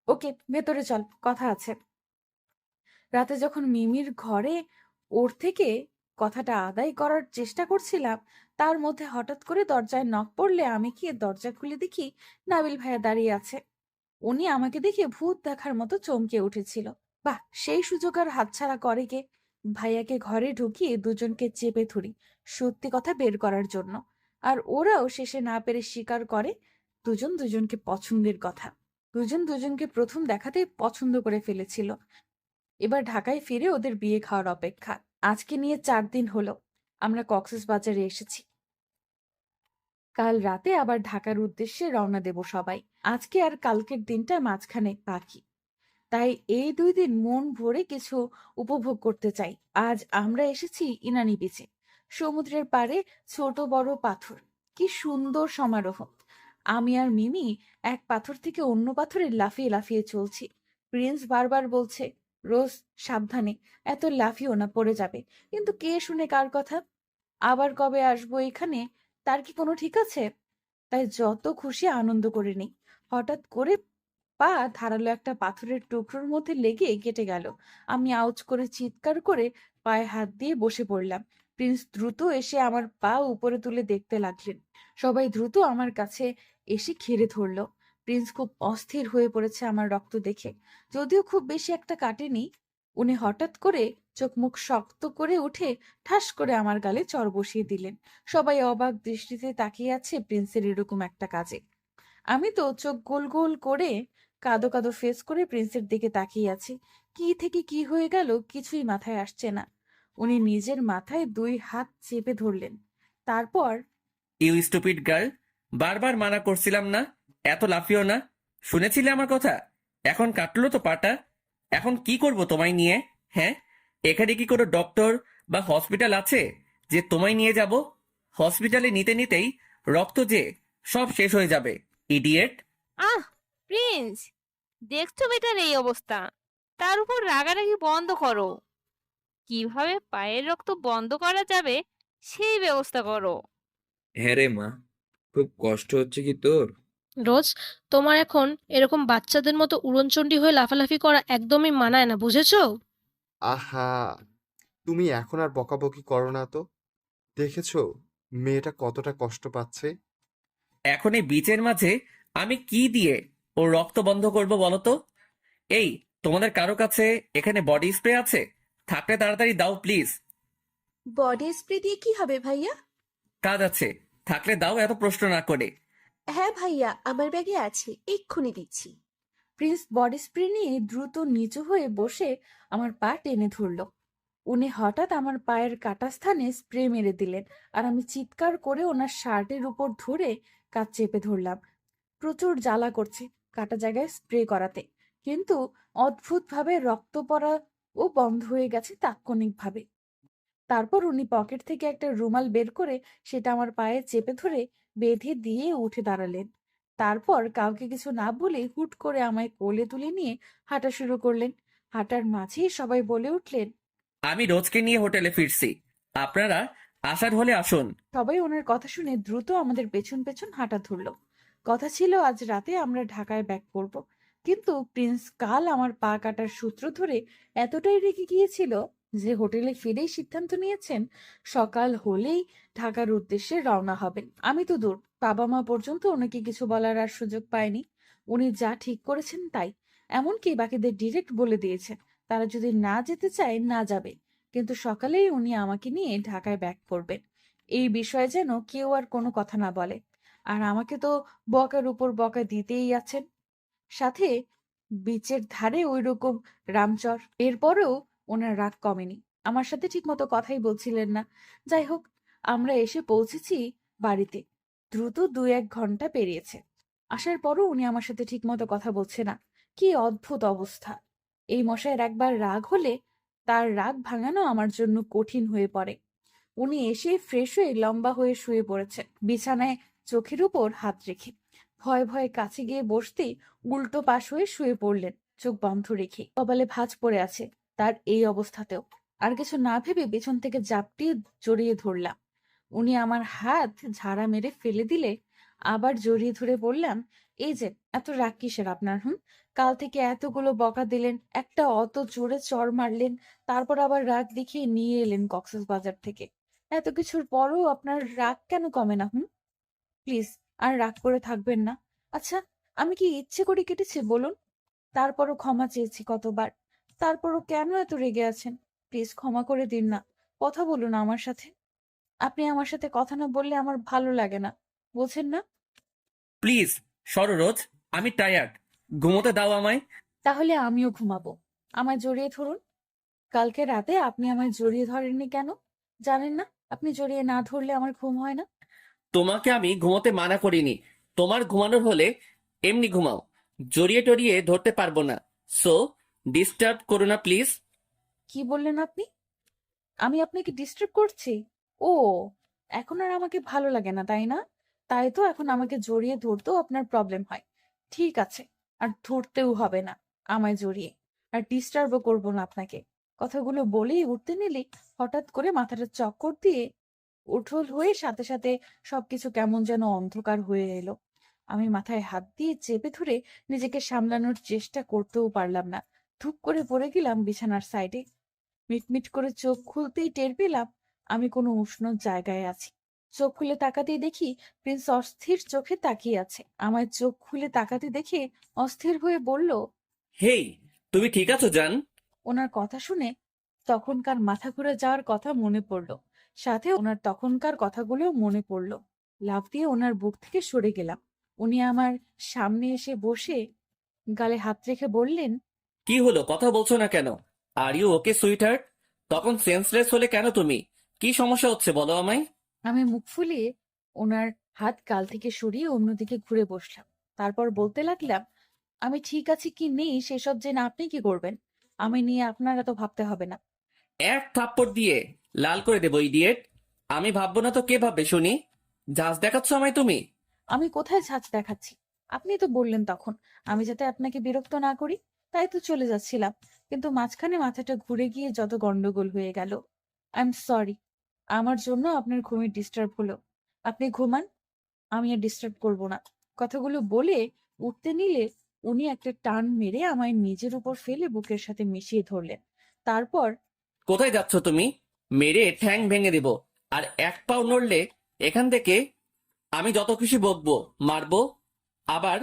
ওকে ভেতরে চল, কথা আছে। রাতে যখন মিমির ঘরে ওর থেকে কথাটা আদায় করার চেষ্টা করছিলাম, তার মধ্যে হঠাৎ করে দরজায় নক পড়লে আমি গিয়ে দরজা খুলে দেখি নাবিল ভাইয়া দাঁড়িয়ে আছে। উনি আমাকে দেখে ভূত দেখার মতো চমকে উঠেছিল। বাহ, সেই সুযোগ আর হাতছাড়া করে কে? ভাইয়াকে ঘরে ঢুকিয়ে দুজনকে চেপে ধরি সত্যি কথা বের করার জন্য। আর ওরাও শেষে না পেরে স্বীকার করে দুজন দুজনকে পছন্দের কথা। দুজন দুজনকে প্রথম দেখাতেই পছন্দ করে ফেলেছিল। এবার ঢাকায় ফিরে ওদের বিয়ে খাওয়ার অপেক্ষা। আজকে নিয়ে 4 দিন হলো আমরা কক্সবাজারে এসেছি। কাল রাতে আবার ঢাকার উদ্দেশ্যে রওনা দেব সবাই। আজকে আর কালকের দিনটা মাঝখানে বাকি, তাই এই 2 দিন মন ভরে কিছু উপভোগ করতে চাই। আজ আমরা এসেছি ইনানি বিচে। সমুদ্রের পাড়ে ছোট বড় পাথর, কি সুন্দর সমারোহ। আমি আর মিমি এক পাথর থেকে অন্য পাথরে লাফিয়ে লাফিয়ে চলছি। প্রিন্স বারবার বলছে, রোজ সাবধানে, এত লাফিও না, পড়ে যাবে। কিন্তু কে শুনে কার কথা? আবার কবে আসবো এখানে তার কি কোনো ঠিক আছে? তাই যত খুশি আনন্দ করে নিই। হঠাৎ করে পা ধারালো একটা পাথরের টুকরোর মধ্যে লেগে কেটে গেল। আমি আউচ করে চিৎকার করে পায়ে হাত দিয়ে বসে পড়লাম। প্রিন্স দ্রুত এসে আমার পা উপরে তুলে দেখতে লাগলেন। সবাই দ্রুত আমার কাছে এসে ঘিরে ধরলো। প্রিন্স খুব অস্থির হয়ে পড়েছে আমার রক্ত দেখে, যদিও খুব বেশি একটা কাটেনি। উনি হঠাৎ করে চোখ মুখ শক্ত করে উঠে ঠাস করে আমার গালে চড় বসিয়ে দিলেন। সবাই অবাক দৃষ্টিতে তাকিয়ে আছে প্রিন্সের এরকম একটা কাজে। আমি তো চোখ গোল গোল করে কাঁদো কাঁদো ফেস করে প্রিন্সের দিকে তাকিয়ে আছি। কি থেকে কি হয়ে গেল কিছুই মাথায় আসছে না। উনি নিজের মাথায় 2 হাত চেপে ধরলেন। তারপর, ইউ স্টুপিড গার্ল, বারবার মানা করছিলাম না এত লাফিও না? শুনেছিলে আমার কথা? এখন কাটলো তো পাটা। এখন কি করব তোমায় নিয়ে? হ্যাঁ, এখানে কি কোনো ডক্টর বা হসপিটাল আছে যে তোমায় নিয়ে যাব? হসপিটালে নিতে নিতেই রক্ত যে সব শেষ হয়ে যাবে, ইডিয়েট। আহ প্রিন্স, দেখছো বেটার এই অবস্থা, তার উপর রাগারাগি বন্ধ করো। কিভাবে পায়ের রক্ত বন্ধ করা যাবে সেই ব্যবস্থা করো। হ্যাঁ রে মা, খুব কষ্ট হচ্ছে কি তোর? রোজ, তোমার এখন এরকম বাচ্চাদের মতো উড়নচণ্ডী হয়ে লাফালাফি করা একদমই মানায় না, বুঝেছো? আহা, তুমি এখন আর বকাবকি করো না তো। দেখেছো মেয়েটা কতটা কষ্ট পাচ্ছে? এখন এই বিচের মাঝে আমি কি দিয়ে ওর রক্ত বন্ধ করব বলো তো? এই, তোমাদের কারো কাছে এখানে বডি স্প্রে আছে? থাকলে তাড়াতাড়ি দাও প্লিজ। বডি স্প্রে দিয়ে কি হবে ভাইয়া? কাজ আছে, থাকলে দাও, এত প্রশ্ন না করে। হ্যাঁ ভাইয়া, আমার ব্যাগে আছে, এক্ষুনি দিচ্ছি। প্রিন্স বডি স্প্রে নিয়ে দ্রুত নিচু হয়ে বসে আমার পা টেনে ধরল। উনি হঠাৎ আমার পায়ের কাটা স্থানে স্প্রে মেরে দিলেন, আর আমি চিৎকার করে ওনার শার্টের উপর ধরে কাজ চেপে ধরলাম। প্রচুর জ্বালা করছে কাটা জায়গায় স্প্রে করাতে, কিন্তু অদ্ভুতভাবে রক্ত পড়া ও বন্ধ হয়ে গেছে তাৎক্ষণিকভাবে। তারপর উনি পকেট থেকে একটা রুমাল বের করে সেটা আমার পায়ে চেপে ধরে বেঁধে দিয়ে উঠে দাঁড়ালেন। তারপর কাউকে কিছু না বলে হুট করে আমায় কোলে তুলে নিয়ে হাঁটা শুরু করলেন। হাঁটার মাঝেই সবাই বলে উঠলেন, আমি রোজকে নিয়ে হোটেলে ফিরছি, আপনারা আসার হলে আসুন। সবাই ওনার কথা শুনে দ্রুত আমাদের পেছন পেছন হাঁটা ধরলো। কথা ছিল আজ রাতে আমরা ঢাকায় ব্যাক করব, কিন্তু প্রিন্স কাল আমার পা কাটার সূত্র ধরে এতটাই রেগে গিয়েছিল যে হোটেলে ফিরেই সিদ্ধান্ত নিয়েছেন সকাল হলেই ঢাকার উদ্দেশ্যে রওনা হবেন। আমি তো দূর, বাবা মা পর্যন্ত ওনাকে কিছু বলার আর সুযোগ পায়নি। উনি যা ঠিক করেছেন তাই, এমনকি বাকিদের ডিরেক্ট বলে দিয়েছেন তারা যদি না যেতে চায় না যাবে, কিন্তু সকালেই উনি আমাকে নিয়ে ঢাকায় ব্যাক করবেন। এই বিষয়ে যেন কেউ আর কোনো কথা না বলে। আর আমাকে তো বকার উপর বকা দিতেই আছেন, সাথে বিচের ধারে ওই রকম রামচর। এরপরেও ওনার রাগ কমেনি, আমার সাথে ঠিক মতো কথাই বলছিলেন না। যাই হোক, আমরা এসে পৌঁছেছি বাড়িতে দ্রুত 2-1 ঘন্টা পেরিয়েছে। আসার পরও উনি আমার সাথে ঠিক মতো কথা বলছে না। কি অদ্ভুত অবস্থা! এই মশাইয়ের একবার রাগ হলে তার রাগ ভাঙানো আমার জন্য কঠিন হয়ে পড়ে। উনি এসে ফ্রেশ হয়ে লম্বা হয়ে শুয়ে পড়েছে বিছানায়, চোখের উপর হাত রেখে। ভয়ে ভয়ে কাছে গিয়ে বসতেই উল্টো পাশ হয়ে শুয়ে পড়লেন, চোখ বন্ধ রেখে। কপালে ভাঁজ পড়ে আছে তার এই অবস্থাতেও। আর কিছু না ভেবে পেছন থেকে জাপটিয়ে জড়িয়ে ধরলাম। উনি আমার হাত ঝাড়া মেরে ফেলে দিলে আবার জড়িয়ে ধরে বললাম, এই যে এত রাগ কিসের আপনার? কাল থেকে এতগুলো বকা দিলেন, একটা অত জোরে চড় মারলেন, তারপর আবার রাগ দেখিয়ে নিয়ে এলেন কক্সবাজার থেকে। এত কিছুর পরও আপনার রাগ কেন কমে না? প্লিজ আর রাগ করে থাকবেন না। আচ্ছা, আমি কি ইচ্ছে করে কেটেছি বলুন? তারপরও ক্ষমা চেয়েছি কতবার, তারপরও কেন এত রেগে আছেন? প্লিজ ক্ষমা করে দিন না, কথা বলুন আমার সাথে। আপনি আমার সাথে কথা না বললে আমার ভালো লাগে না, বোঝেন না? প্লিজ সরো রোজ, আমি টায়ার্ড, ঘুমোতে দাও আমায়। তাহলে আমিও ঘুমাবো, আমায় জড়িয়ে ধরুন। কালকে রাতে আপনি আমায় জড়িয়ে ধরেননি কেন? জানেন না আপনি জড়িয়ে না ধরলে আমার ঘুম হয় না? তোমাকে আমি ঘুমোতে মানা করিনি, তোমার ঘুমানোর হলে এমনি ঘুমাও, জড়িয়ে টড়িয়ে ধরতে পারবো না। সো ডিস্টার্ব করো না প্লিজ। কি বললেন আপনি? আমি আপনাকে ডিস্টার্ব করছি? ও, এখন আর আমাকে ভালো লাগে না তাই না? তাই তো এখন আমাকে জড়িয়ে ধরতেও আপনার প্রবলেম হয়। ঠিক আছে, আর ধরতেও হবে না আমায় জড়িয়ে, আর ডিস্টার্বও করবো না আপনাকে। কথাগুলো বলেই উঠতে নিলে হঠাৎ করে মাথাটা চক্কর দিয়ে উঠল হয়ে সাথে সাথে সবকিছু কেমন যেন অন্ধকার হয়ে এলো। আমি মাথায় হাত দিয়ে চেপে ধরে নিজেকে সামলানোর চেষ্টা করতেও পারলাম না। ধুপ করে পড়ে গেলাম বিছানার সাইডে। মিটমিট করে চোখ খুলতেই টের পেলাম আমি কোনো উষ্ণ জায়গায় আছি। চোখ খুলে তাকাতেই দেখি প্রিন্স অস্থির চোখে তাকিয়ে আছে। আমায় চোখ খুলে তাকাতে দেখে অস্থির হয়ে বলল, হেই, তুমি ঠিক আছো জান? ওনার কথা শুনে তখনকার মাথা ঘুরে যাওয়ার কথা মনে পড়ল, সাথে ওনার তখনকার কথাগুলোও মনে পড়ল। লাফ দিয়ে ওনার বুক থেকে সরে গেলাম। উনি আমার সামনে এসে বসে গালে হাত রেখে বললেন, কি হলো, কথা বলছো না কেন? Are you okay sweetheart? তখন সেন্সলেস হলে কেন তুমি? কি সমস্যা হচ্ছে বলো আমায়। আমি মুখ ফুলিয়ে ওনার হাত গাল থেকে সরিয়ে অন্যদিকে ঘুরে বসলাম। তারপর বলতে লাগলাম, আমি ঠিক আছি কি নেই সেসব জেনে আপনি কি করবেন? আমি নিয়ে আপনার এত ভাবতে হবে না। এক থাপ্পড় দিয়ে লাল করে দেবো ইডিয়েট। আমি ভাববো না তো কে ভাববে শুনি? জাজ দেখাচ্ছ আমায় তুমি? আমি কোথায় ছাঁচ দেখাচ্ছি? আপনি তো বললেন তখন আমি যাতে আপনাকে বিরক্ত না করি, তাই তো চলে যাচ্ছিলাম, কিন্তু মাঝখানে মাথাটা ঘুরে গিয়ে যত গন্ডগোল হয়ে গেল। আই এম সরি, আমার জন্য আপনার ঘুমের ডিস্টার্ব হলো। আপনি ঘুমান, আমি আর ডিস্টার্ব করব না। কথাগুলো বলে উঠতে নিলে উনি একটা টান মেরে আমায় নিজের উপর ফেলে বুকের সাথে মিশিয়ে ধরলেন। তারপর, কোথায় যাচ্ছ তুমি? মেরে ঠ্যাং ভেঙে দেব। আর এক পাও নড়লে এখান থেকে আমি যত খুশি বকবো, মারবো, আবার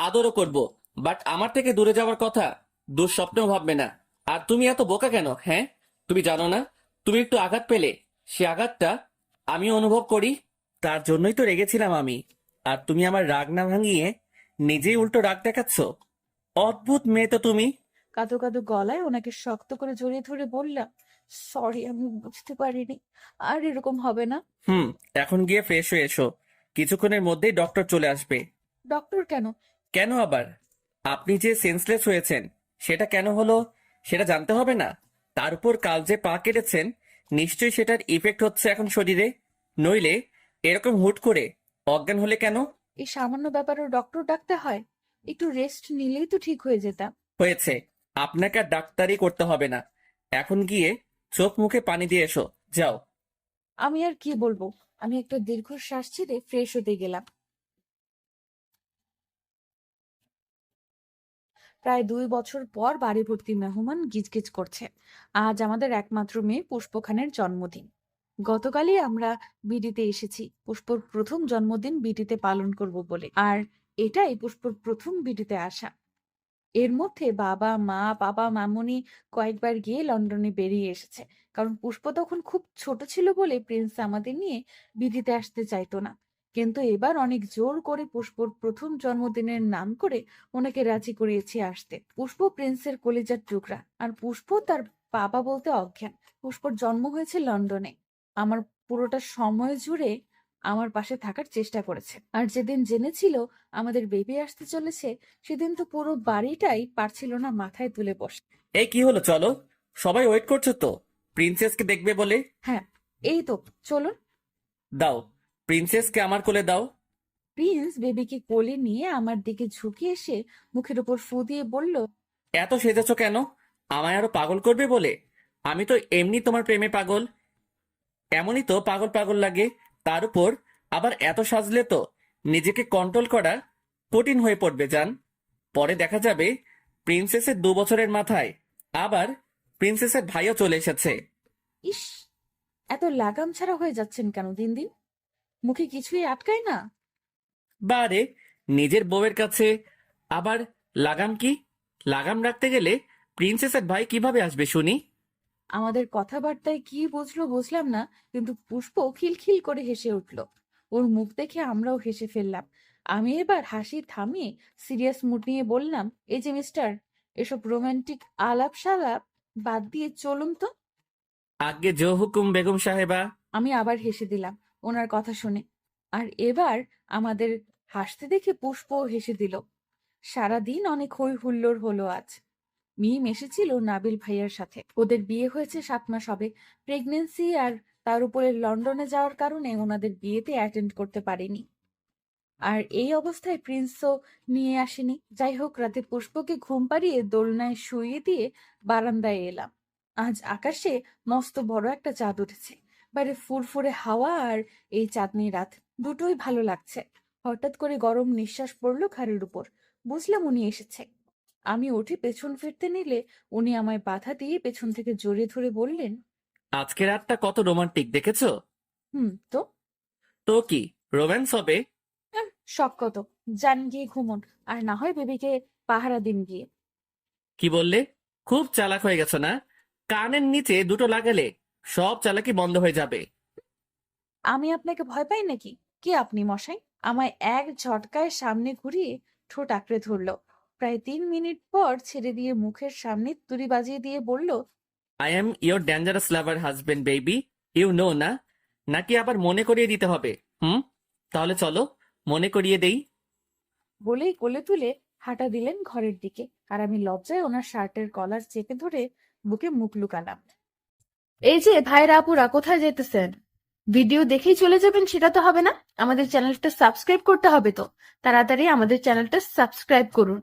আদরও করব। বাট আমার থেকে দূরে যাওয়ার কথা দুঃস্বপ্নেও ভাববে না। আর তুমি এত বোকা কেন? হ্যাঁ, তুমি জানো না তুমি একটু আঘাত পেলে সে আঘাতটা আমি অনুভব করি? তার জন্যই তো রেগেছিলাম আমি। আর তুমি আমার রাগ না ভাঙিয়ে নিজেই উল্টো রাগ দেখাচ্ছ। অদ্ভুত মেয়ে তো তুমি। কাঁদো কাঁদো গলায় ওনাকে শক্ত করে জড়িয়ে ধরে বললাম, সরি, আমি বুঝতে পারিনি, আর এরকম হবে না। এখন গিয়ে ফ্রেশ হয়ে এসো, কিছুক্ষণের মধ্যেই ডক্টর চলে আসবে। ডক্টর কেন? কেন আবার? আপনি যে সেন্সলেস হয়েছেন সেটা কেন হলো সেটা জানতে হবে না? তার উপর কাল যে পা কেটেছেন, নিশ্চয়ই সেটার ইফেক্ট হচ্ছে এখন শরীরে। নইলে এরকম হুট করে অজ্ঞান হলে কেন? এই সামান্য ব্যাপারেও ডক্টর ডাকতে হয়? একটু রেস্ট নিলেই তো ঠিক হয়ে যেতাম। হয়েছে, আপনাকে আর ডাক্তারি করতে হবে না। এখন গিয়ে চোখ মুখে পানি দিয়ে এসো, যাও। আমি আর কি বলবো, আমি একটা দীর্ঘশ্বাস ছেড়ে ফ্রেশ হতে গেলাম। প্রায় 2 বছর পর বাড়ি ভর্তি মেহমান গিজগিজ করছে। আজ আমাদের একমাত্র মেয়ে পুষ্পখানের জন্মদিন। গতকালই আমরা বিডিতে এসেছি পুষ্পর প্রথম জন্মদিন বিডিতে পালন করব বলে, আর এটাই পুষ্পর প্রথম বিডিতে আসা। এর মধ্যে বাবা মামুনি কয়েকবার গিয়ে লন্ডনে বেরিয়ে এসেছে, কারণ পুষ্প তখন খুব ছোট ছিল বলে প্রিন্স আমাদের নিয়ে বিদিতে আসতে চাইতো না। কিন্তু এবার অনেক জোর করে পুষ্পর প্রথম জন্মদিনের নাম করে ওনাকে রাজি করিয়েছি আসতে। পুষ্প প্রিন্সের কলিজার টুকরা, আর পুষ্প তার বাবা বলতে অজ্ঞান। পুষ্পর জন্ম হয়েছে লন্ডনে। আমার পুরোটা সময় জুড়ে আমার পাশে থাকার চেষ্টা করেছে, আর যেদিন জেনেছিল আমাদের বেবি আসতে চলেছে সেদিন তো পুরো বাড়িটাই পারছিল না মাথায় তুলে বসতে। এই কি হলো, চলো, সবাই ওয়েট করছো তো প্রিন্সেসকে দেখবে বলে। হ্যাঁ, এই তো চলুন। দাও, প্রিন্সেসকে আমার কোলে দাও। প্রিন্স বেবিকে কোলে নিয়ে আমার দিকে ঝুঁকে এসে মুখের উপর ফু দিয়ে বলল, এত সেজেছো কেন? আমায় আরো পাগল করবে বলে? আমি তো এমনি তোমার প্রেমে পাগল। এমনই তো পাগল পাগল লাগে, তার উপর আবার এত সাজলে তো নিজেকে কন্ট্রোল করা কঠিন হয়ে পড়বে জান। পরে দেখা যাবে প্রিন্সেসের 2 বছরের মাথায় আবার প্রিন্সেসের ভাইও চলে এসেছে। ইস, এত লাগাম ছাড়া হয়ে যাচ্ছেন কেন দিন দিন? মুখে কিছুই আটকায় না? বারে, নিজের বউয়ের কাছে আবার লাগাম কি? লাগাম রাখতে গেলে প্রিন্সেসের ভাই কিভাবে আসবে শুনি? আমাদের কথাবার্তায় কি বুঝলো বুঝলাম না, কিন্তু পুষ্প খিলখিল করে হেসে উঠল। ওর মুখ দেখে আমরাও হেসে ফেললাম। আমি এবার হাসি থামিয়ে সিরিয়াস মুড নিয়ে বললাম, এই যে মিস্টার, এসব রোমান্টিক আলাপ সালাপ বাদ দিয়ে চলুন তো। আগে জো হুকুম বেগম সাহেবা। আমি আবার হেসে দিলাম ওনার কথা শুনে, আর এবার আমাদের হাসতে দেখে পুষ্পও হেসে দিল। সারাদিন অনেক হই হুল্লোড় হলো আজ। মিম এসেছিল নাবিল ভাইয়ার সাথে। ওদের বিয়ে হয়েছে 7 মাস হবে। প্রেগনেন্সি আর তার উপরে লন্ডনে যাওয়ার কারণে ওনাদের বিয়েতে অ্যাটেন্ড করতে পারিনি। আর এই অবস্থায় প্রিন্সও নিয়ে আসেনি। যাই হোক, রাতে পুষ্পকে ঘুম পাড়িয়ে দোলনায় শুইয়ে দিয়ে বারান্দায় এলাম। আজ আকাশে মস্ত বড় একটা চাঁদ উঠেছে। বাইরে ফুরফুরে হাওয়া আর এই চাঁদনি রাত দুটোই ভালো লাগছে। হঠাৎ করে গরম নিঃশ্বাস পড়লো ঘাড়ের উপর। বুঝলাম উনি এসেছে। আমি উঠে পেছন ফিরতে নিলে উনি আমায় বাধা দিয়ে পেছন থেকে জড়িয়ে ধরে বললেন, আজকে রাতটা কত রোমান্টিক দেখেছো? তো তো কি রোম্যান্স হবে? শখ কত, যান গিয়ে ঘুমন, আর না হয় বেবিকে পাহারা দিন গিয়ে। কি বললে? খুব চালাক হয়ে গেছো না? কানের নিচে দুটো লাগালে সব চালাকি বন্ধ হয়ে যাবে। আমি আপনাকে ভয় পাই নাকি? কে আপনি মশাই? আমায় এক ঝটকায় সামনে ঘুরিয়ে ঠোঁট আঁকড়ে ধরলো। প্রায় 3 মিনিট পর ছেড়ে দিয়ে মুখের সামনে তুড়ি বাজিয়ে দিয়ে বলল, I am your dangerous lover husband baby, you know না? নাকি আবার মনে করিয়ে দিতে হবে? তাহলে চলো মনে করিয়ে দেই। বলেই কোলে তুলে হাঁটা দিলেন ঘরের দিকে, আর আমি লজ্জায় ওনার শার্টের কলার চেপে ধরে বুকে মুখ লুকালাম। এই যে ভাইরা আপুরা, কোথায় যেতেছেন? ভিডিও দেখেই চলে যাবেন সেটা তো হবে না, আমাদের চ্যানেলটা সাবস্ক্রাইব করতে হবে। তো তাড়াতাড়ি আমাদের চ্যানেলটা সাবস্ক্রাইব করুন।